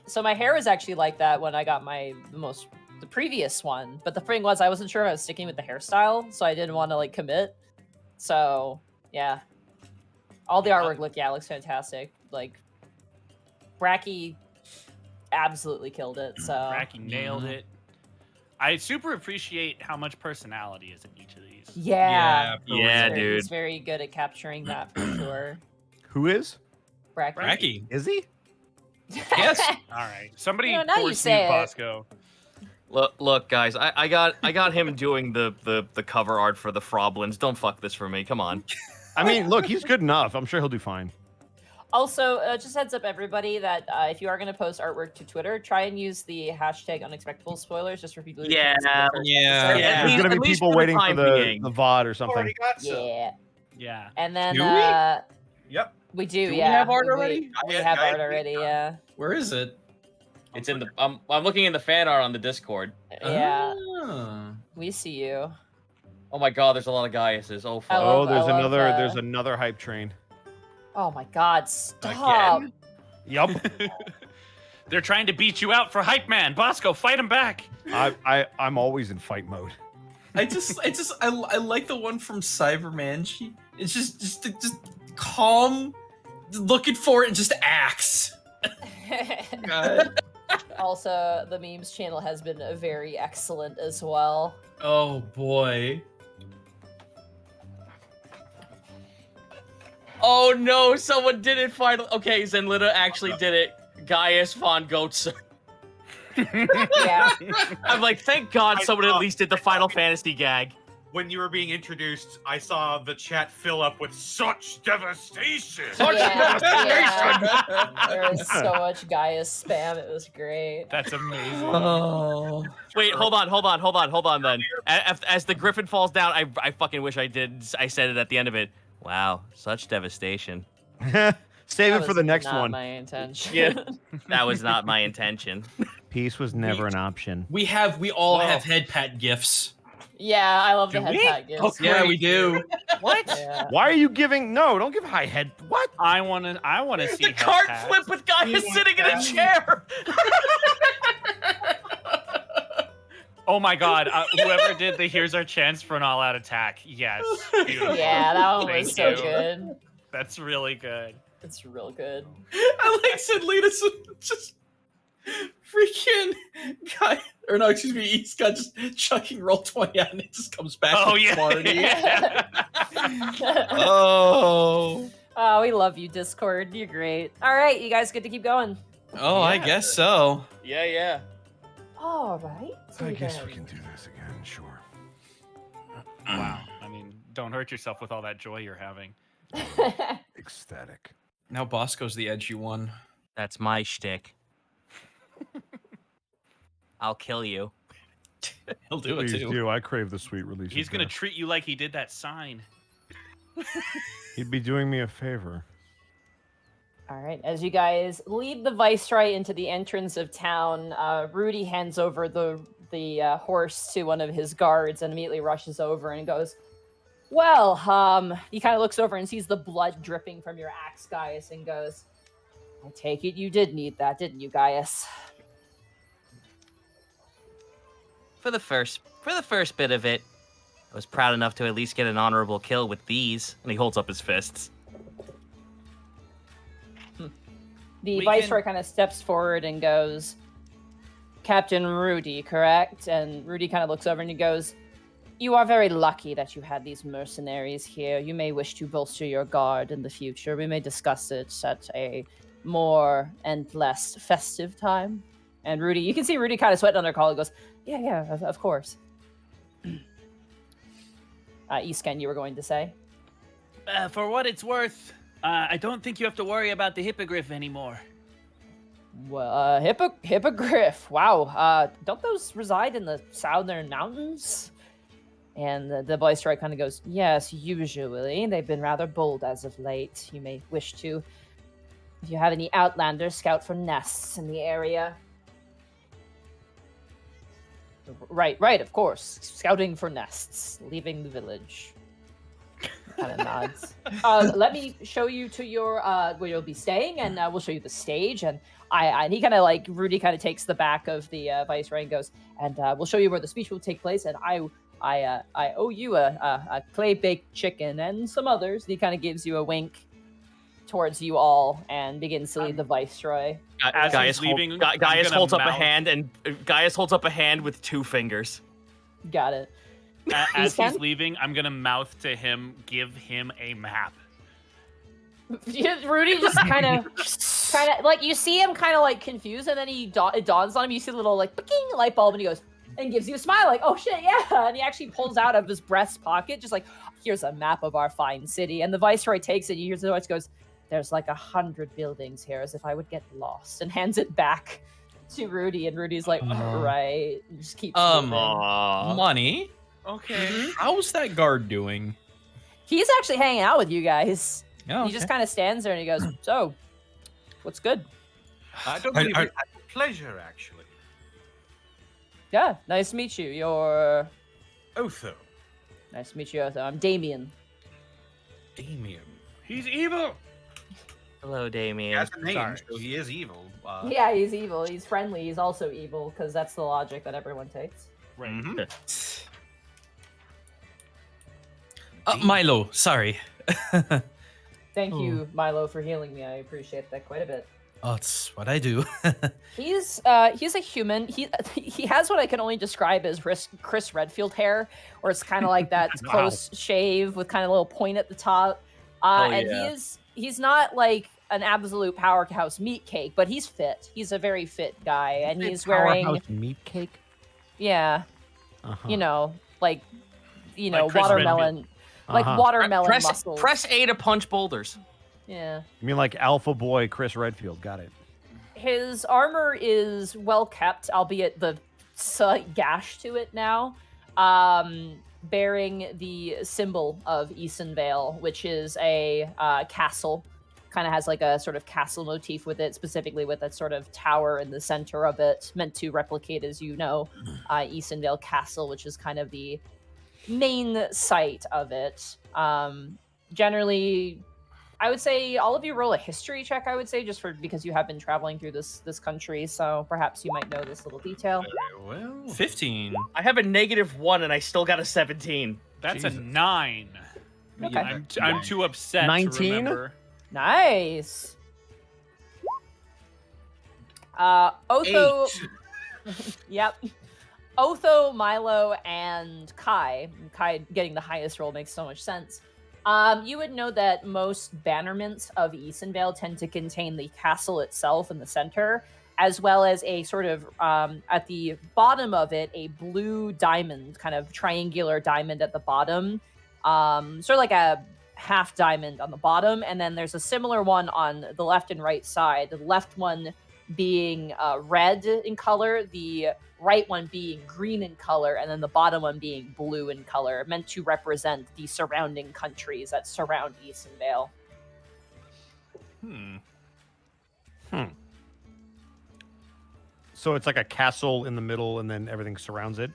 So my hair was actually like that when I got the previous one, but the thing was I wasn't sure if I was sticking with the hairstyle, so I didn't want to like commit. So yeah, all the artwork looks fantastic. Like Bracky absolutely killed it. So Bracky nailed it. I super appreciate how much personality is in each of these. yeah, Yeah, he's dude. he's very good at capturing that for sure. Who is? Bracky. Bracky. Is he? Yes. All right, somebody You know, now you force say mute it. Bosco. Look, guys, I got him doing the cover art for the Froblins. Don't fuck this for me. Come on. I mean, look, he's good enough. I'm sure he'll do fine. Also, just heads up, everybody, that if you are going to post artwork to Twitter, try and use the hashtag Unexpectables spoilers just for people who Yeah, can't see the first yeah. episode. Yeah. There's At going to be least people for the waiting for time the being. VOD or something. Already got some. Yeah. Yeah. And then Do we? Yep. we do, Do we yeah. have art already? We Yeah, have yeah, art yeah. already, yeah. Where is it? It's in the. I'm looking in the fan art on the Discord. Yeah, Ah. we see you. Oh my God, there's a lot of Gaiuses. Oh I fuck. love- Oh, there's love, there's another hype train. Oh my god, stop. Again? Yup. They're trying to beat you out for hype man. Bosco, fight him back. I'm always in fight mode. I like the one from Cyberman. It's just calm, looking for it, and just acts. God. Also, the memes channel has been very excellent as well. Oh boy. Oh no, someone did it finally. Okay, Zenlita actually did it. Gaius von Goetz. Yeah. I'm like, thank God someone at least did the Final Fantasy gag. When you were being introduced, I saw the chat fill up with such devastation. Yeah. There was so much Gaius spam, it was great. That's amazing. Oh. Wait, hold on then. As the griffin falls down, I fucking wish I said it at the end of it. Wow, such devastation. Save That it for was the next not one. my intention. Yeah. That was not my intention. Peace was never an option. We all have head pat gifs. Yeah, I love the Do head we? pat gifts. Okay. Yeah, we do. What? Yeah. Why are you giving? No, don't give high head. What? I wanna see The head cart pats. flip with Gaius want sitting in a that? chair. Oh my God! Whoever did the "Here's our chance for an all-out attack." Yes. Beautiful. Yeah, that one Thank was so you. good. That's really good. It's real good. I like said Lita's just freaking guy, or no, excuse me, he's got just chucking roll 20 out and it just comes back. Oh with yeah. Marty. Yeah. Oh. Oh, we love you, Discord. You're great. All right, you guys good to keep going? Oh, I guess so. Yeah. All right. I guess we can do this again. Sure. Wow. I mean, don't hurt yourself with all that joy you're having. Ecstatic. Now Bosco's the edgy one. That's my shtick. I'll kill you. He'll do it Please too. do. I crave the sweet release. He's of gonna death. treat you like he did that sign. He'd be doing me a favor. All right, as you guys lead the Viceroy into the entrance of town, Rudy hands over the horse to one of his guards and immediately rushes over and goes, Well, he kind of looks over and sees the blood dripping from your axe, Gaius, and goes, I take it you did need that, didn't you, Gaius? For the first bit of it, I was proud enough to at least get an honorable kill with these. And he holds up his fists. The We Viceroy can- kind of steps forward and goes, Captain Rudy, correct? And Rudy kind of looks over and he goes, you are very lucky that you had these mercenaries here. You may wish to bolster your guard in the future. We may discuss it at a more and less festive time. And Rudy, you can see Rudy kind of sweating under collar. He goes, yeah, of course. Isken, you were going to say? For what it's worth, I don't think you have to worry about the hippogriff anymore. Well, hippogriff. Wow. Don't those reside in the southern mountains? And the Viceroy kind of goes, yes, usually. They've been rather bold as of late. You may wish to, if you have any outlanders, scout for nests in the area. Right, of course. Scouting for nests, leaving the village. Kind of nods. Let me show you to your where you'll be staying, and we'll show you the stage. And and he kind of like Rudy kind of takes the back of the Viceroy and goes, and we'll show you where the speech will take place. And I owe you a clay baked chicken and some others. And he kind of gives you a wink towards you all and begins to lead the Viceroy. As Gaius, he's leaving, Gaius I'm gonna holds up a mouth- hand, and Gaius holds up a hand with 2 fingers. Got it. As he's Isken? leaving, I'm gonna mouth to him, give him a map. Rudy just kind of like you see him kind of like confused, and then it dawns on him. You see the little like ping light bulb, and he goes and gives you a smile, like, "Oh shit, yeah!" And he actually pulls out of his breast pocket, just like, "Here's a map of our fine city." And the Viceroy takes it. You hear the voice goes, "There's like 100 buildings here, as if I would get lost," and hands it back to Rudy. And Rudy's like, "Right," and just keeps moving. Money. Okay. How's that guard doing? He's actually hanging out with you guys. Oh, He just kind of stands there and he goes, "So, what's good?" I don't I- believe I- it. Pleasure, actually. Yeah, nice to meet you. You're Otho. nice to meet you. Otho. I'm Damien. Damien. He's evil. Hello, He Damien. has a name, Sorry. so he is evil. Yeah, he's evil. He's friendly. He's also evil because that's the logic that everyone takes. Right. Mhm. Milo, sorry. Thank you, Milo, for healing me. I appreciate that quite a bit. Oh, it's what I do. He's a human. He has what I can only describe as Chris Redfield hair, where it's kind of like that Wow. close shave with kind of a little point at the top. And yeah. he's not like an absolute powerhouse meat cake, but he's fit. He's a very fit guy, and he's wearing Powerhouse meat cake. yeah, Uh-huh. like Like Chris watermelon, like Uh-huh. watermelon Press, muscles. press A to punch boulders. Yeah. You mean like Alpha Boy Chris Redfield? Got it. His armor is well kept, albeit the slight gash to it now, bearing the symbol of Isenvale, which is a castle. Kind of has like a sort of castle motif with it, specifically with that sort of tower in the center of it, meant to replicate, as you know, Isenvale Castle, which is kind of the main site of it. Generally, I would say all of you roll a history check, I would say, just because you have been traveling through this country, so perhaps you might know this little detail. Well, 15. I have a -1 and I still got a 17. That's Jesus. a 9. Okay. I'm too upset to 19? remember. Nice. Otho. 8. Yep. Otho, Milo, and Kai. Kai getting the highest roll makes so much sense. You would know that most bannerments of Isenvale tend to contain the castle itself in the center, as well as a sort of, at the bottom of it, a blue diamond, kind of triangular diamond at the bottom. Sort of like a half diamond on the bottom, and then there's a similar one on the left and right side. The left one being red in color, the right one being green in color, and then the bottom one being blue in color, meant to represent the surrounding countries that surround Isenvale. So it's like a castle in the middle, and then everything surrounds it.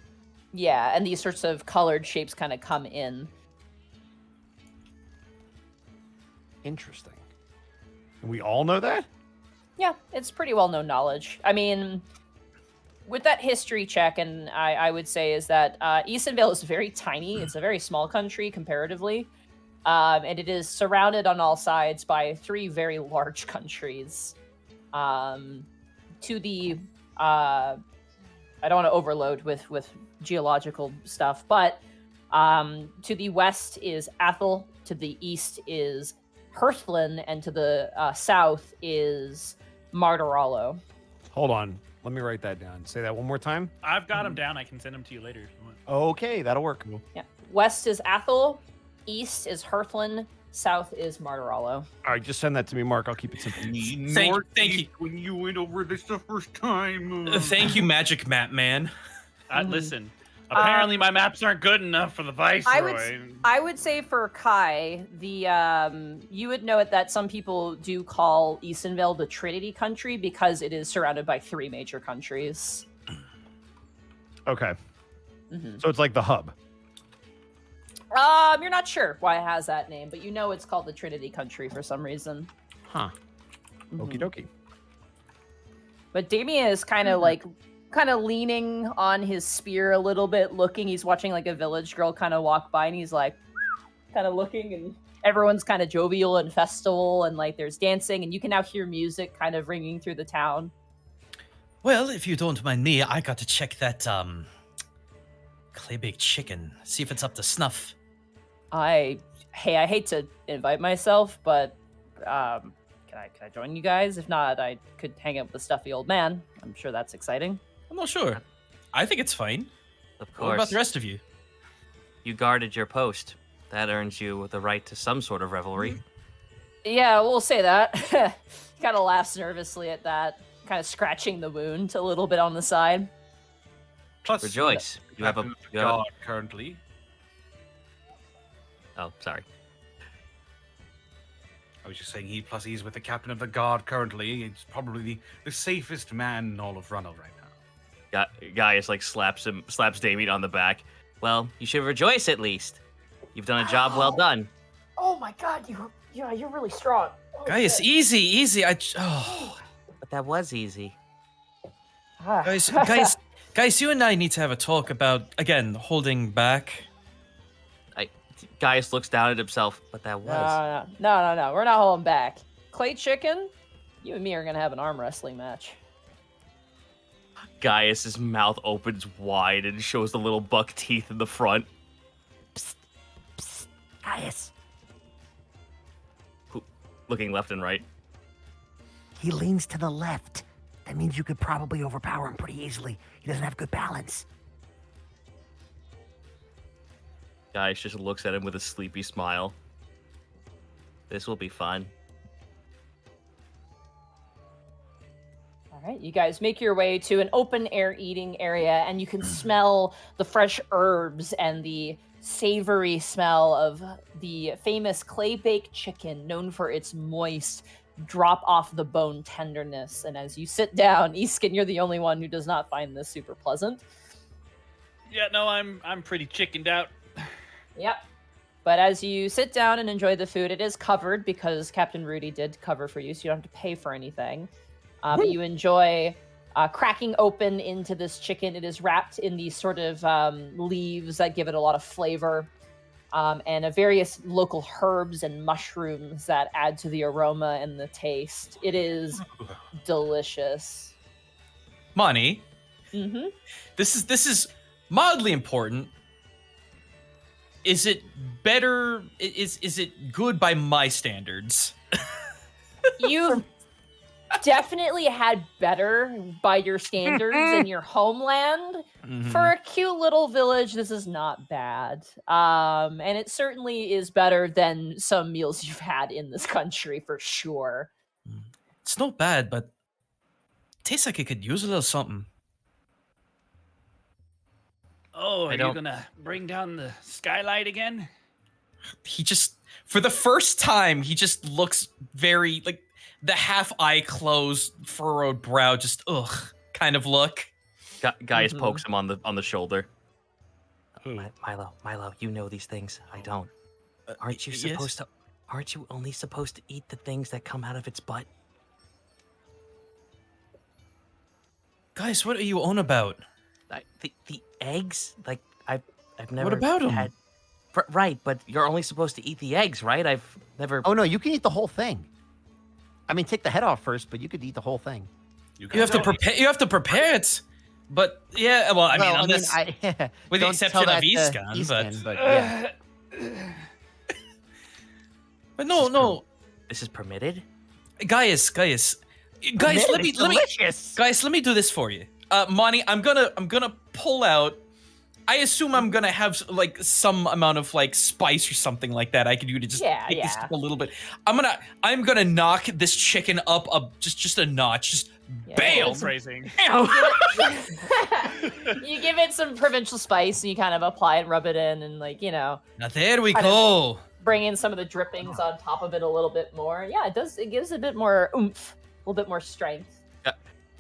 Yeah, and these sorts of colored shapes kind of come in. Interesting. And we all know that? Yeah, it's pretty well-known knowledge. I mean, with that history check, and I would say is that Isenvale is very tiny. It's a very small country comparatively. And it is surrounded on all sides by 3 very large countries. To the I don't want to overload with geological stuff, but to the west is Athel, to the east is Hearthland, and to the south is Martorallo. Hold on. Let me write that down. Say that one more time. I've got them down. I can send them to you later if you want. Okay, that'll work. Yeah. West is Athel, east is Hearthland, south is Martorallo. All right, just send that to me, Mark. I'll keep it simple. Thank you. When you went over this the first time. Thank you, Magic Map Man. Listen, apparently my maps aren't good enough for the Viceroy. I would say for Kai, the you would know it that some people do call Isenvale the Trinity Country because it is surrounded by 3 major countries. Okay. So it's like the hub. You're not sure why it has that name, but you know it's called the Trinity Country for some reason. Huh. Okie dokie. But Damien is kind of leaning on his spear a little bit, looking. He's watching like a village girl kind of walk by, and he's like, kind of looking, and everyone's kind of jovial and festival, and like there's dancing, and you can now hear music kind of ringing through the town. Well, if you don't mind me, I got to check that clay-baked chicken. See if it's up to snuff. I hate to invite myself, but can I join you guys? If not, I could hang out with the stuffy old man. I'm sure that's exciting. I'm not sure. I think it's fine. Of course. What about the rest of you? You guarded your post. That earns you the right to some sort of revelry. Yeah, we'll say that. He kind of laughs nervously at that, kind of scratching the wound a little bit on the side. Plus, Rejoice. You have a god currently. Oh, sorry. I was just saying he's with the captain of the guard currently. He's probably the safest man in all of Runel right now. Gaius like slaps Damien on the back. Well, you should rejoice at least. You've done a job well done. Oh my god, you're really strong. Oh, Guys, easy. But that was easy. Guys, you and I need to have a talk about, again, holding back. Gaius looks down at himself, but that was. No. We're not holding back. Clay Chicken, you and me are gonna have an arm wrestling match. Gaius's mouth opens wide and shows the little buck teeth in the front. Psst, psst, Gaius. Looking left and right. He leans to the left. That means you could probably overpower him pretty easily. He doesn't have good balance. Gaius just looks at him with a sleepy smile. This will be fun. All right, you guys make your way to an open-air eating area, and you can smell the fresh herbs and the savory smell of the famous clay-baked chicken, known for its moist, drop-off-the-bone tenderness. And as you sit down, Iskin, you're the only one who does not find this super pleasant. Yeah, no, I'm pretty chickened out. Yep. But as you sit down and enjoy the food, it is covered because Captain Rudy did cover for you, so you don't have to pay for anything. But you enjoy cracking open into this chicken. It is wrapped in these sort of leaves that give it a lot of flavor, and various local herbs and mushrooms that add to the aroma and the taste. It is delicious. Money. Mm-hmm. This is mildly important. Is it better? Is it good by my standards? You've definitely had better by your standards in your homeland. Mm-hmm. For a cute little village, this is not bad. And it certainly is better than some meals you've had in this country, for sure. It's not bad, but it tastes like it could use a little something. Oh, are you gonna bring down the skylight again? He just, for the first time, he just looks very, like, the half eye closed, furrowed brow, just, kind of look. Gaius pokes him on the shoulder. Who? Milo, you know these things. I don't. Aren't you supposed to? Aren't you only supposed to eat the things that come out of its butt? Guys, what are you on about? The eggs? Like, I've never What about 'em? had... Right, but you're only supposed to eat the eggs, right? I've never... Oh, no, you can eat the whole thing. I mean, take the head off first, but you could eat the whole thing. You have to prepare. You have to prepare it. But yeah, well, I mean, unless with the exception of Eastern, but yeah. But no. This is permitted? Guys, let me do this for you. Monty, I'm gonna pull out. I assume I'm gonna have like some amount of like spice or something like that I can do to just take this up a little bit. I'm gonna knock this chicken up just a notch. Just bam! Phrasing. You give it some provincial spice and you kind of apply it, rub it in, and like, Now there we go. Bring in some of the drippings on top of it a little bit more. Yeah, it does. It gives a bit more oomph, a little bit more strength.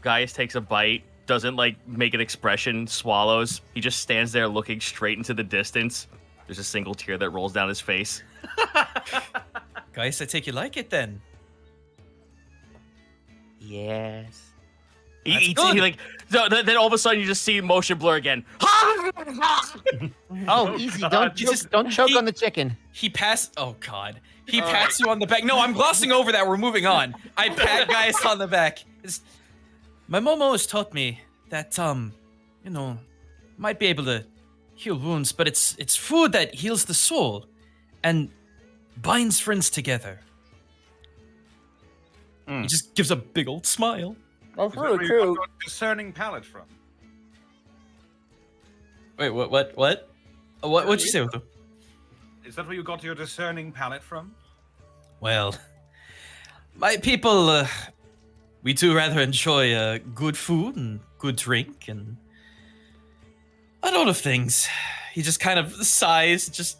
Gaius takes a bite, doesn't like make an expression, swallows. He just stands there looking straight into the distance. There's a single tear that rolls down his face. Guys, I take you like it then. Yes. He eats it, then all of a sudden you just see motion blur again. Oh, easy. Don't choke on the chicken. He passed. Oh God. He pats you on the back. No, I'm glossing over that. We're moving on. I pat Gaius on the back. My Momo has taught me that might be able to heal wounds, but it's food that heals the soul and binds friends together. He just gives a big old smile. That's Is that where you got your discerning palate from? Wait, what'd you say, Otho? Is that where you got your discerning palate from? Well, my people, we do rather enjoy good food and good drink and a lot of things. He just kind of sighs, just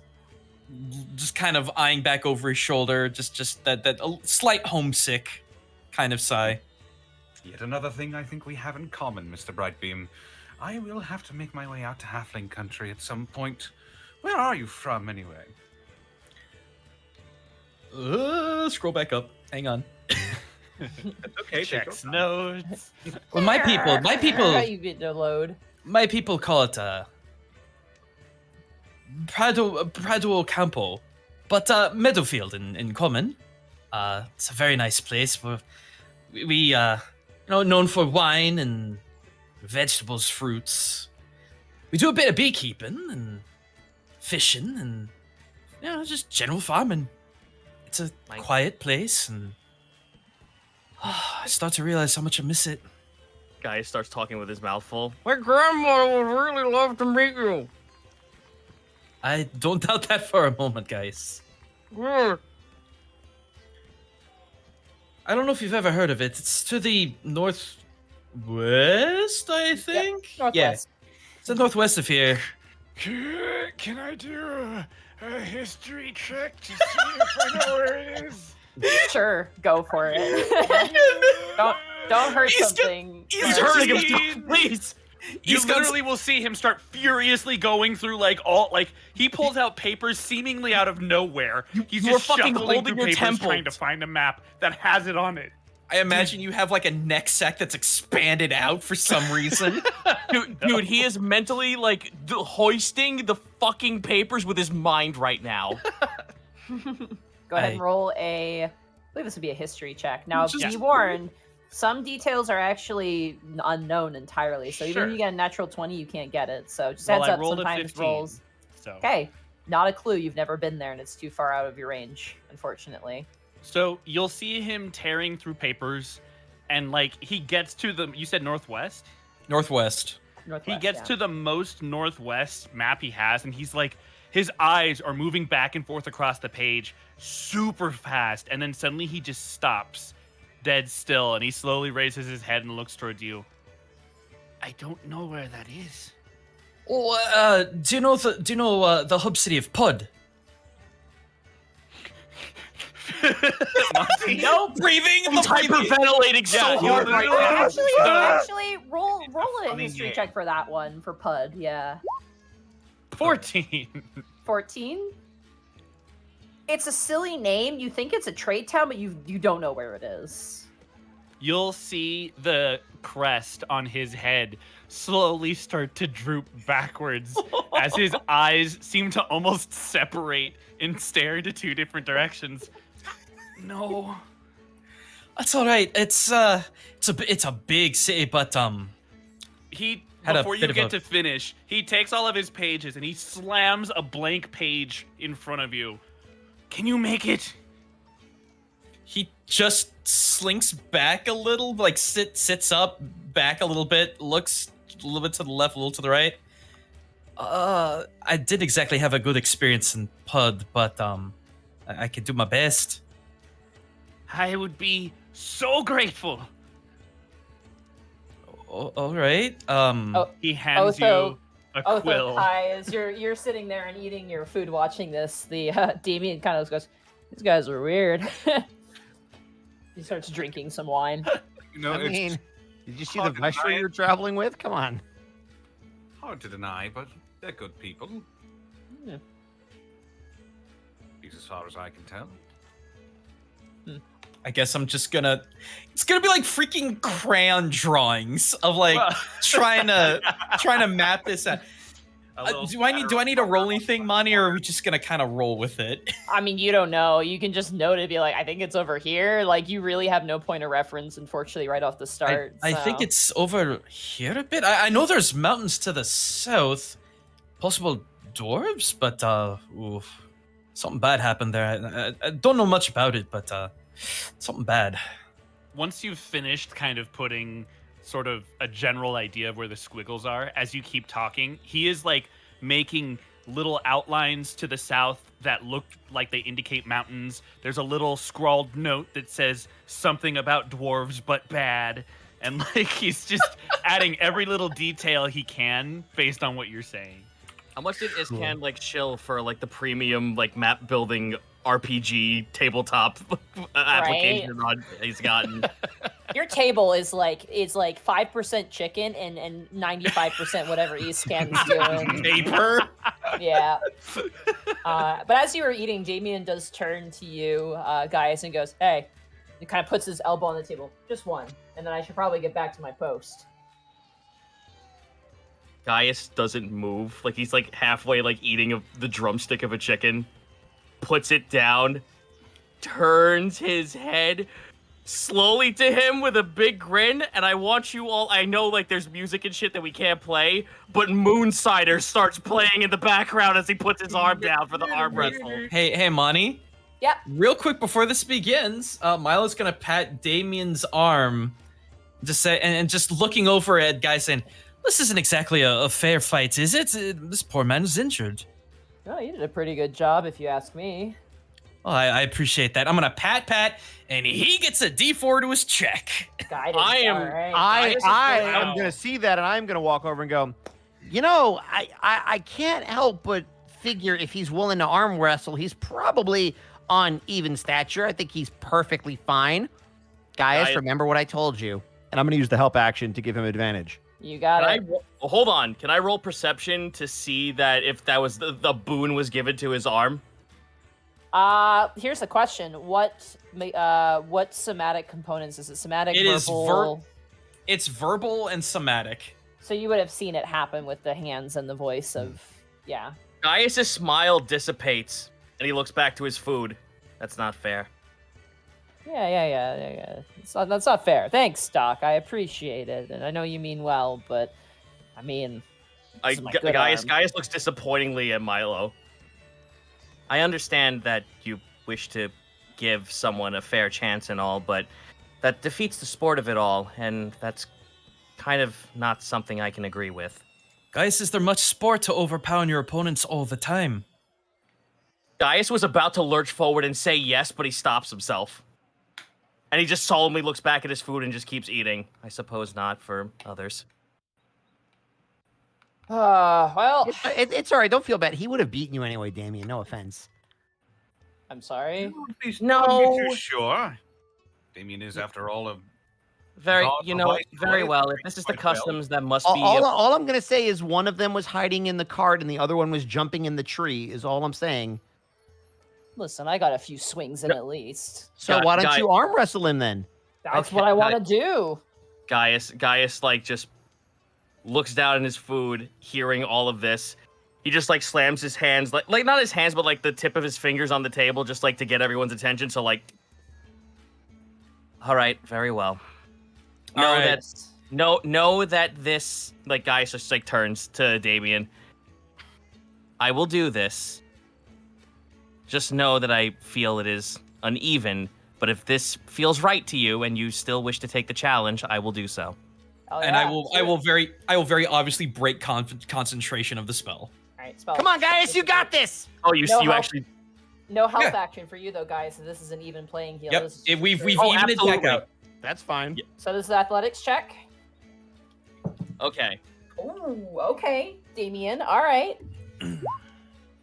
kind of eyeing back over his shoulder, just that a slight homesick kind of sigh. Yet another thing I think we have in common, Mr. Brightbeam. I will have to make my way out to Halfling country at some point. Where are you from, anyway? Scroll back up. Hang on. Okay, Checks notes. Well, my people, you get to load. my people call it Prado Campo, but Meadowfield in common. It's a very nice place. We known for wine and vegetables, fruits. We do a bit of beekeeping and fishing and just general farming. It's a quiet place, and I start to realize how much I miss it. Guy starts talking with his mouth full. My grandma would really love to meet you. I don't doubt that for a moment, guys. Yeah. I don't know if you've ever heard of it. It's to the northwest, I think? Northwest. Yeah. It's the northwest of here. Can I do a history check to see if I know where it is? Sure, go for it. don't hurt something. He's hurting himself, please. You literally will see him start furiously going through he pulls out papers seemingly out of nowhere. He's You're just fucking shuffling holding through your papers temples. trying to find a map that has it on it. I imagine you have like a neck sack that's expanded out for some reason. Dude, he is mentally hoisting the fucking papers with his mind right now. Go ahead and roll I believe this would be a history check. Now, be warned, some details are actually unknown entirely. So even if you get a natural 20, you can't get it. So just heads up, sometimes rolls. So. Okay, not a clue. You've never been there, and it's too far out of your range, unfortunately. So you'll see him tearing through papers, and he gets to you said northwest? Northwest. He gets to the most northwest map he has, and he's his eyes are moving back and forth across the page super fast, and then suddenly he just stops, dead still, and he slowly raises his head and looks towards you. I don't know where that is. Oh, do you know the hub city of Pud? No breathing. He's hyperventilating so hard right now. Actually, roll a history check for that one for Pud. Yeah. 14. 14. It's a silly name. You think it's a trade town, but you don't know where it is. You'll see the crest on his head slowly start to droop backwards as his eyes seem to almost separate and stare into two different directions. No. That's all right. It's a big city, but He Had a before you bit of get a- to finish, he takes all of his pages and he slams a blank page in front of you. Can you make it? he just slinks back a little, like sits up, back a little bit, looks a little bit to the left, a little to the right. I didn't exactly have a good experience in PUD, but I could do my best. I would be so grateful. All right. He hands so- you a quill. So Kai, as you're sitting there and eating your food, watching this, the Damien kind of goes, "These guys are weird." He starts drinking some wine. You know, I it's mean, did you see the hard to Viceroy deny it. you're traveling with? Come on. hard to deny, but they're good people. Yeah. At least as far as I can tell. I guess I'm just gonna. It's gonna be like freaking crayon drawings of like trying to map this out. Do I need a rolling thing, Monty, or are we just gonna kind of roll with it? I mean, you don't know. You can just note it, be like, I think it's over here. Like, you really have no point of reference, unfortunately, right off the start. I think so. it's over here a bit. I know there's mountains to the south, possible dwarves, but oof, something bad happened there. I don't know much about it, but something bad. Once you've finished kind of putting sort of a general idea of where the squiggles are, as you keep talking, he is like making little outlines to the south that look like they indicate mountains. There's a little scrawled note that says something about dwarves but bad, and like he's just adding every little detail he can based on what you're saying. How much did Iscan like chill for like the premium like map building RPG tabletop application on he's gotten? Your table is like 5% chicken and 95% whatever Escan's doing. Paper. Yeah. But as you were eating, Damien does turn to you guys and goes, "Hey," he kind of puts his elbow on the table. "Just one, and then I should probably get back to my post." Gaius doesn't move. Like he's like halfway like eating the drumstick of a chicken, puts it down, turns his head slowly to him with a big grin, and I want you all, I know like there's music and shit that we can't play, but Moonsider starts playing in the background as he puts his arm down for the arm wrestle. Hey, Monty. Yep. Real quick before this begins, Milo's gonna pat Damien's arm, just say, and just looking over at guys saying, "This isn't exactly a fair fight, is it? This poor man is injured." Oh, you did a pretty good job, if you ask me. Well, I appreciate that. I'm gonna pat, and he gets a D4 to his check. Guidance, I am- all right. I am Wow. going to see that, and I'm going to walk over and go, you know, I can't help but figure if he's willing to arm wrestle, he's probably on even stature. I think he's perfectly fine. Gaius, remember what I told you. And I'm going to use the help action to give him advantage. You got it. Hold on, can I roll perception to see that if that was the boon was given to his arm? Here's the question: what somatic components is it? Somatic, It is verbal. It's verbal and somatic. So you would have seen it happen with the hands and the voice of, yeah. Gaius' smile dissipates, and he looks back to his food. That's not fair. Yeah. That's not fair. Thanks, Doc. I appreciate it, and I know you mean well, but I mean, this is my good arm. Gaius looks disappointingly at Milo. I understand that you wish to give someone a fair chance and all, but that defeats the sport of it all, and that's kind of not something I can agree with. Guys, is there much sport to overpowering your opponents all the time? Gaius was about to lurch forward and say yes, but he stops himself. And he just solemnly looks back at his food and just keeps eating. I suppose not for others. Well, It's all right. Don't feel bad. He would have beaten you anyway, Damien. No offense. I'm sorry. No. Too sure. Damien is, after all, a Very, God, you the know, Viceroy very well. If treats this is the quite well. customs that must be... All I'm going to say is one of them was hiding in the cart and the other one was jumping in the tree, is all I'm saying. Listen, I got a few swings in at least. So why don't you arm wrestle him then? That's Okay, what I want to do. Gaius like just looks down at his food, hearing all of this. He just like slams his hands, like not his hands, but like the tip of his fingers on the table, just like to get everyone's attention. So like, All right, very well. All right. Know that this, like, Gaius just like turns to Damien. I will do this. Just know that I feel it is uneven, but if this feels right to you and you still wish to take the challenge, I will do so. Oh, And yeah, I will very obviously break concentration concentration of the spell. All right, spell. Come on, guys, you got this. oh, you No help. actually. No health Yeah. action for you though, guys. So this is an even playing field. Yep, This is we've straight- evened it back absolutely. out. That's fine. So this is athletics check. Okay. Ooh, okay, Damien. All right.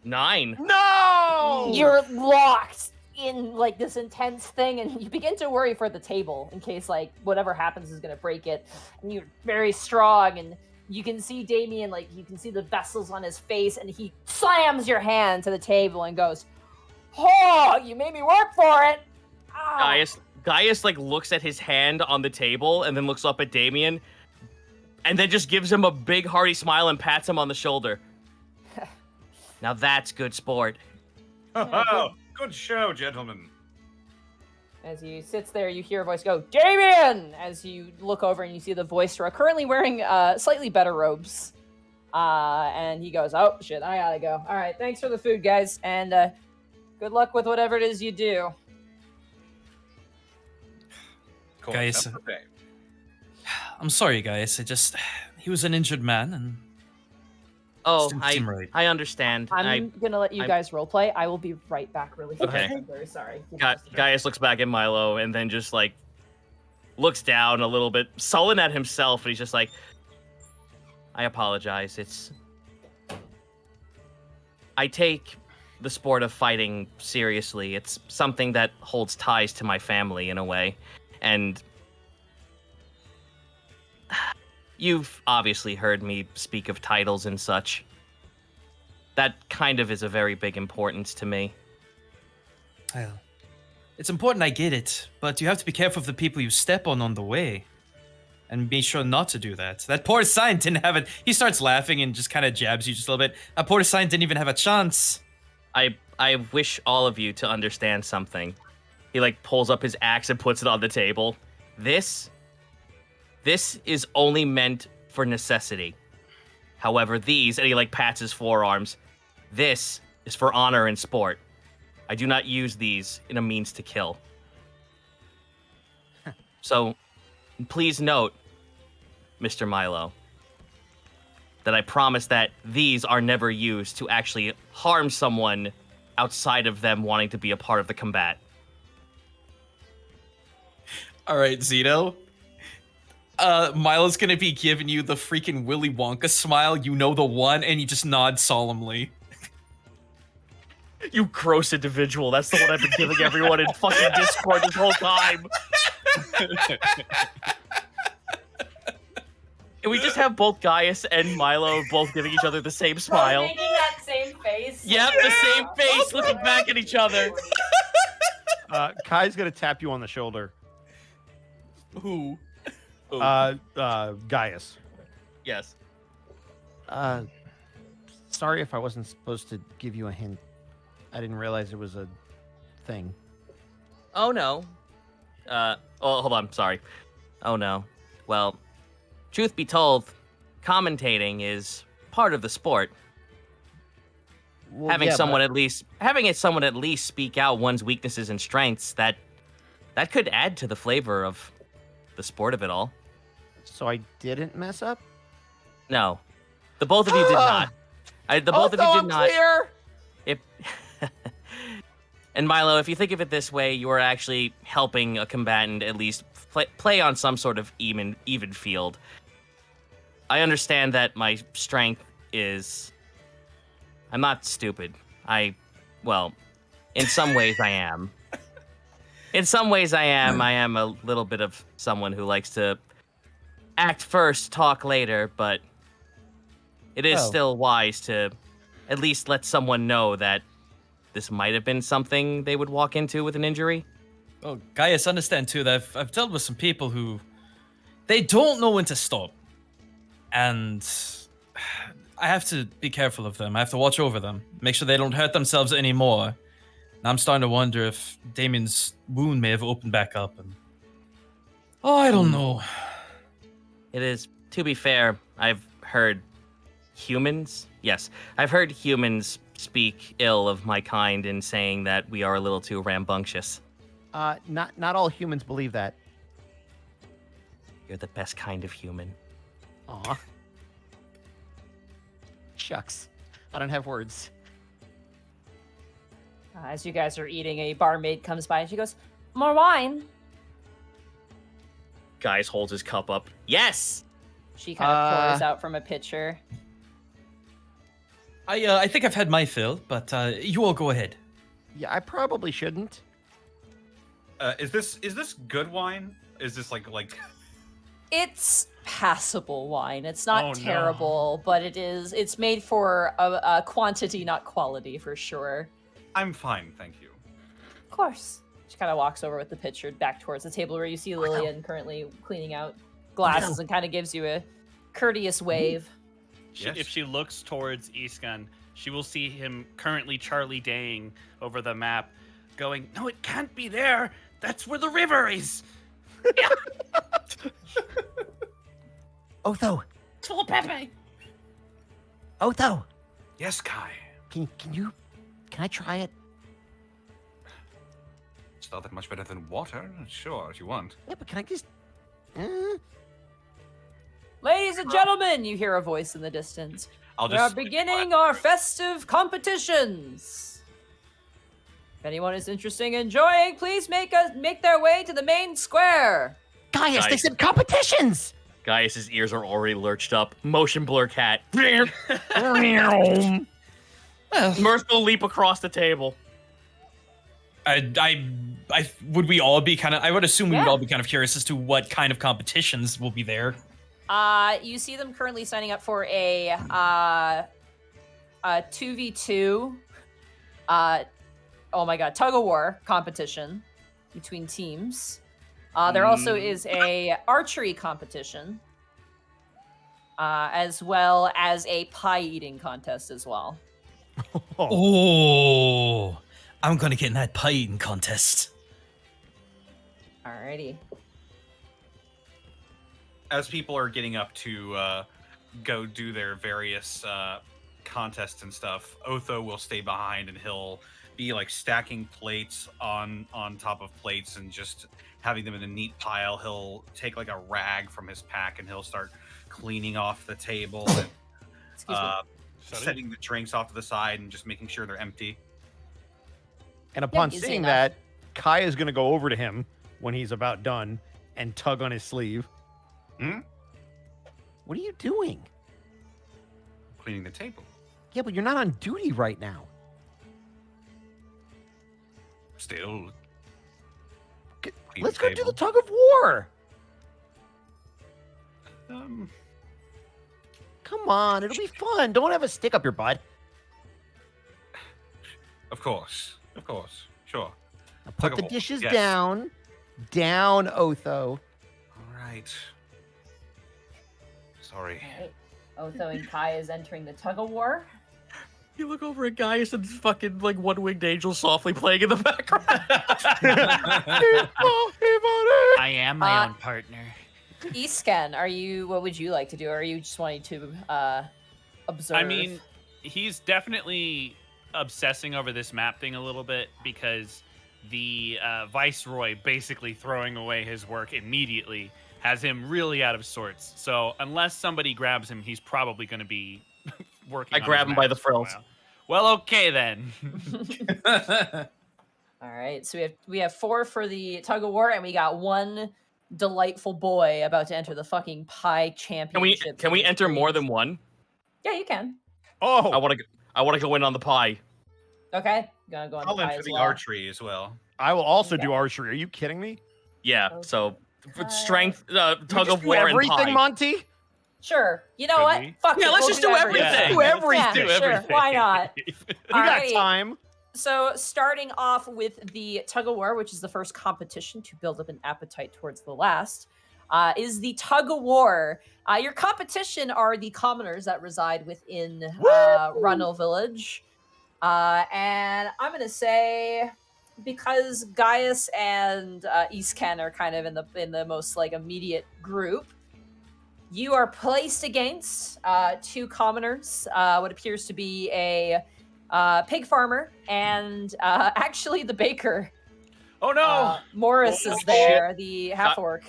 9. No! You're locked in like this intense thing, and you begin to worry for the table in case like whatever happens is gonna break it. And you're very strong, and you can see Damien, like you can see the vessels on his face, and he slams your hand to the table and goes, "Oh, you made me work for it." Ah. Gaius like looks at his hand on the table and then looks up at Damien, and then just gives him a big hearty smile and pats him on the shoulder. Now that's good sport. Oh, good show, gentlemen. As he sits there, you hear a voice go, "Damien!" As you look over and you see the Viceroy currently wearing slightly better robes. And he goes, "Oh, shit, I gotta go. All right, thanks for the food, guys. And good luck with whatever it is you do." Cool. Guys, That's okay. I'm sorry, guys. He was an injured man, and Oh, Didn't seem right. I understand. I'm gonna let you guys roleplay. I will be right back really fast. Okay. I'm very sorry. Gaius looks back at Milo and then just like looks down a little bit, sullen at himself, and he's just like, I apologize. I take the sport of fighting seriously. It's something that holds ties to my family in a way. And you've obviously heard me speak of titles and such. That kind of is a very big importance to me. well, it's important. I get it, but you have to be careful of the people you step on the way, and be sure not to do that. That poor sign didn't have it. He starts laughing and just kind of jabs you just a little bit. That poor sign didn't even have a chance. I wish all of you to understand something. he like pulls up his axe and puts it on the table. This is only meant for necessity. However, these, and he like pats his forearms, this is for honor and sport. I do not use these in a means to kill. So, please note, Mr. Milo, that I promise that these are never used to actually harm someone outside of them wanting to be a part of the combat. All right, Zito. Milo's gonna be giving you the freaking Willy Wonka smile, you know, the one, and you just nod solemnly. You gross individual. That's the one I've been giving everyone in fucking Discord this whole time. Can we just have both Gaius and Milo both giving each other the same smile? Making that same face. Yep, the same face, looking back at each other. Kai's gonna tap you on the shoulder. Who? Gaius. Yes. Sorry if I wasn't supposed to give you a hint. I didn't realize it was a thing. Oh no. Oh, hold on. Sorry. Oh no. Well, truth be told, commentating is part of the sport. Well, Having yeah, someone at least speak out one's weaknesses and strengths, that could add to the flavor of the sport of it all. So I didn't mess up? No. The both of you did not. The both of you did not. Clear? And Milo, if you think of it this way, you are actually helping a combatant at least play on some sort of even field. I understand that my strength is... I'm not stupid. Well, in some ways I am. In some ways I am. I am a little bit of someone who likes to act first, talk later, but it is still wise to at least let someone know that this might have been something they would walk into with an injury. Well, Gaius, understand too that I've dealt with some people who they don't know when to stop, and I have to be careful of them. I have to watch over them, make sure they don't hurt themselves anymore. And I'm starting to wonder if Damien's wound may have opened back up. And I don't know. It is, to be fair, I've heard humans. Yes, I've heard humans speak ill of my kind in saying that we are a little too rambunctious. Not all humans believe that. You're the best kind of human. Aw. Shucks. I don't have words. As you guys are eating, a barmaid comes by and she goes, "More wine." Gaius holds his cup up. Yes! She kind of pours out from a pitcher. I think I've had my fill, but you all go ahead. Yeah, I probably shouldn't. Is this good wine? Is this like? It's passable wine. It's not Oh, no. terrible, but it's made for a quantity, not quality, for sure. I'm fine, thank you. Of course. She kind of walks over with the pitcher back towards the table where you see Lillian currently cleaning out glasses and kind of gives you a courteous wave. Yes. If she looks towards Iskan, she will see him currently Charlie Daying over the map, going, "No, it can't be there. That's where the river is." Otho! It's full of Pepe. Otho! Yes, Kai. Can I try it? It's not that much better than water. Sure, if you want. Yeah, but can I just... Ladies and gentlemen, you hear a voice in the distance. I'll We are just beginning our festive competitions. If anyone is interested in enjoying, please make their way to the main square. Gaius, they Guys. said competitions! Gaius's ears are already lurched up. Motion blur cat. Mirth will leap across the table. I would we all be kind of? I would assume we would Yeah. all be kind of curious as to what kind of competitions will be there. You see them currently signing up for a 2v2 oh my god, tug of war competition between teams. There also is a archery competition, as well as a pie eating contest as well. Oh, I'm gonna get in that pie eating contest. Alrighty. as people are getting up to go do their various contests and stuff, Otho will stay behind and he'll be like stacking plates on top of plates and just having them in a neat pile. He'll take like a rag from his pack and he'll start cleaning off the table and Excuse me. setting the drinks off to the side and just making sure they're empty. And upon easy seeing enough. that, Kai is going to go over to him when he's about done and tug on his sleeve. Hmm? What are you doing? Cleaning the table. Yeah, but you're not on duty right now. Still. G- clean Let's go do table. the tug of war. Come on, it'll be fun. Don't have a stick up your butt. Of course. Of course. Sure. Now Tug put of the war, dishes yes. down. Down, Otho. All right. Sorry. Alright. Otho and Kai is entering the tug of war. You look over at Gaius and fucking like one-winged angel softly playing in the background. I am my Uh, own partner. Isken, what would you like to do? Or are you just wanting to observe? I mean, he's definitely obsessing over this map thing a little bit because the Viceroy basically throwing away his work immediately has him really out of sorts. So unless somebody grabs him, he's probably going to be working. I on grab his him by map the for a frills. while. Well, okay then. All right, so we have 4 for the tug of war, and we got 1 delightful boy about to enter the fucking pie championship. Can we enter more than one? Yeah, you can. Oh, I want to go in on the pie. Okay, gonna go on I'll the pie enter as the well. archery as well. I will also Okay. do archery. Are you kidding me? Yeah. Okay. So Pie. strength, We tug just of do war, and everything, pie. Monty. Sure. You know Could what? we? Fuck Yeah, it, let's we'll just do everything. Do everything. Yeah, Do sure. everything. Why not? We got Alrighty. time. So starting off with the tug of war, which is the first competition to build up an appetite towards the last, is the tug of war. Your competition are the commoners that reside within Runel Village. And I'm going to say, because Gaius and Eastken are kind of in the most like immediate group, you are placed against two commoners, what appears to be a pig farmer and actually the baker. Oh no! Morris is there, the half-orc.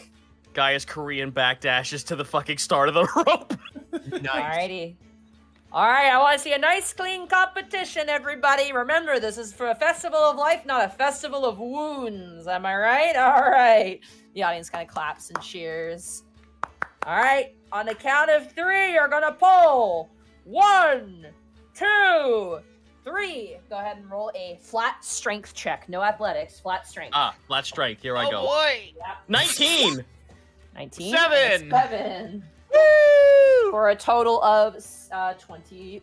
Gaius Korean backdashes to the fucking start of the rope. Alrighty. All right, I want to see a nice, clean competition, everybody. Remember, this is for a festival of life, not a festival of wounds. Am I right? All right. The audience kind of claps and cheers. All right, on the count of 3, you're going to pull. 1, 2, 3. Go ahead and roll a flat strength check. No athletics, flat strength. Flat strength. Here I go. Oh boy! Yep. 19. 19. 7. 7. For a total of 20.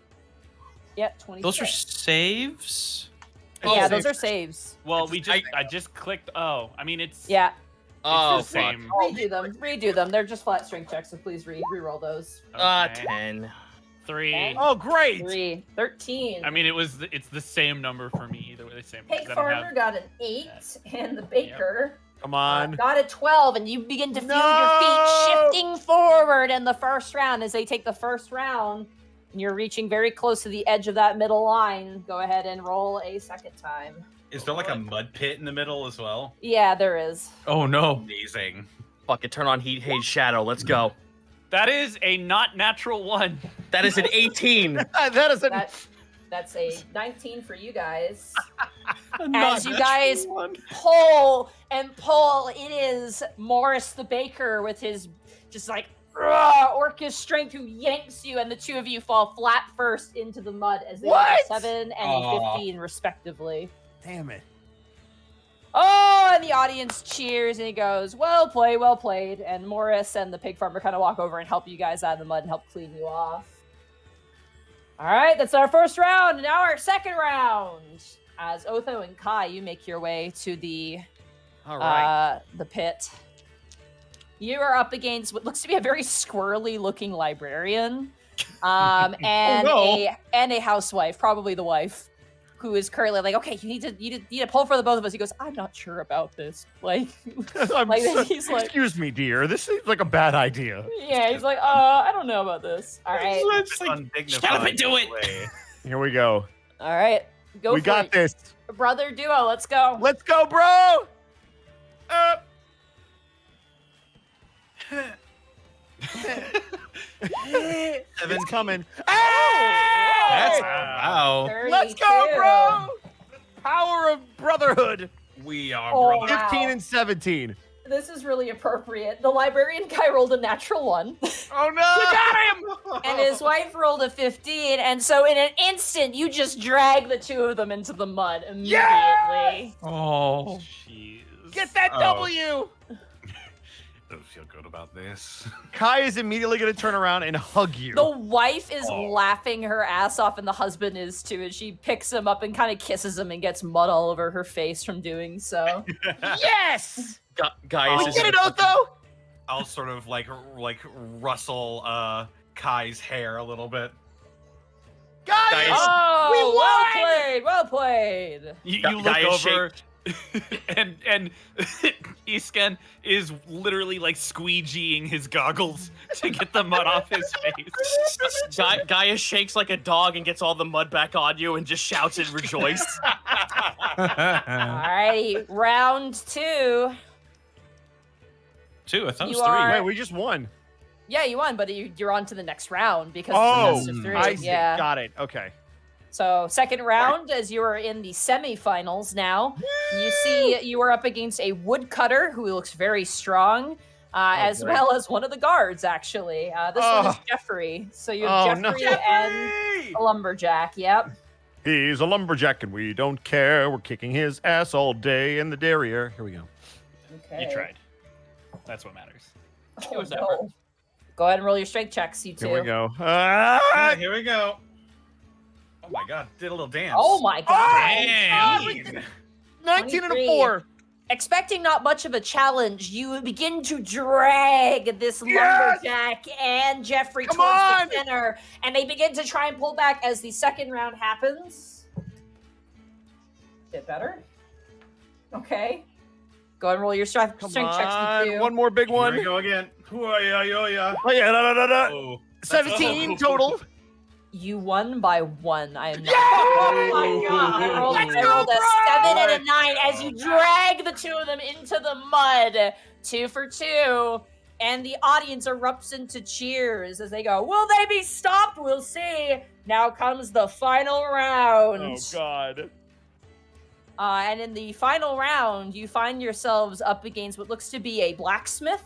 Yep, 20. Those are saves? Yeah, those are saves. Well, I just clicked. Oh, I mean it's Yeah. Oh, it's the same. Redo them. They're just flat strength checks, so please re-roll those. Okay. 10. 3. Oh, great. 3. 13. I mean, it's the same number for me either way. The same. Pig farmer got an 8, and the baker Come on. got a 12, and you begin to feel your feet shifting forward in the first round as they take the first round. And you're reaching very close to the edge of that middle line. Go ahead and roll a second time. Is there like a mud pit in the middle as well? Yeah, there is. Oh no. Amazing. Fuck it. Turn on Heat Haze Shadow. Let's go. That is a not natural 1. That is an 18. That is a That's a 19 for you guys. As you guys pull and pull, it is Morris the baker with his just like orcish strength who yanks you, and the two of you fall flat first into the mud as they get a 7 and a 15 respectively. Damn it. Oh, and the audience cheers, and he goes, well played. And Morris and the pig farmer kind of walk over and help you guys out of the mud and help clean you off. All right, that's our first round. Now our second round. As Otho and Kai, you make your way to the pit. You are up against what looks to be a very squirrely-looking librarian, and a housewife, probably the wife, who is currently like, okay, you need to pull for the both of us. He goes, I'm not sure about this. Like, he's like, excuse me, dear. This seems like a bad idea. yeah, he's like, I don't know about this. All right, Shut up and do it. Here we go. all right, go. We for got it. this. Brother duo. Let's go. Let's go, bro. It's coming. That's Hey! wow. 32. Let's go, bro. Power of brotherhood. We are Oh, brothers. wow. 15 and 17. This is really appropriate. The librarian guy rolled a natural 1. Oh no! We got him! And his wife rolled a 15, and so in an instant, you just drag the two of them into the mud immediately. Oh. Jeez. Get that Oh. W. Don't feel good about this. Kai is immediately going to turn around and hug you. The wife is laughing her ass off, and the husband is too, and she picks him up and kind of kisses him and gets mud all over her face from doing so. Yes. Gaius We is get it, Otho. I'll sort of like rustle Kai's hair a little bit. Guys. Oh, well played. You look Gaius over, and Isken is literally like squeegeeing his goggles to get the mud off his face. Gaius shakes like a dog and gets all the mud back on you and just shouts and rejoices. Alrighty, round 2. 2, I thought it was You 3. are- Wait, we just won. Yeah, you won, but you're on to the next round because it's a best of 3. I see. Yeah. Got it. Okay. So second round, as you are in the semifinals now, you see you are up against a woodcutter who looks very strong, as great. well as one of the guards. Actually, this one is Jeffrey. So you have no. Jeffrey and a lumberjack. Yep. He's a lumberjack and we don't care. We're kicking his ass all day in the derriere. Here we go. Okay. You tried. That's what matters. Oh, no. Go ahead and roll your strength checks, you two. Here we go. Alright, here we go. Oh my god, did a little dance. Oh my god. Damn. 19 and a 23. 4. Expecting not much of a challenge, you begin to drag this lumberjack and Jeffrey Come towards on! the center, and they begin to try and pull back as the second round happens. Bit better. Okay. Go and roll your strength Come checks. on. with two. One more big Here one. we go again. Hoo-ya-ya-ya. Oh, yeah. Oh. 17 total. You won by 1. I am not. Yeah! Oh my god! I rolled, Let's I rolled go, a bro! 7 and a 9 as you drag the two of them into the mud. 2 for 2. And the audience erupts into cheers as they go, will they be stopped? We'll see. Now comes the final round. Oh, God. And in the final round, you find yourselves up against what looks to be a blacksmith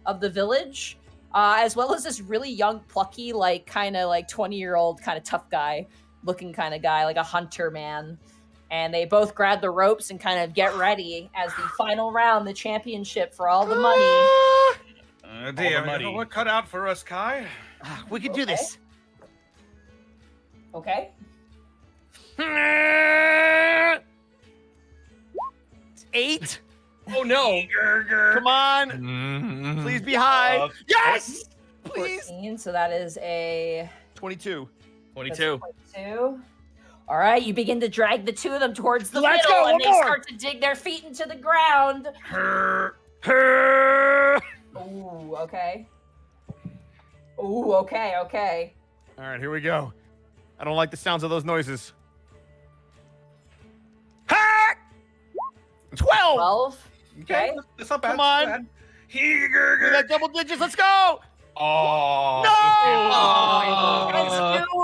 of the village, as well as this really young, plucky, like kind of like 20-year-old kind of tough guy looking kind of guy, like a hunter man. And they both grab the ropes and kind of get ready as the final round, the championship for all the money. Damn, money. you know what cut out for us, Kai? We can do this. Okay? It's 8. Oh no! Come on. Please be high. Yes! Please. 14, so that is a 22. 22. 22. All right, you begin to drag the two of them towards the Let's middle, go, and one they more. start to dig their feet into the ground. All Ooh, okay. Ooh, okay. right, here we go. I don't like the sounds of those noises. 12. 12. Okay. It's not bad. Come on. Bad. We got double digits. Let's go. Oh.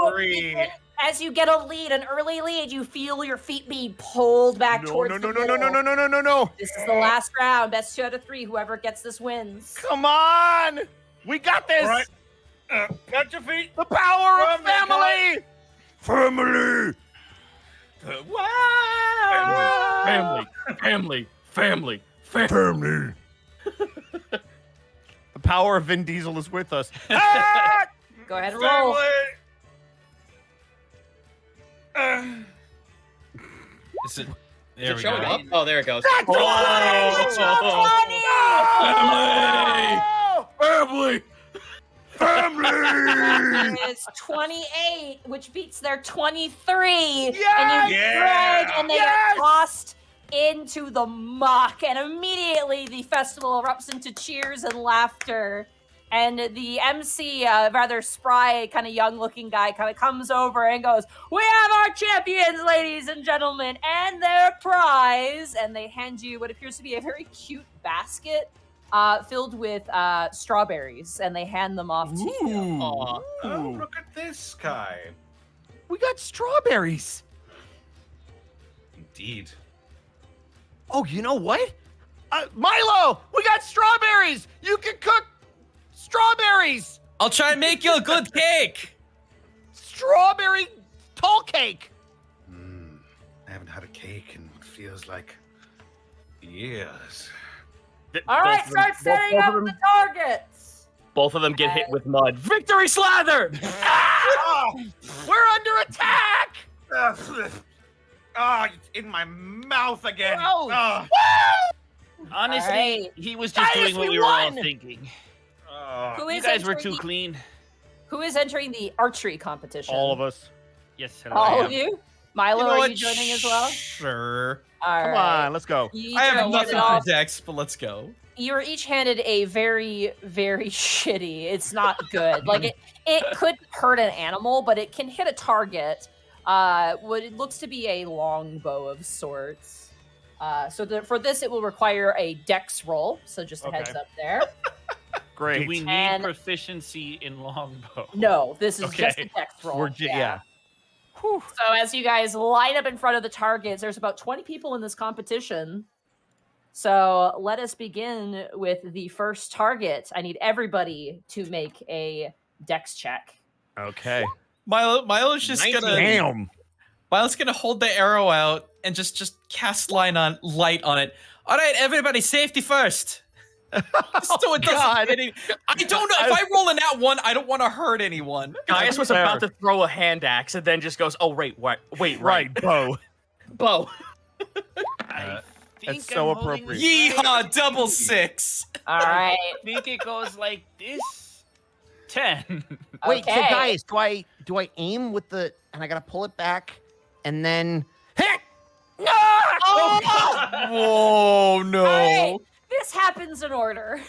No! Three. As you get a lead, an early lead, you feel your feet being pulled back No, towards no, the no, no, no, middle. no, no, no, no, no. This is the last round. Best 2 out of 3. Whoever gets this wins. Come on. We got this. All right. Got your feet. The power of Come on, family. Family. Wow. Family. Family. The power of Vin Diesel is with us. Ah! Go ahead and roll. Is it? Is There it we showing go. up? Oh, there it goes. Family. Family. It's 28, which beats their 23. And Yes! you Yeah! drag, and they Yes! get tossed into the muck. And immediately the festival erupts into cheers and laughter. And the MC, rather spry, kind of young-looking guy, kind of comes over and goes, "We have our champions, ladies and gentlemen, and their prize." And they hand you what appears to be a very cute basket filled with strawberries, and they hand them off to you. Aw. Oh, look at this guy. We got strawberries. Indeed. Oh, you know what? Milo, we got strawberries. You can cook strawberries. I'll try and make you a good cake. Strawberry tall cake. I haven't had a cake in what feels like years. All right, start setting up the targets. Both of them get hit with mud. Victory slather! We're under attack. It's in my mouth again. Gross. Ah. Honestly, Alright. he was just Guys, doing what we we were all won! thinking. Who You is guys were entering too the- clean. Who is entering the archery competition? All of us. Yes, hello. All I of am. you? Milo, You know are what? you joining as well? Sure. All Come right. on, let's go. You each I are have nothing handed for Dex, but let's go. You were each handed a very, very shitty. It's not good. Like it could hurt an animal, but it can hit a target. What it looks to be a longbow of sorts. For this, it will require a dex roll. So just a heads Okay. up there. Great. Do we need And- proficiency in longbow? No, this is just a Okay. dex roll. Yeah. Whew. So as you guys line up in front of the targets, there's about 20 people in this competition. So let us begin with the first target. I need everybody to make a dex check. Okay. Milo's just 19. gonna Damn. Milo's gonna hold the arrow out and just cast light on it. All right, everybody, safety first. So it doesn't hit any. I don't know. If I roll a nat 1, I don't want to hurt anyone. Gaius was about to throw a hand axe and then just goes, "Oh wait, right, bow. bow." That's so appropriate. Yeehaw, double 6. All right. I think it goes like this. 10. Wait, so Okay. guys, do I aim with the and I gotta pull it back and then hit? No! Whoa, no. All right. This happens in order.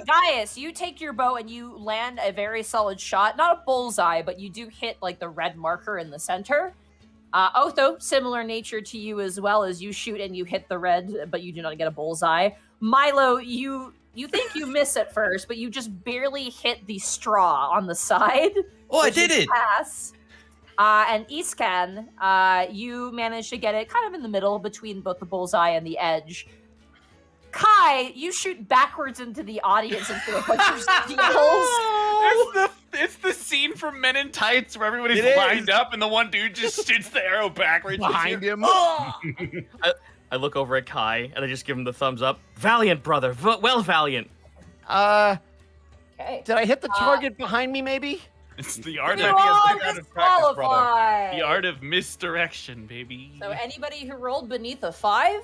Gaius, you take your bow and you land a very solid shot. Not a bullseye, but you do hit like the red marker in the center. Otho, similar nature to you as well, as you shoot and you hit the red, but you do not get a bullseye. Milo, you think you miss at first, but you just barely hit the straw on the side. Oh, I which did is it. Pass. And Iskan, you managed to get it kind of in the middle between both the bullseye and the edge. Kai, you shoot backwards into the audience into a bunch of steals. It's the scene from Men in Tights where everybody's It is. lined up and the one dude just shoots the arrow backwards Behind him. I look over at Kai and I just give him the thumbs up. Valiant, brother. Well, valiant. Okay. Did I hit the target behind me? Maybe. It's the art You of are practice, disqualified. the art of misdirection, baby. So anybody who rolled beneath a 5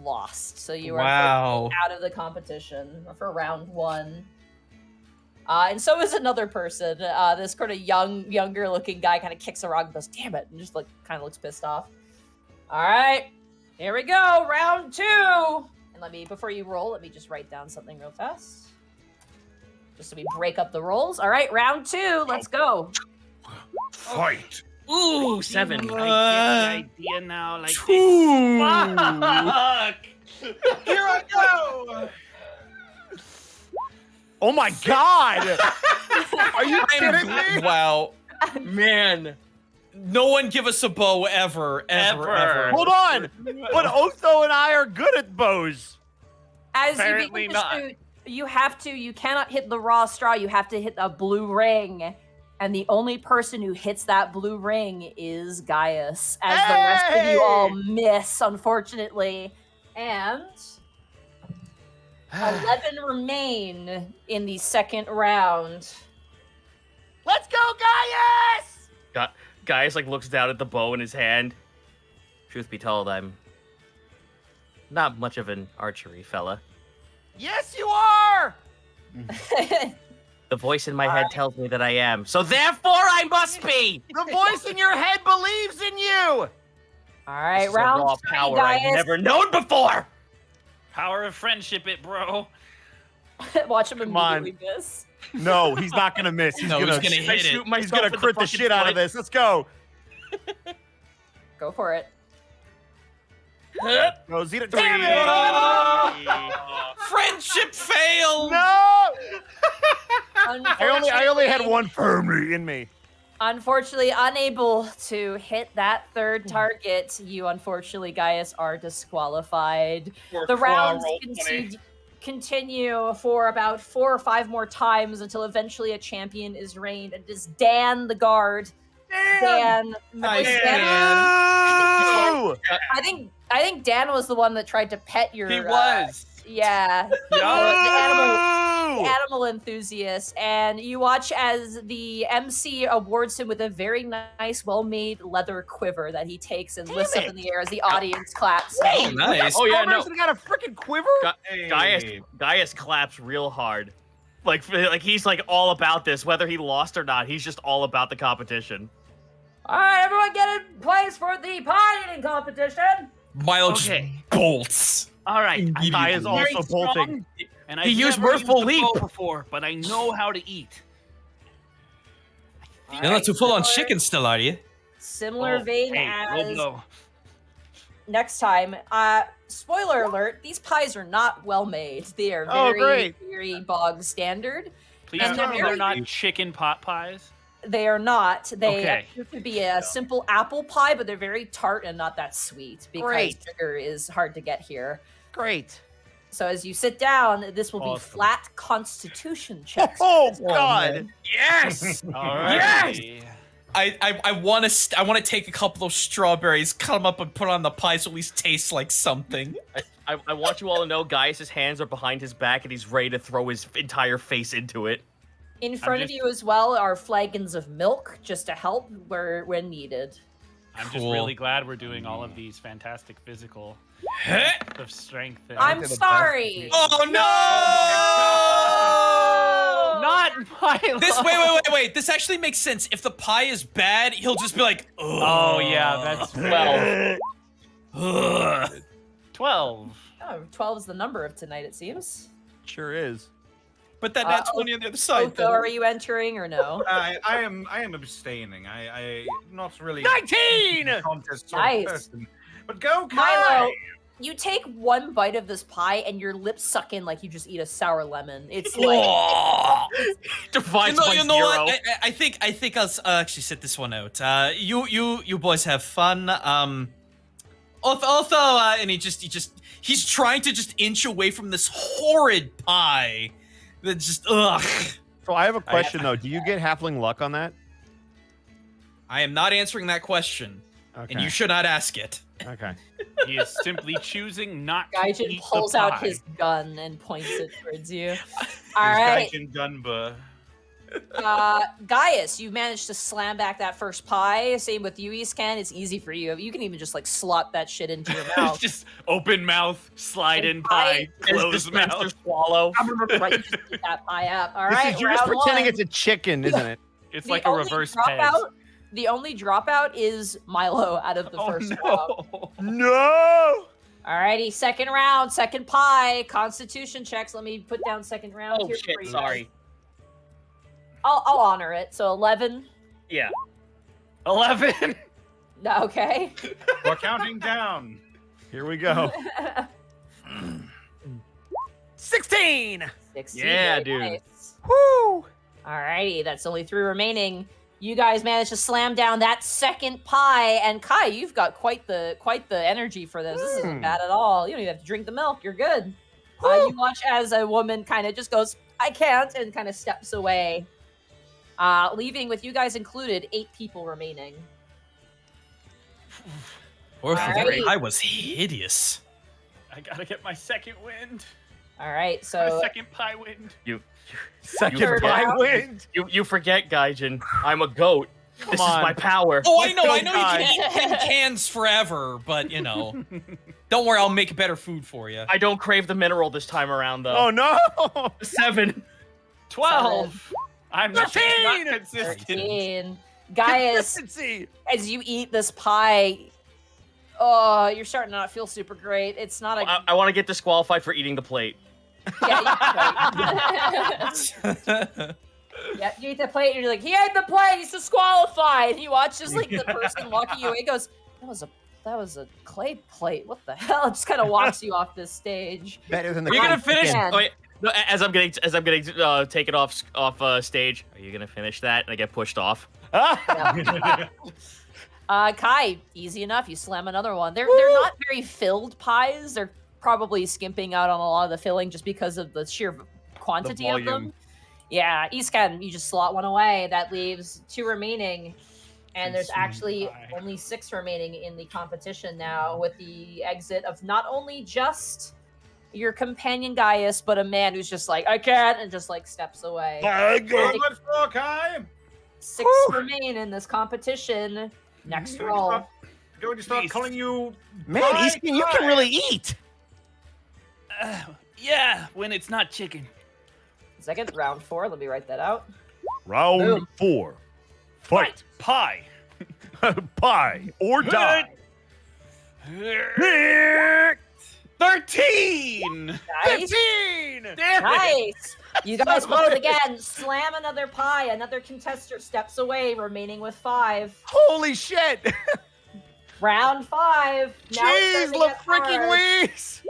lost. So you are Wow. out of the competition for round 1. And so is another person. This kind of younger looking guy kind of kicks a rock and goes, "Damn it," and just like kind of looks pissed off. All right, here we go, round 2. And before you roll, let me just write down something real fast, just so we break up the rolls. All right, round 2, let's go. Fight. Ooh, 7. I get the idea now. Like, fuck! Here I go. Oh my god! Are you kidding me? Wow. Man. No one give us a bow ever. Hold on! But Otho and I are good at bows. As Apparently you begin not. to shoot, you cannot hit the raw straw. You have to hit a blue ring. And the only person who hits that blue ring is Gaius, as the rest of you all miss, unfortunately. And 11 remain in the second round. Let's go, Gaius! Gaius like looks down at the bow in his hand. Truth be told, I'm not much of an archery fella. Yes, you are! The voice in my head tells me that I am, so therefore I must be! The voice in your head believes in you! All right, This is a round raw 3, power Gaius. I've never known before! Power of friendship, it bro. Watch him Come on. immediately miss. No, he's not gonna miss. He's No, gonna, he's gonna I hit shoot it. myself he's gonna in crit the fucking shit out of foot. this. Let's go. Go for it. Go, Zeta. Damn Friendship failed. No! I only had one firmly in me. Unfortunately, unable to hit that third target, you unfortunately, Gaius, are disqualified. The rounds continue for about 4 or 5 more times until eventually a champion is reigned. It is Dan the Guard. Dan. Nice, Dan. No! I think Dan was the one that tried to pet your. He was. Yeah. No! The animal enthusiast, and you watch as the MC awards him with a very nice, well-made leather quiver that he takes and lifts up in the air as the audience claps. Oh, nice. Oh yeah, no. He got a freaking quiver? Gaius claps real hard. Like he's like all about this, whether he lost or not. He's just all about the competition. All right, everyone, get in place for the pie eating competition. Milo just bolts. All right. Guy is also very bolting. strong, and He I've used never Mirthful a Leap. bow before, but I know how to eat. You're not too full on chicken still, are you? Similar vein hey, as no. next time. Spoiler alert: these pies are not well made. They are Oh, very, great. very bog standard. Please And tell they're me they're very- not chicken pot pies. They are not. They Okay. appear to be a simple apple pie, but they're very tart and not that sweet because Great. sugar is hard to get here. Great. So as you sit down, this will be Awesome. flat constitution checks. Oh, God. man. Yes. All right. I want to take a couple of strawberries, cut them up, and put on the pie so at least tastes like something. I want you all to know, Gaius' hands are behind his back and he's ready to throw his entire face into it. In front of you as well are flagons of milk, just to help when needed. I'm just really glad we're doing all of these fantastic physical of strength. And I'm sorry. Oh no! Not Milo. This wait. This actually makes sense. If the pie is bad, he'll just be like, ugh. Oh yeah, that's 12. Ugh. 12. Oh, 12 is the number of tonight, it seems. Sure is. But that nat 20 on the other side. Otho, are you entering or no? I am abstaining. I'm not really 19! a contest sort of Nice. person. But go, Kai! Milo, you take one bite of this pie and your lips suck in like you just eat a sour lemon. It's like Divides by You know zero. what? I think I'll actually sit this one out. You boys have fun. Otho, and he's trying to just inch away from this horrid pie. That just ugh. So I have a question though. Do you get halfling luck on that? I am not answering that question, Okay. and you should not ask it. Okay. He is simply choosing not to Gaijin eat pulls the out pie. his gun and points it towards you. All Here's right, Gaijin Gunba. Gaius, you managed to slam back that first pie. Same with you, Iscan. It's easy for you. You can even just like slot that shit into your mouth. Just open mouth, slide in And pie, His close dispenser mouth. swallow. Right, you just eat that pie up. All This right, is, you're just round pretending one. it's a chicken, isn't it? It's The like a only reverse dropout- Pez. The only dropout is Milo out of the first round. No! Alrighty, second round, second pie. Constitution checks. Let me put down second round. Oh here shit, for you. sorry. I'll honor it. So 11. Yeah. 11. Okay. We're counting down. Here we go. 16! 16. Yeah, very dude. nice. Woo! Alrighty, that's only 3 remaining. You guys managed to slam down that second pie, and Kai, you've got quite the energy for this. This isn't bad at all. You don't even have to drink the milk. You're good. You watch as a woman kind of just goes, "I can't," and kind of steps away, leaving with you guys included 8 people remaining. Alrighty. I was hideous. I gotta get my second wind. All right, My so second pie wind. Second Third pie round. wind! You forget, Gaijin. I'm a goat. This is on. my power. Oh, I know Don't you die. can eat tin cans forever, but you know, don't worry, I'll make better food for you. I don't crave the mineral this time around, though. Oh no! 7. 12. I'm not 13. consistent. 13. Gaius, Consistency! as you eat this pie, oh, you're starting to not feel super great. It's not a I want to get disqualified for eating the plate. Yeah, you eat the plate, and you're like, he ate the plate, he's disqualified. He watches like the person walking you away, and goes, that was a clay plate. What the hell? It just kind of walks you off this stage. Better than the Are you gonna finish? Man. Wait, no, as I'm getting taken off stage. Are you gonna finish that? And I get pushed off. Kai, easy enough. You slam another one. They're not very filled pies. They're probably skimping out on a lot of the filling just because of the sheer quantity of them. volume. Yeah, Iscan, you just slot one away. That leaves 2 remaining. And there's actually only 6 remaining in the competition now, with the exit of not only just your companion Gaius, but a man who's just like, I can't, and just like steps away. Let's go, Kai. 6 remain in this competition. Next roll. Going to start calling you. Man, Pie Easton, you can Pie. really eat! Yeah, when it's not chicken. Second, round 4. Let me write that out. Round Boom. 4. Fight! Pie. Pie or die! 13. Nice. 15! Damn it. Nice. You guys both again slam another pie. Another contestant steps away, remaining with 5. Holy shit! Round 5. Now it's Jeez, starting to la get freaking hard. Louise!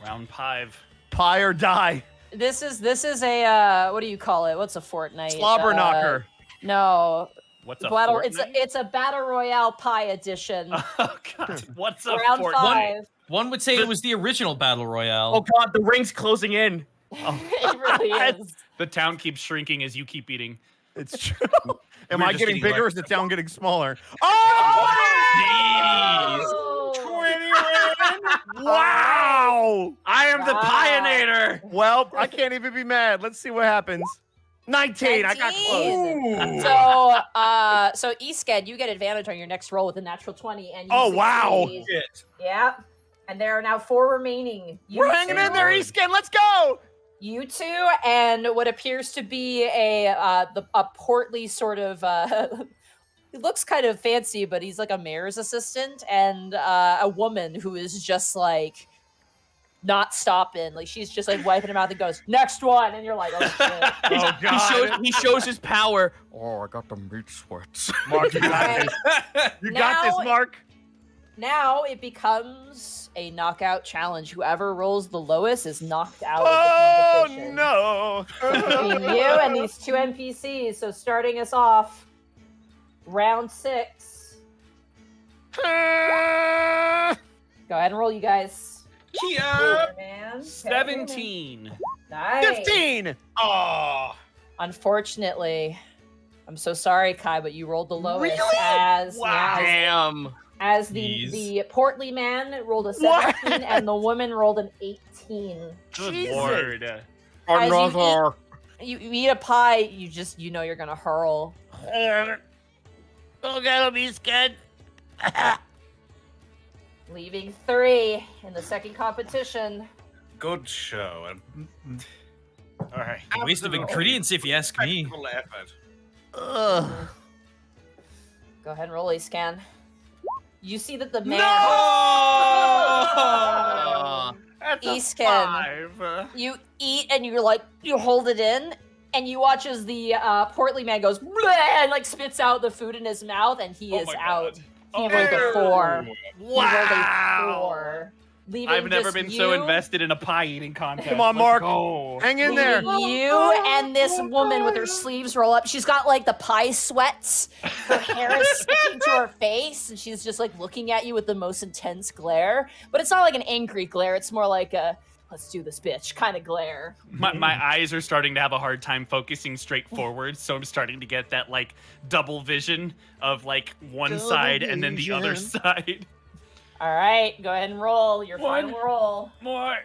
Round 5. Pie or die. This is a what do you call it? What's a Fortnite? Slobber knocker. No, What's a battle. Fortnite? It's a battle royale pie edition. Oh god. What's a Round Fortnite? 5. One would say it was the original battle royale. Oh god, the ring's closing in. It really is. The town keeps shrinking as you keep eating. It's true. Am We're I just getting getting bigger or left. is the town getting smaller? Oh! Jeez. 20 win! Wow! I am the Wow. pioneer. Well, I can't even be mad. Let's see what happens. 19. I got close. So Isked, you get advantage on your next roll with a natural 20, and you Oh, wow. succeed. Shit. Yep. And there are now 4 remaining. You We're hanging in two- there, Eastskin. Let's go. You two and what appears to be a portly sort of he looks kind of fancy, but he's like a mayor's assistant, and a woman who is just like not stopping. Like she's just like wiping her mouth and goes, "Next one," and you're like, "Oh shit." Oh, God. He shows his power. Oh, I got the meat sweats. Mark, you got Okay. this. You got this, Now- Mark. Now it becomes a knockout challenge. Whoever rolls the lowest is knocked out Oh, of the competition. no. Between you and these 2 NPCs. So starting us off, round 6. Go ahead and roll, you guys. Kia. Man. 17. Nice. 15. Oh. Unfortunately, I'm so sorry, Kai, but you rolled the lowest. Really? Wow. Damn. As Jeez. the portly man rolled a 17 and the woman rolled an 18. Good Jesus. lord. As you eat a pie, you know you're gonna hurl. Go get him, Eastskin. Leaving 3 in the second competition. Good show. All right. A waste of ingredients, if you ask me. Spectacle effort. Ugh. Go ahead and roll a scan. You see that the man That's a Eastskin. 5. you eat and you hold it in and you watch as the portly man goes "Bleh," and like spits out the food in his mouth and he is my out. God. He rolled a 4. He rolled a Wow. 4. Leaving I've never just been so you- invested in a pie eating contest. Come on, Let's Mark. go. Hang in there. Leaving you and this woman with her sleeves roll up. She's got like the pie sweats. Her hair is sticking to her face, and she's just like looking at you with the most intense glare. But it's not like an angry glare. It's more like a "let's do this, bitch" kind of glare. My eyes are starting to have a hard time focusing straight forward, so I'm starting to get that like double vision of like one Double side and then the other vision. side. All right, go ahead and roll your final roll. More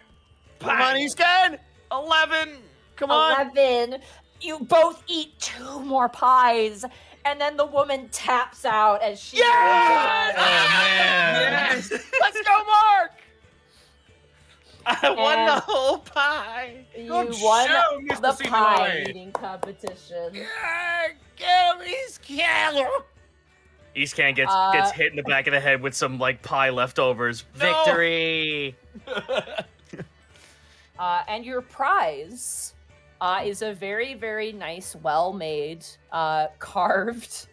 Come on, pie. Eastskin. 11. Come on. 11. You both eat 2 more pies, and then the woman taps out as she. Yes! Oh man. Yes. Let's go, Mark. I won And- the whole pie. You Good won show, Mr. the pie Sinaloa. eating competition. Get him, Eastskin. Eastcan Uh, gets hit in the back of the head with some like pie leftovers. No. Victory! And your prize is a very, very nice, well-made, carved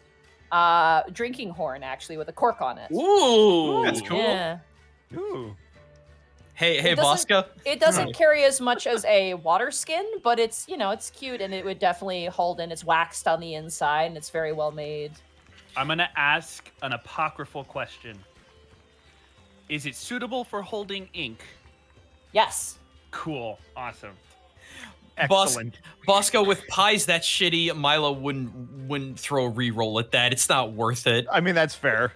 drinking horn, actually, with a cork on it. Ooh, That's cool. Yeah. Ooh. Hey, It doesn't- Bosco. It doesn't carry as much as a water skin, but it's, it's cute, and it would definitely hold in. It's waxed on the inside, and it's very well made. I'm going to ask an apocryphal question. Is it suitable for holding ink? Yes. Cool. Awesome. Excellent. Bosco, with pies that shitty, Milo wouldn't throw a reroll at that. It's not worth it. I mean, that's fair.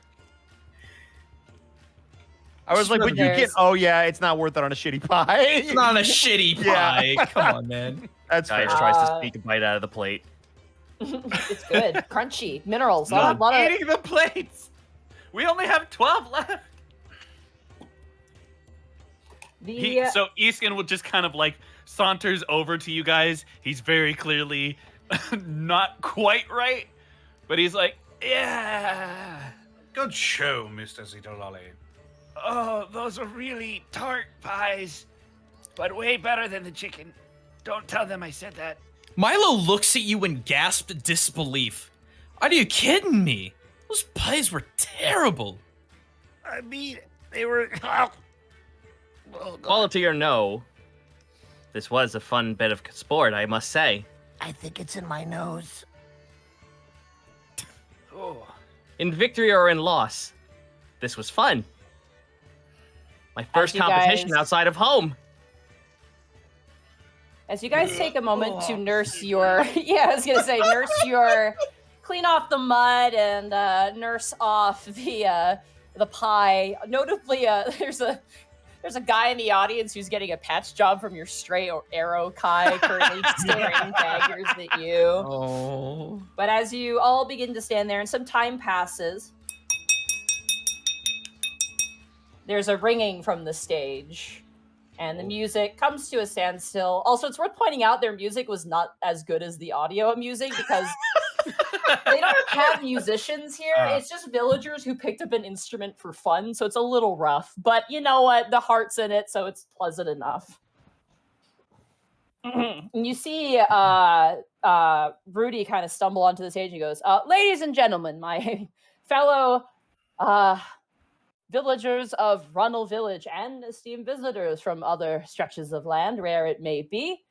I was like, Sure, but you there's- can. Oh yeah, it's not worth it on a shitty pie. It's not a shitty Yeah. pie. Come on, man. That's fair. Guys tries to sneak a bite out of the plate. It's good. Crunchy. Minerals. Stop lot of eating the plates. We only have 12 left. So Easkin will just kind of like saunters over to you guys. He's very clearly not quite right, but he's like, yeah. Good show, Mr. Zitolali. Oh, those are really tart pies, but way better than the chicken. Don't tell them I said that. Milo looks at you in gasped disbelief. Are you kidding me? Those pies were terrible. I mean, they were. Oh, God. Quality or no, this was a fun bit of sport, I must say. I think it's in my nose. Oh. In victory or in loss, this was fun. My first you competition guys- outside of home. As you guys take a moment to nurse your, I was gonna say, nurse your clean off the mud and nurse off the pie. Notably, there's a guy in the audience who's getting a patch job from your stray arrow, Kai, currently staring daggers at you. Oh. But as you all begin to stand there and some time passes, there's a ringing from the stage. And the music comes to a standstill. Also, it's worth pointing out their music was not as good as the audio music because they don't have musicians here. It's just villagers who picked up an instrument for fun, so it's a little rough. But you know what? The heart's in it, so it's pleasant enough. And you see Rudy kind of stumble onto the stage and goes, ladies and gentlemen, my fellow villagers of Runel Village and esteemed visitors from other stretches of land, rare it may be.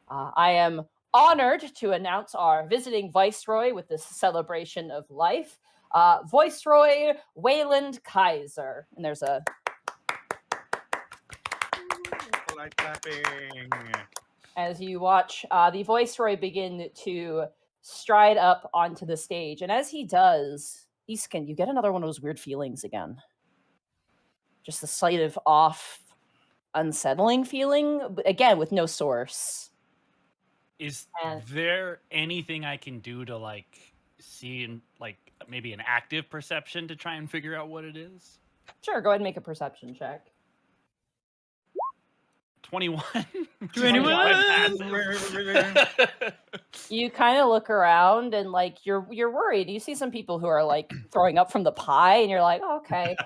I am honored to announce our visiting Viceroy with this celebration of life, Viceroy Wayland Kaiser. And there's a... Light clapping. As you watch the Viceroy begin to stride up onto the stage. And as he does, Isken, you get another one of those weird feelings again. Just a slight of off, unsettling feeling, but again, with no source. Is there anything I can do to, like, see, in, like, maybe an active perception to try and figure out what it is? Sure, go ahead and make a perception check. 21. 21. You kind of look around and, like, you're worried. You see some people who are, like, throwing up from the pie, and you're like, oh, okay.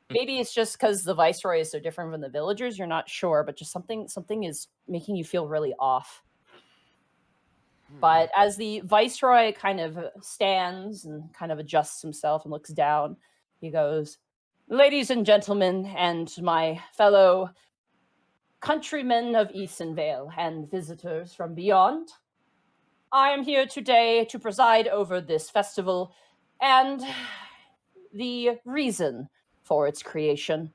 Maybe it's just because the Viceroy is so different from the villagers. You're not sure, but just something is making you feel really off. But as the Viceroy kind of stands and kind of adjusts himself and looks down, he goes, ladies and gentlemen, and my fellow countrymen of Isenvale and visitors from beyond, I am here today to preside over this festival and the reason for its creation.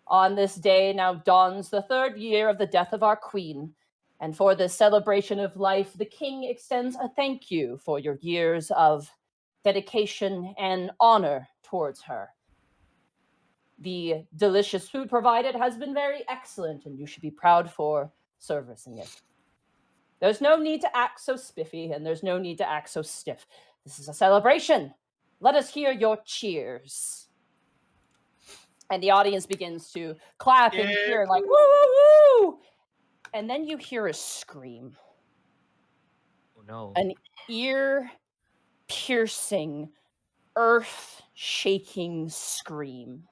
On this day now dawns the 3rd year of the death of our queen, and for this celebration of life, the king extends a thank you for your years of dedication and honor towards her. The delicious food provided has been very excellent, and you should be proud for servicing it. There's no need to act so spiffy, and there's no need to act so stiff. This is a celebration. Let us hear your cheers. And the audience begins to clap and cheer, like, woo, woo, woo! And then you hear a scream. Oh, no. An ear-piercing, earth-shaking scream.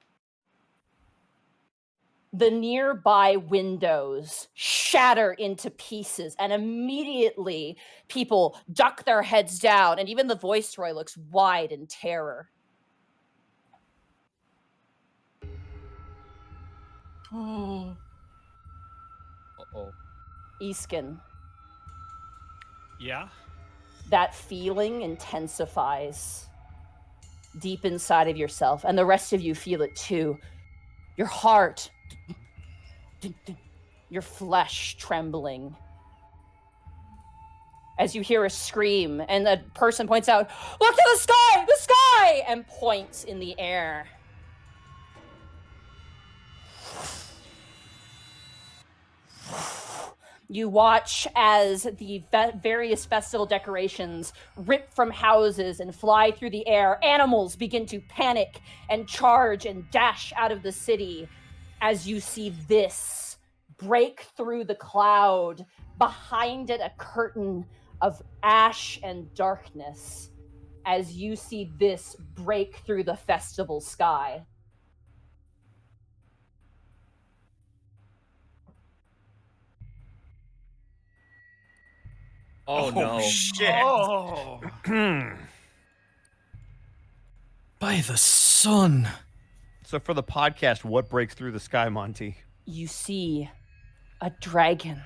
The nearby windows shatter into pieces, and immediately people duck their heads down, and even the Viceroy looks wide in terror. Oh. Uh-oh. Isken, Yeah? that feeling intensifies deep inside of yourself, and the rest of you feel it too. Your heart, your flesh trembling. As you hear a scream, and a person points out, look to the sky, and points in the air. You watch as the various festival decorations rip from houses and fly through the air. Animals begin to panic and charge and dash out of the city as you see this break through the cloud. Behind it, a curtain of ash and darkness as you see this break through the festival sky. Oh, no. Shit. Oh. By the sun. So for the podcast, what breaks through the sky, Monty? You see a dragon,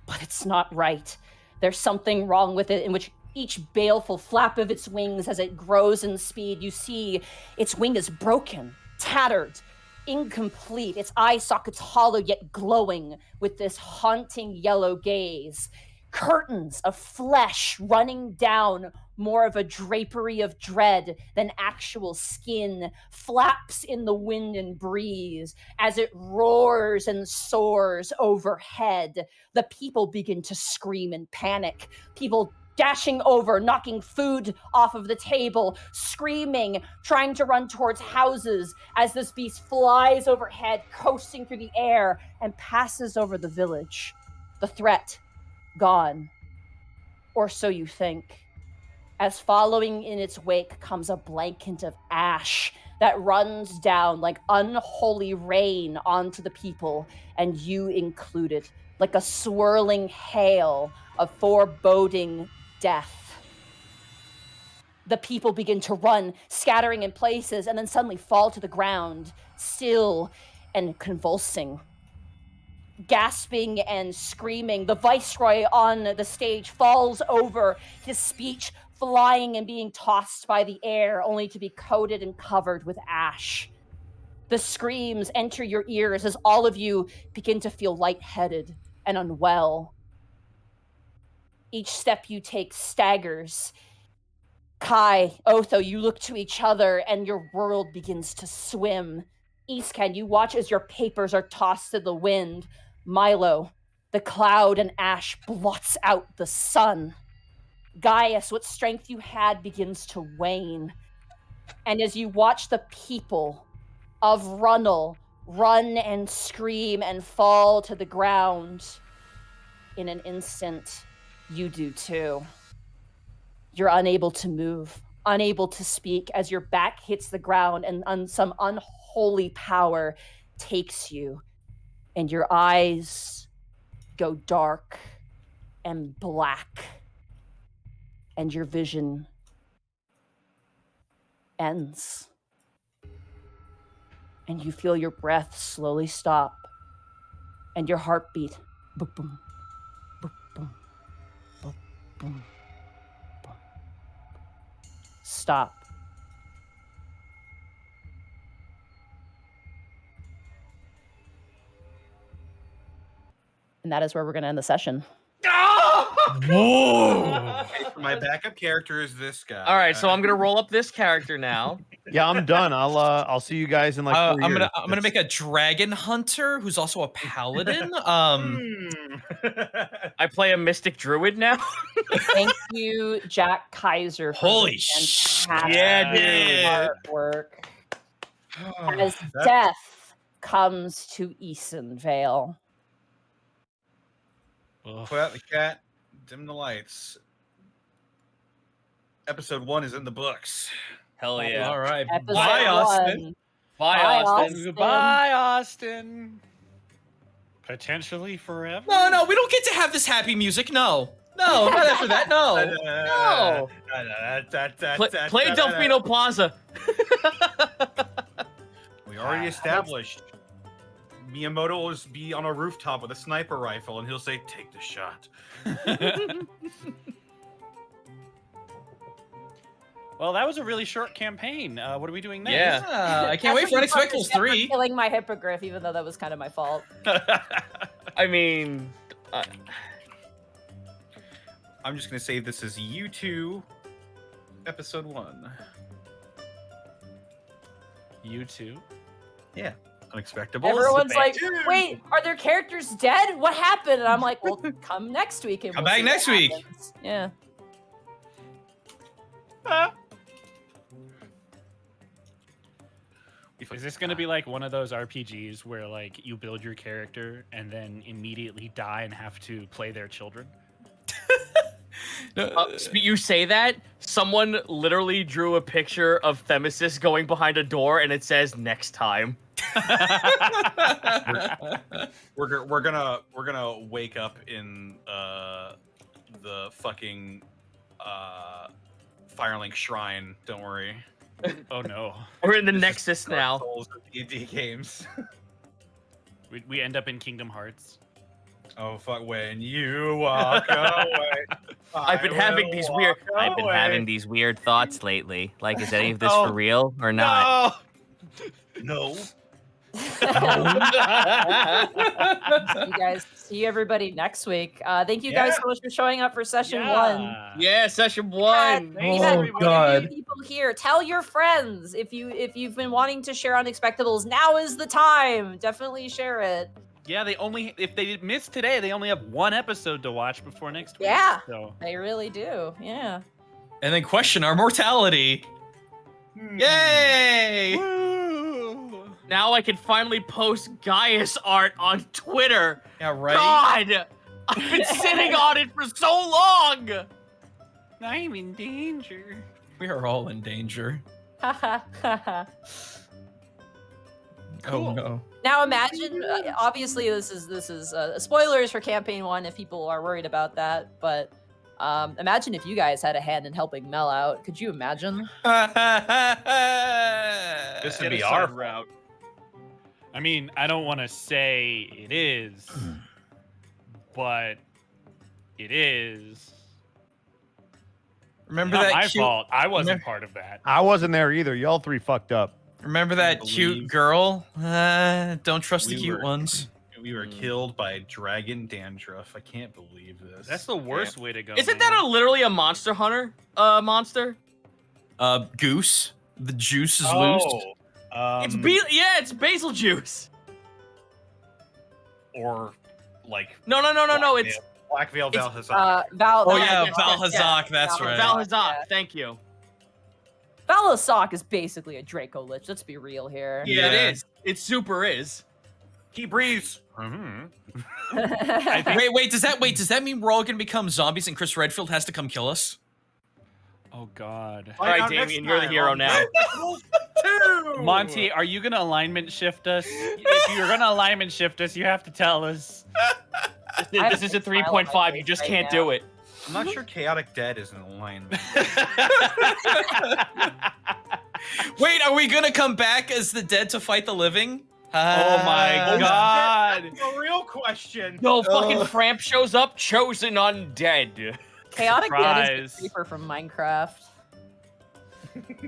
but it's not right. There's something wrong with it in which each baleful flap of its wings as it grows in speed, you see its wing is broken, tattered, incomplete. Its eye sockets hollow yet glowing with this haunting yellow gaze. curtains of flesh running down, more of a drapery of dread than actual skin, flaps in the wind and breeze as it roars and soars overhead. The people begin to scream in panic. People dashing over, knocking food off of the table, screaming, trying to run towards houses as this beast flies overhead, coasting through the air, and passes over the village. The threat gone, or so you think, as following in its wake comes a blanket of ash that runs down like unholy rain onto the people, and you included, like a swirling hail of foreboding death. The people begin to run, scattering in places, and then suddenly fall to the ground, still and convulsing. Gasping and screaming, the Viceroy on the stage falls over, his speech flying and being tossed by the air, only to be coated and covered with ash. The screams enter your ears as all of you begin to feel lightheaded and unwell. Each step you take staggers. Kai, Otho, you look to each other and your world begins to swim. Iskan, you watch as your papers are tossed to the wind. Milo, the cloud and ash blots out the sun. Gaius, what strength you had begins to wane. And as you watch the people of Runel run and scream and fall to the ground, in an instant, you do too. You're unable to move, unable to speak as your back hits the ground and some unholy power takes you, and your eyes go dark and black, and your vision ends. And you feel your breath slowly stop, and your heartbeat boom, boom, boom, boom, boom, boom. Stop. And that is where we're going to end the session. Whoa! My backup character is this guy. All right, so I'm gonna roll up this character now. Yeah, I'm done. I'll see you guys in like 4 years. I'm gonna make a dragon hunter who's also a paladin. I play a mystic druid now. Thank you, Jack Kaiser. For Holy shit! yeah, dude. Artwork. As death comes to Isenvale. Put out the cat, dim the lights. Episode 1 is in the books. Hell yeah! All right, Episode bye, Austin. 1. Bye, Bye, Austin. Austin. Goodbye, Austin. Potentially forever. No, we don't get to have this happy music. No, not after that. No. No. Play Delfino Plaza. We already established Miyamoto will be on a rooftop with a sniper rifle, and he'll say, "Take the shot." Well, that was a really short campaign. What are we doing next? Yeah. I can't wait for Unexpectables 3. Killing my hippogriff, even though that was kind of my fault. I mean, I'm just gonna say this is U2, episode 1. You too. Yeah, Unexpectables. Everyone's like, wait, are their characters dead? What happened? And I'm like, well, come next week. And Come we'll back see what next week. happens. Yeah. Is this going to be like one of those RPGs where like you build your character and then immediately die and have to play their children? you say that, someone literally drew a picture of Themesis going behind a door, and it says "next time." We're gonna wake up in the fucking Firelink Shrine. Don't worry. Oh no. We're in the Nexus now. Souls of D&D games. We end up in Kingdom Hearts. Oh fuck! When you walk away, I've been having these weird thoughts lately. Like, is any of this for real or not? No. See everybody next week. Thank you guys so much for showing up for session 1. Yeah, session 1. We've had many people here. Tell your friends if you've been wanting to share Unexpectables. Now is the time. Definitely share it. Yeah, if they missed today, they only have 1 episode to watch before next week. Yeah, so they really do. Yeah. And then question our mortality. Yay! Now I can finally post Gaius art on Twitter. Yeah, right. God, I've been sitting on it for so long. I'm in danger. We are all in danger. Cool. Oh no. Now imagine, obviously this is spoilers for campaign 1 if people are worried about that, but imagine if you guys had a hand in helping Mel out. Could you imagine? This would be our route. I mean, I don't want to say it is, but it is. Remember Not that my cute, fault. I wasn't part of that. I wasn't there either. Y'all 3 fucked up. Remember that cute girl? Don't trust the cute ones. We were killed by dragon dandruff. I can't believe this. That's the worst way to go. Isn't that literally a monster hunter monster? Goose. The juice is loose. It's basil juice. Or like No. It's Black Veil it's, Valhazak. Oh yeah, Valhazak. That's right. Valhazak. Yeah. Thank you. Valhazak is basically a Draco Lich. Let's be real here. Yeah, it is. It super is. He breathes. Wait, does that mean we're all gonna become zombies and Chris Redfield has to come kill us? Oh God. All right, Damien, you're the hero now. Monty, are you gonna alignment shift us? If you're gonna alignment shift us, you have to tell us. This is a 3.5. You just can't do it. I'm not sure Chaotic Dead is in alignment. Wait, are we gonna come back as the dead to fight the living? Oh my God. The real question. No, fucking Framp shows up, chosen undead. Chaotic Dead is Surprise. the creeper from Minecraft.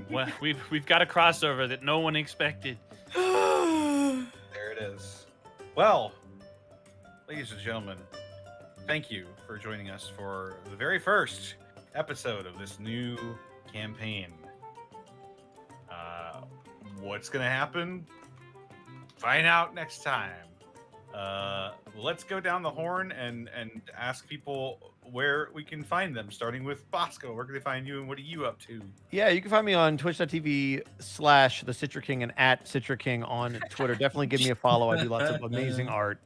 Well, we've got a crossover that no one expected. There it is. Well, ladies and gentlemen, thank you for joining us for the very first episode of this new campaign. What's gonna happen? Find out next time. Let's go down the horn and ask people where we can find them, starting with Bosco. Where can they find you and what are you up to? Yeah, you can find me on twitch.tv/TheCitraKing and @CitraKing on Twitter. Definitely give me a follow. I do lots of amazing art.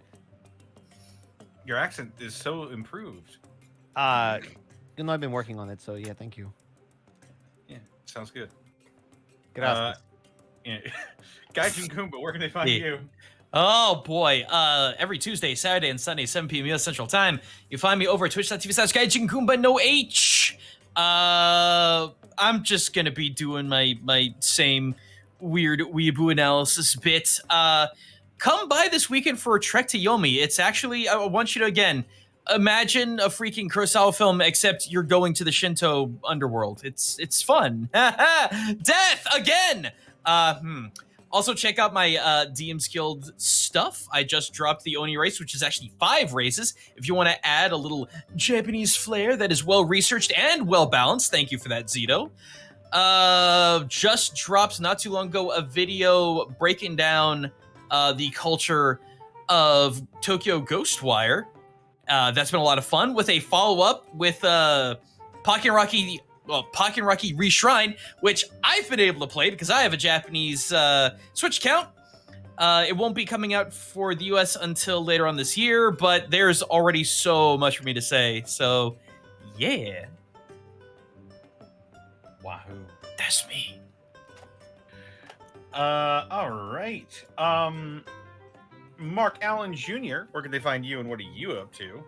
Your accent is so improved. I've been working on it, so yeah, thank you. Yeah, sounds good. Gracias. Yeah. Gaijin Goomba, where can they find you? Oh boy, every Tuesday, Saturday, and Sunday, 7 p.m. US Central Time. You find me over at twitch.tv/GaijinGoomba, no H. I'm just gonna be doing my same weird weeaboo analysis bit. Come by this weekend for a trek to Yomi. It's actually, I want you to, again, imagine a freaking Kurosawa film, except you're going to the Shinto underworld. It's fun. Death again! Also, check out my DM's Guild stuff. I just dropped the Oni race, which is actually 5 races. If you want to add a little Japanese flair that is well-researched and well-balanced, thank you for that, Zito. Just dropped not too long ago a video breaking down the culture of Tokyo Ghostwire. That's been a lot of fun with a follow-up with Pokken Rocky Reshrine, which I've been able to play because I have a Japanese Switch account. It won't be coming out for the US until later on this year, but there's already so much for me to say. So, yeah. Wahoo. That's me. All right. Mark Allen Jr., where can they find you and what are you up to?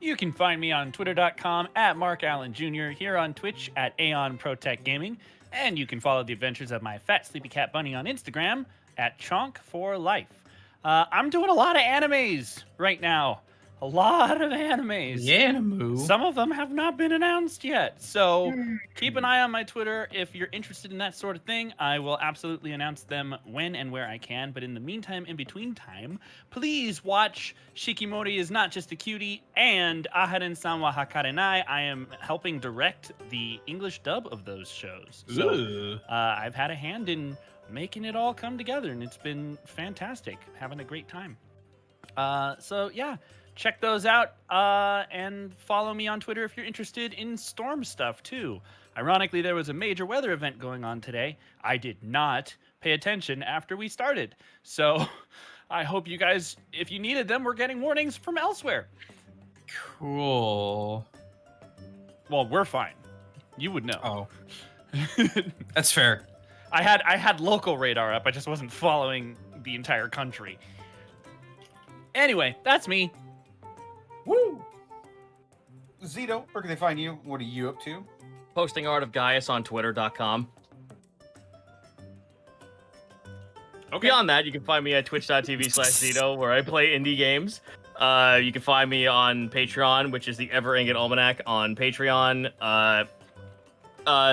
You can find me on twitter.com @MarkAllenJr., here on Twitch @AeonProTechGaming, and you can follow the adventures of my fat sleepy cat bunny on Instagram @Chonk4Life. I'm doing a lot of animes right now. a lot of animes. Yanamu. Some of them have not been announced yet. So keep an eye on my Twitter. If you're interested in that sort of thing, I will absolutely announce them when and where I can. But in the meantime, in between time, please watch Shikimori is Not Just a Cutie and Aharen-san wa Hakarenai. I am helping direct the English dub of those shows. So I've had a hand in making it all come together, and it's been fantastic. Having a great time. So yeah, check those out, and follow me on Twitter if you're interested in storm stuff too. Ironically, there was a major weather event going on today. I did not pay attention after we started. So I hope you guys, if you needed them, were getting warnings from elsewhere. Cool. Well, we're fine. You would know. Oh. That's fair. I had local radar up. I just wasn't following the entire country. Anyway, that's me. Woo! Zito, where can they find you? What are you up to? Posting Art of Gaius on Twitter.com. Okay. Beyond that, you can find me at twitch.tv/Zito, where I play indie games. You can find me on Patreon, which is the Ever Ingot Almanac on Patreon.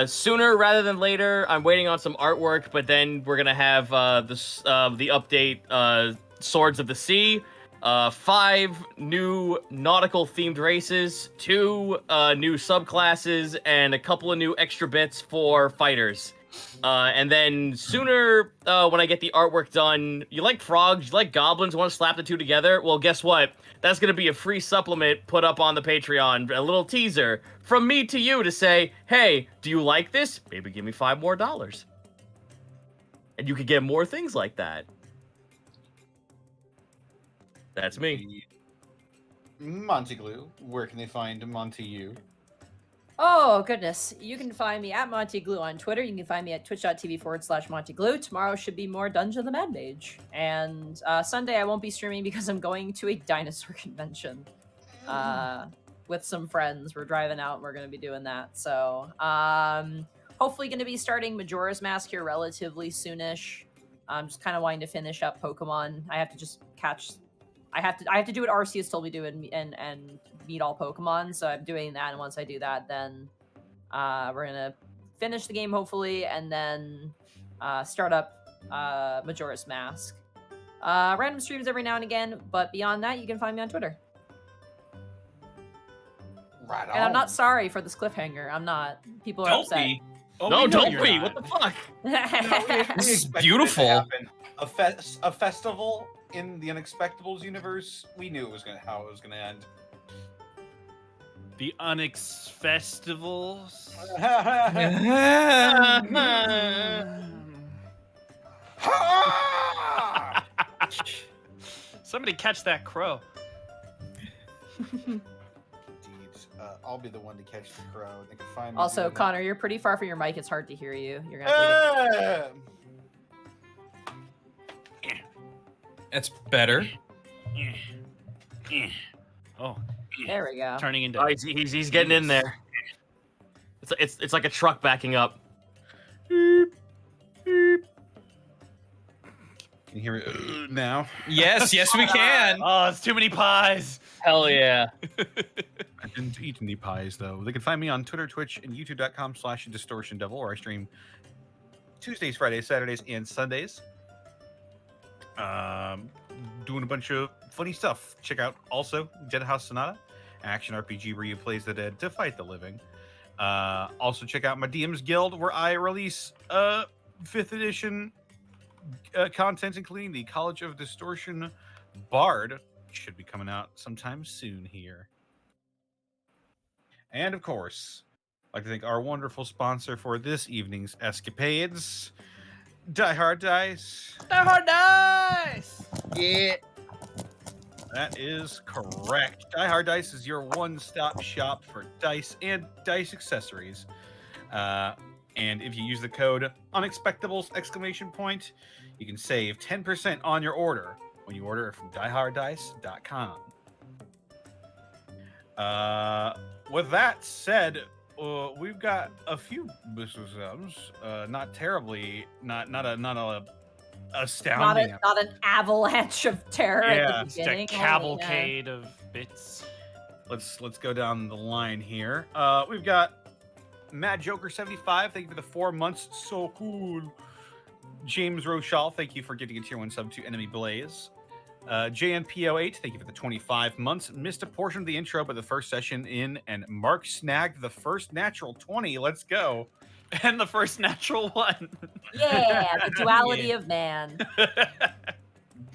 Sooner rather than later, I'm waiting on some artwork, but then we're gonna have the update Swords of the Sea. 5 new nautical themed races, 2 new subclasses, and a couple of new extra bits for fighters. And then sooner, when I get the artwork done, you like frogs, you like goblins, want to slap the two together? Well, guess what? That's going to be a free supplement put up on the Patreon, a little teaser from me to you to say, hey, do you like this? Maybe give me $5 more. And you could get more things like that. That's me. Monty Glue, where can they find Monty you? Oh, goodness. You can find me at Monty Glue on Twitter. You can find me at twitch.tv/Monty Glue. Tomorrow should be more Dungeon the Mad Mage. And Sunday I won't be streaming because I'm going to a dinosaur convention with some friends. We're driving out and we're going to be doing that. So hopefully going to be starting Majora's Mask here relatively soonish. I'm just kind of wanting to finish up Pokemon. I have to just catch... I have to do what Arceus told me to do and meet all Pokemon, so I'm doing that, and once I do that, then we're gonna finish the game hopefully, and then start up Majora's Mask. Random streams every now and again, but beyond that, you can find me on Twitter. Right on. And I'm not sorry for this cliffhanger. I'm not. People are Don't upset. be. Oh, No, we know don't you're be. not. What the fuck? This is expected it to beautiful. happen. A festival in the Unexpectables universe. We knew how it was gonna end. The Unexpectables. Somebody catch that crow. Indeed. I'll be the one to catch the crow. They can find me Also, doing Connor, you're pretty far from your mic. It's hard to hear you. You're gonna have to That's better. Oh, There we go. turning into. Oh, he's getting in there. It's like a truck backing up. Can you hear me now? Yes, yes, we can. Oh, it's too many pies. Hell yeah. I didn't eat any pies though. They can find me on Twitter, Twitch, and YouTube.com/DistortionDevil, where I stream Tuesdays, Fridays, Saturdays, and Sundays. Doing a bunch of funny stuff. Check out also Dead House Sonata, action RPG where you play the dead to fight the living. Also check out my DM's Guild, where I release 5th edition content, including the College of Distortion Bard. Should be coming out sometime soon here. And of course, I'd like to thank our wonderful sponsor for this evening's escapades, Die Hard Dice. Die Hard Dice. Yeah. That is correct. Die Hard Dice is your one-stop shop for dice and dice accessories. And if you use the code Unexpectables! You can save 10% on your order when you order it from dieharddice.com. With that said, we've got a few business items. Not terribly, not a astounding. Not an avalanche of terror Yeah, at the Just a beginning. cavalcade of bits. Let's go down the line here. We've got Mad Joker 75. Thank you for the 4 months. So cool. James Rochelle, thank you for getting a tier 1 sub to Enemy Blaze. JNPO8, thank you for the 25 months. Missed a portion of the intro, but the first session in, and Mark snagged the first natural 20. Let's go. And the first natural one. Yeah, the duality of man.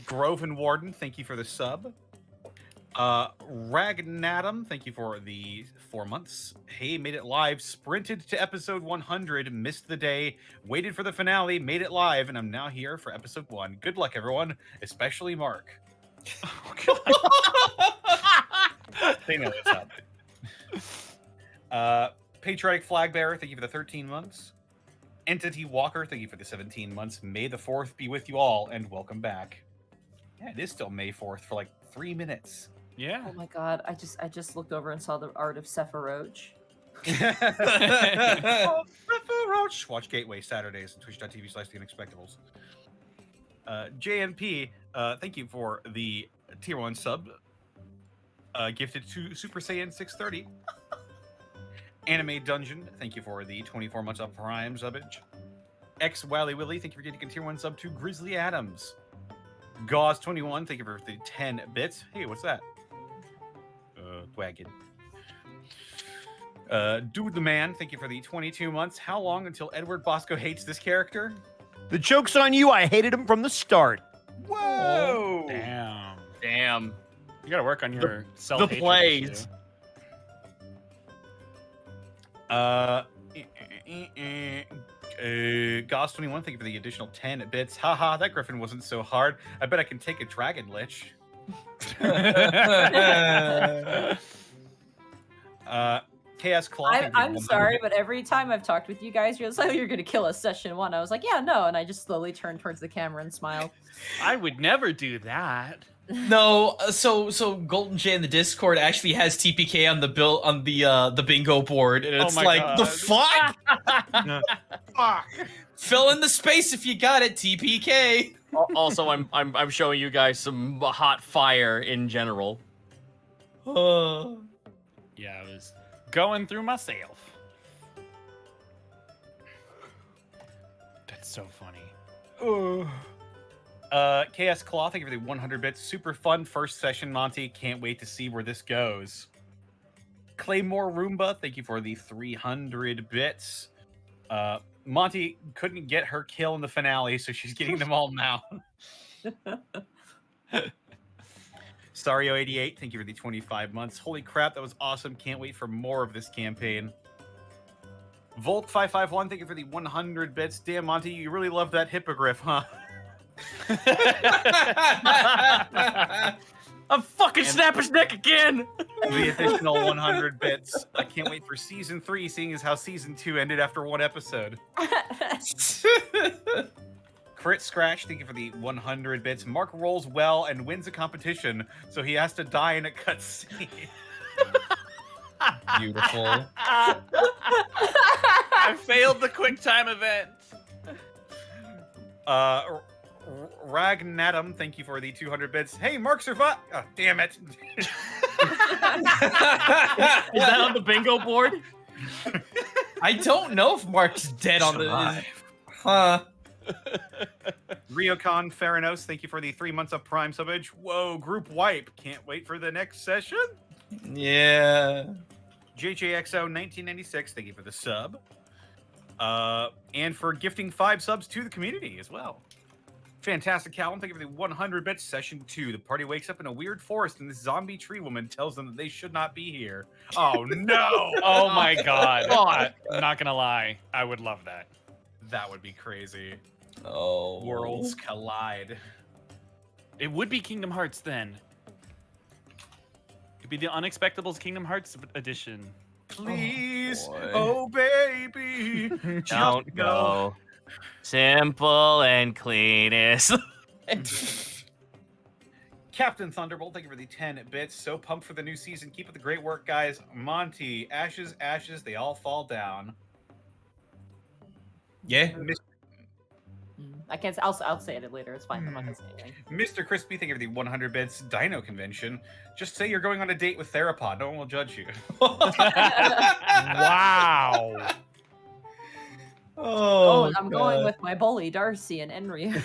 Grove and Warden, thank you for the sub. Ragnadam, thank you for the 4 months. Hey, made it live, sprinted to episode 100, missed the day, waited for the finale, made it live, and I'm now here for episode 1. Good luck, everyone, especially Mark. They know what's up. Patriotic Flag Bearer, thank you for the 13 months. Entity Walker, thank you for the 17 months. May the 4th be with you all, and welcome back. Yeah, it is still May 4th for like 3 minutes. Yeah. Oh my god, I just looked over and saw the art of Sephiroth. Roach. Watch Gateway Saturdays at twitch.tv/The Unexpectables. JNP, thank you for the tier 1 sub. Gifted to Super Saiyan 630. Anime Dungeon, thank you for the 24 months of Prime subbage. X Wally Willy, thank you for getting a tier 1 sub to Grizzly Adams. Gauze21, thank you for the 10 bits. Hey, what's that? Wagon. Dude the Man, thank you for the 22 months. How long until Edward Bosco hates this character? The joke's on you. I hated him from the start. Whoa! Damn. You gotta work on your self. The plays. Gauze21, thank you for the additional 10 bits. Haha, that griffin wasn't so hard. I bet I can take a dragon lich. KS Claw. I'm sorry, but every time I've talked with you guys, you're like, oh, you're gonna kill us session 1. I was like, yeah, no, and I just slowly turned towards the camera and smiled. I would never do that. No, so Golden Jay in the Discord actually has TPK on the bingo board, and it's my like God. the fuck. Fuck. Fill in the space if you got it. TPK. Also, I'm showing you guys some hot fire in general. Yeah, I was going through myself. That's so funny. KS Claw, thank you for the 100 bits. Super fun first session, Monty. Can't wait to see where this goes. Claymore Roomba, thank you for the 300 bits. Monty couldn't get her kill in the finale, so she's getting them all now. Sario88, thank you for the 25 months. Holy crap, that was awesome. Can't wait for more of this campaign. Volk551, thank you for the 100 bits. Damn, Monty, you really love that hippogriff, huh? I'm fucking snap his neck again. The additional 100 bits. I can't wait for season 3, seeing as how season 2 ended after 1 episode. Crit Scratch, thank you for the 100 bits. Mark rolls well and wins a competition, so he has to die in a cutscene. Beautiful. I failed the quick time event. Ragnadam, thank you for the 200 bits. Hey, Mark survived. Oh, damn it. Is that on the bingo board? I don't know if Mark's dead on the. Huh. Ryokon Theranos, thank you for the 3 months of Prime subbage. Whoa, group wipe. Can't wait for the next session. Yeah. JJXO 1996, thank you for the sub. And for gifting 5 subs to the community as well. Fantastic Callum, thank you for the 100 bits. Session 2. The party wakes up in a weird forest and this zombie tree woman tells them that they should not be here. Oh no! Oh my god. I'm not gonna lie. I would love that. That would be crazy. Oh. Worlds collide. It would be Kingdom Hearts then. It'd be the Unexpectables Kingdom Hearts edition. Please, boy. oh baby, Don't go. Simple and clean is. Captain Thunderbolt, thank you for the 10 bits. So pumped for the new season. Keep up the great work, guys. Monty, ashes, they all fall down. Yeah. I can't. I'll say it later. It's fine. I'm not gonna say anything. Mr. Crispy, thank you for the 100 bits. Dino Convention. Just say you're going on a date with Therapod. No one will judge you. Wow. Oh, I'm going with my bully, Darcy and Enryu.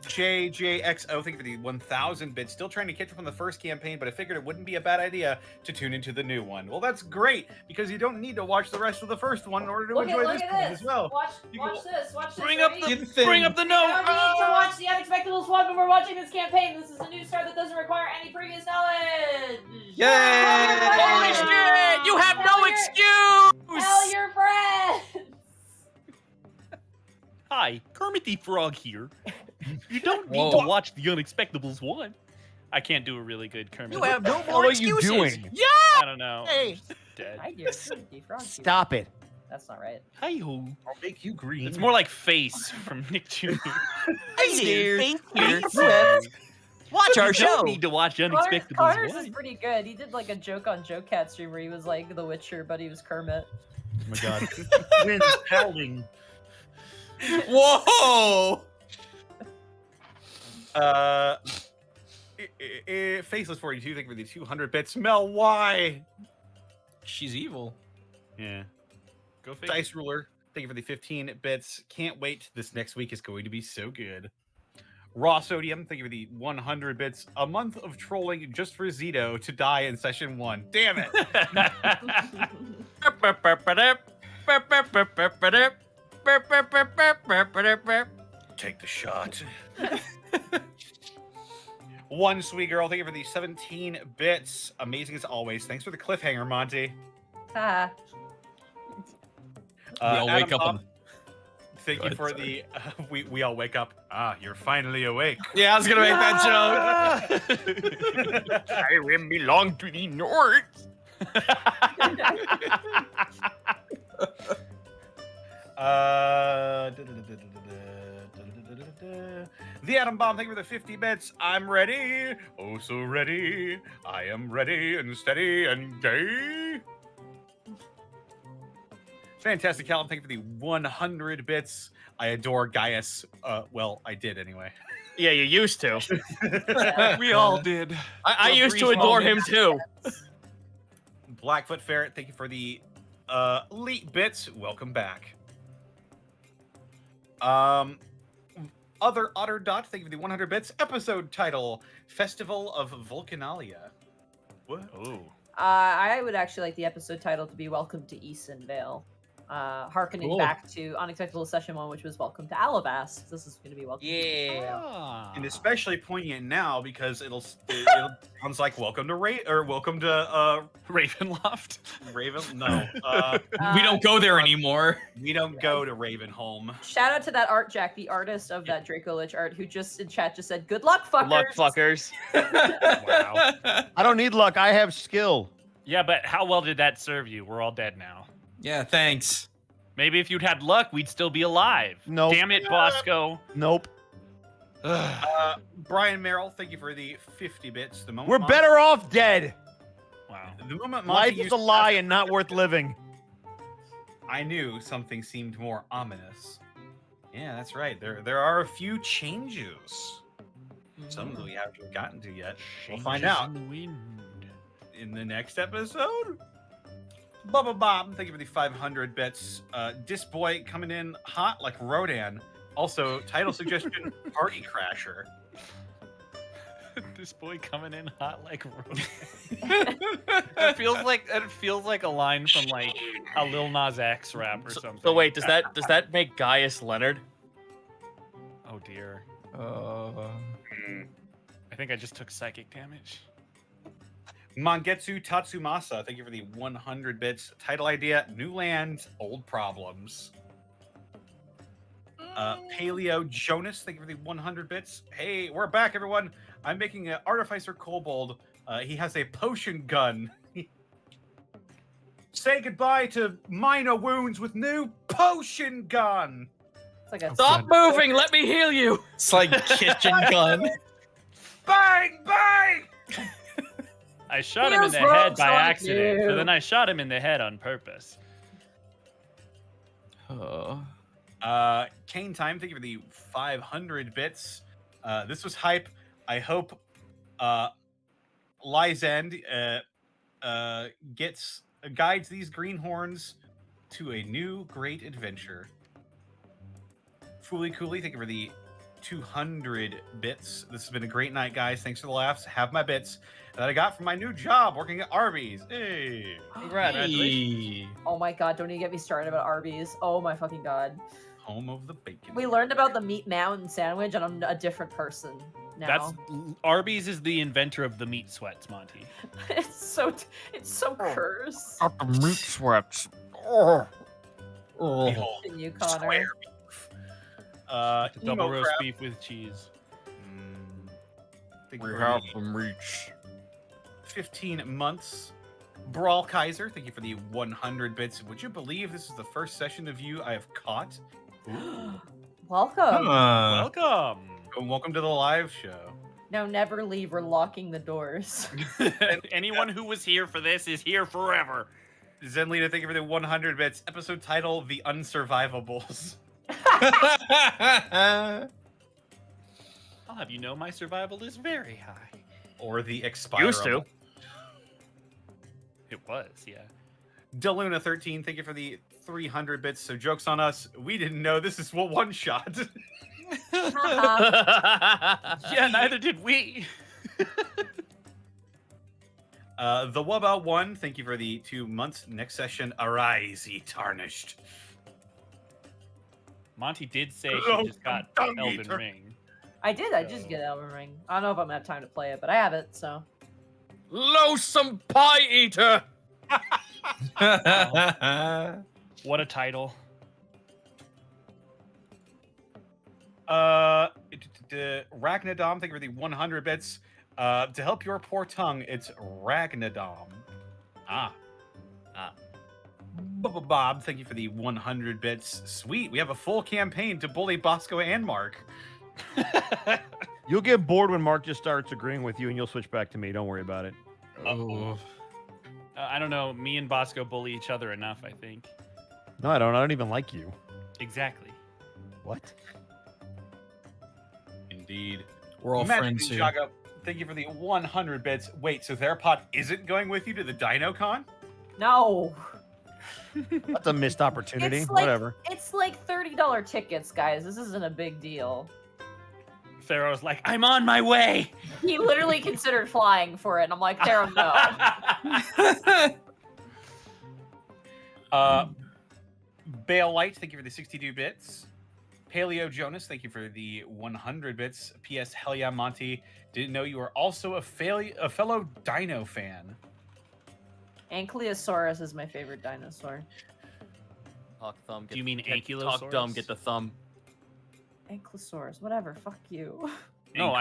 JJXO, thank you for the 1,000 bits. Still trying to catch up on the first campaign, but I figured it wouldn't be a bad idea to tune into the new one. Well, that's great, because you don't need to watch the rest of the first one in order to enjoy this one as well. Watch this. Bring up the note. You don't need to watch the Unexpectables one when we're watching this campaign. This is a new start that doesn't require any previous knowledge. Yay! Holy shit! You have no excuse! Tell your friends. Hi, Kermit the Frog here. You don't need to watch the Unexpectables one. I can't do a really good Kermit. You have no What more are you excuses. doing? Yeah! I don't know. Hey. I'm just dead. I hear Kermit Frog. Stop it. That's not right. Hi-ho. I'll make you green. It's more like Face from Nick Jr. Hey there. Watch You our show. don't need to watch Unexpectables Connor's is one. pretty good. He did like a joke on Joke Cat stream where he was like The Witcher, but he was Kermit. Oh my god. Wind's howling. Whoa! Faceless 42, thank you for the 200 bits. Mel, why? She's evil. Yeah. Go Face. Dice Ruler, thank you for the 15 bits. Can't wait. This next week is going to be so good. Raw Sodium, thank you for the 100 bits. A month of trolling just for Zito to die in session 1. Damn it. Take the shot. One sweet girl, thank you for the 17 bits. Amazing as always. Thanks for the cliffhanger, Monty. Ah. We all wake up. Bob, thank you for the. We all wake up. Ah, you're finally awake. Yeah, I was gonna make that joke. Skyrim belong to the North. The Atom Bomb, thank you for the 50 bits. I'm ready. Oh, so ready. I am ready and steady and gay. Fantastic Callum, thank you for the 100 bits. I adore Gaius. Well, I did anyway. Yeah, you used to. We all did. I For a used to brief adore moment. him too. Blackfoot Ferret, thank you for the elite bits. Welcome back. Other Otter Dot, thank you for the 100 bits. Episode title: Festival of Vulcanalia. What? Oh. I would actually like the episode title to be Welcome to Isenvale. Harkening Cool. back to Unexpectable Session 1, which was Welcome to Alabast. This is going to be Welcome to Isenvale. Ah. And especially poignant now because it sounds like Welcome to Welcome to Ravenloft. Raven. No, We don't go there anymore. we don't go to Ravenholm. Shout out to that art, Jack, the artist of that Draco Lich art, who just in chat just said, "Good luck, fuckers." Luck fuckers. Wow. I don't need luck. I have skill. Yeah, but how well did that serve you? We're all dead now. Yeah, thanks. Maybe if you'd had luck, we'd still be alive. Nope. Damn it, Bosco. Nope. Brian Merrill, thank you for the 50 bits. The moment We're better off dead. Wow. The moment Monty Life is used a lie and not worth living. I knew something seemed more ominous. Yeah, that's right. There are a few changes. Some that we haven't gotten to yet. We'll find Changes out in the wind. in the next episode. Bubba Bob, thank you for the 500 bits. Disboy coming in hot like Rodan. Also, title suggestion: Party Crasher. This boy coming in hot like Rodan. It feels like a line from like a Lil Nas X rap or something. So wait, does that make Gaius Leonard? Oh dear. Hmm. I think I just took psychic damage. Mangetsu Tatsumasa, thank you for the 100 bits. Title idea: New Lands, Old Problems. Paleo Jonas, thank you for the 100 bits. Hey, we're back, everyone. I'm making an Artificer Kobold. He has a potion gun. Say goodbye to minor wounds with new potion gun. It's like a Stop moving. Let me heal you. It's like kitchen gun. Bang, bang! I shot him in Feels the wrong, head by Sonic, accident, you. but then I shot him in the head on purpose. Oh. Kane Time, thank you for the 500 bits. This was hype. I hope Lyzend guides these greenhorns to a new great adventure. Fooly Cooley, thank you for the 200 bits. This has been a great night, guys. Thanks for the laughs. Have my bits that I got from my new job working at Arby's. Hey. Congratulations. Oh my god, don't even get me started about Arby's. Oh my fucking god. Home of the bacon. We learned about the Meat Mountain sandwich, and I'm a different person now. That's Arby's is the inventor of the meat sweats, Monty. it's so cursed. Got the meat sweats. Oh. Behold, Continue, Connor. square beef. Double Emo roast crab. beef with cheese. Thank you We for have the some reach. 15 months. Brawl Kaiser, thank you for the 100 bits. Would you believe this is the first session of you I have caught? Welcome. Welcome. And welcome to the live show. Now never leave. We're locking the doors. Anyone who was here for this is here forever. Zenlita, thank you for the 100 bits. Episode title, The Unsurvivables. I'll have you know my survival is very high. Or The Expirable. Used to. It was, yeah. Deluna 13, thank you for the 300 bits. So jokes on us. We didn't know this is one shot. Yeah, neither did we. The Wubba 1, thank you for the 2 months. Next session, Arise, ye tarnished. Monty did say Hello, she just got dung Elden eater. Ring. I did. I just get Elden Ring. I don't know if I'm gonna have time to play it, but I have it. So Loathsome Pie Eater. What a title. Ragnadom, thank you for the 100 bits. To help your poor tongue, it's Ragnadom. Bob, thank you for the 100 bits. Sweet, we have a full campaign to bully Bosco and Mark. You'll get bored when Mark just starts agreeing with you, and you'll switch back to me. Don't worry about it. Oh. I don't know. Me and Bosco bully each other enough, I think. No, I don't. I don't even like you. Exactly. What? Indeed. We're all Magic friends here. Ninjago, thank you for the 100 bits. Wait, so Therapod isn't going with you to the DinoCon? no. That's a missed opportunity. It's like- Whatever. It's like $30 tickets, guys. This isn't a big deal. Pharaoh's like, I'm on my way. He literally considered flying for it, and I'm like, Pharaoh, no. Bale Light, thank you for the 62 bits. Paleo Jonas, thank you for the 100 bits. P.S. Hell yeah, Monty. Didn't know you were also a fellow Dino fan. Ankylosaurus is my favorite dinosaur. Talk thumb. Do you mean Talk Ankylosaurus? dumb. Get the thumb. Ankylosaurus, whatever. Fuck you. No,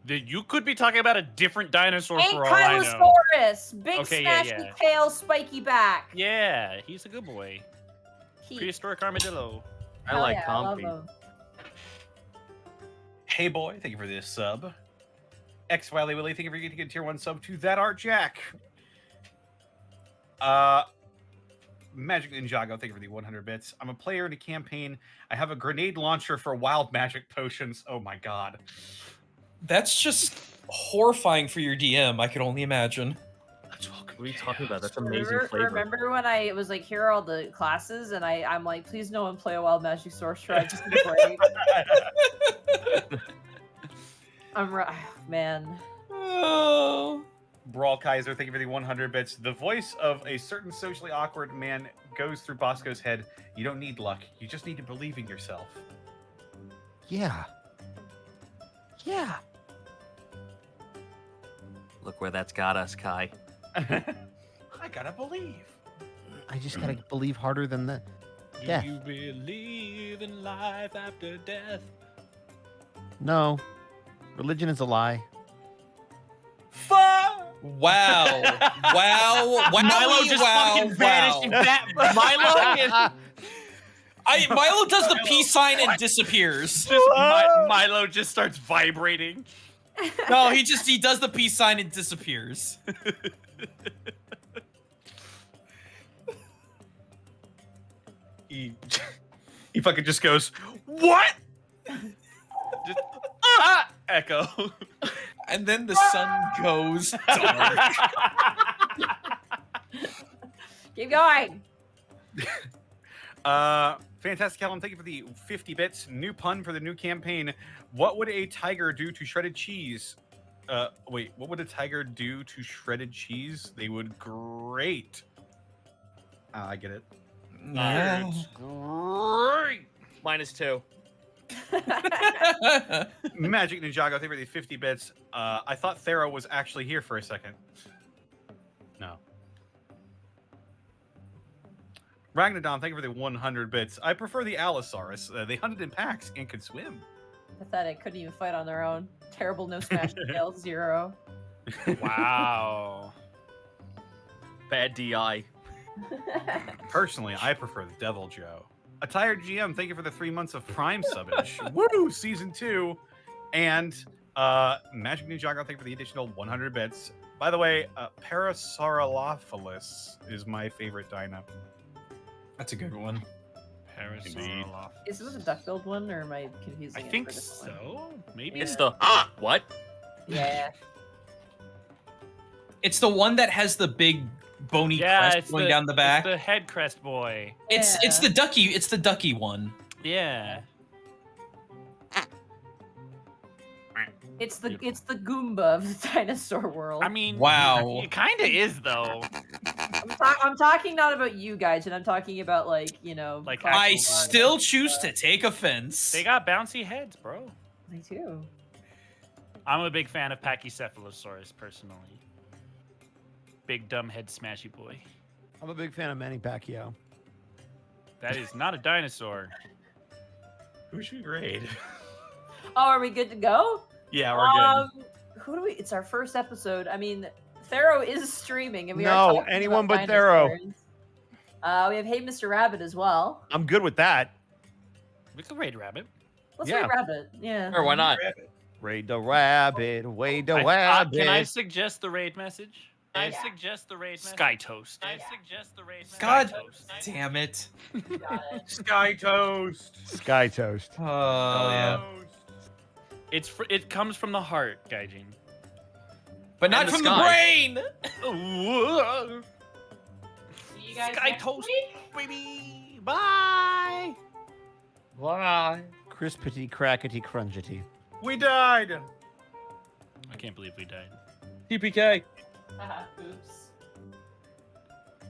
you could be talking about a different dinosaur for all I know. Ankylosaurus! Big Okay, yeah, smashy yeah. tail, spiky back. Yeah, he's a good boy. He- Prehistoric armadillo. I Hell like yeah, I love Compy. him. Hey boy, thank you for this sub. X Wiley Willie, thank you for getting a tier 1 sub to That Art Jack. Magic Ninjago, thank you for the 100 bits. I'm a player in a campaign. I have a grenade launcher for wild magic potions. Oh my god. That's just horrifying for your DM. I could only imagine. What are you talking about? That's amazing flavor. Remember when I was like, here are all the classes, and I'm like, please no one play a wild magic sorcerer. I just need a break. Man. Oh. Brawl Kaiser, thank you for the 100 bits. The voice of a certain socially awkward man goes through Bosco's head. You don't need luck. You just need to believe in yourself. Yeah. Yeah. Look where that's got us, Kai. I gotta believe. I just gotta believe harder than that. Do Death. you believe in life after death? No. Religion is a lie. Fuck! Wow. Wow. Wow. Milo just fucking vanished. In that Milo is Milo does the peace sign and disappears. Milo just starts vibrating. No, he does the peace sign and disappears. He fucking just goes, what? Just echo. And then the sun goes dark. Keep going. Fantastic Callum, thank you for the 50 bits. New pun for the new campaign. What would a tiger do to shredded cheese? Wait, what would a tiger do to shredded cheese? They would grate. I get it. No. Great. -2. Magic Ninjago, thank you for the 50 bits. I thought Thero was actually here for a second. No. Ragnadon, thank you for the 100 bits. I prefer the Allosaurus. They hunted in packs and could swim. Pathetic. Couldn't even fight on their own. Terrible. No smash fails. 0. Wow. Bad DI. Personally, I prefer the Devil Joe. A Tired GM, thank you for the 3 months of Prime subbage. Woo! Season 2. And Magic Ninjago, thank you for the additional 100 bits. By the way, Parasaurolophilus is my favorite dino. That's a good one. Parasaurolophus. Is this a duck-billed one, or am I confusing I it think for a different one? so. Maybe. It's the what? Yeah. It's the one that has the big bony crest going down the back. It's the head crest boy. It's the ducky one. Yeah. It's the Goomba of the dinosaur world. I mean, Wow. it kind of is though. I'm talking not about you guys, and I'm talking about like Like I actual still choose to take offense. They got bouncy heads, bro. They do. I'm a big fan of Pachycephalosaurus personally. Big dumb head smashy boy. I'm a big fan of Manny Pacquiao. That is not a dinosaur. Who should we raid? Oh, are we good to go? Yeah, we're good. Who do we? It's our first episode. I mean, Thero is streaming, and we No, are talking anyone about but Thero. dinosaurs. We have Hey Mr. Rabbit as well. I'm good with that. We could raid rabbit. Let's Yeah. raid Rabbit. Yeah. Or why not? Raid the rabbit, wade the Can rabbit. I suggest the raid message? Yeah. Sky Toast. God damn it. Got it. Sky Toast. Sky toast. Yeah. It comes from the heart, Gaijin. But not And the from the sky. brain. See you guys Sky next Toast, week. baby. Bye. Why? Crispity, crackety, crunchity. We died. I can't believe we died. TPK. Haha, oops.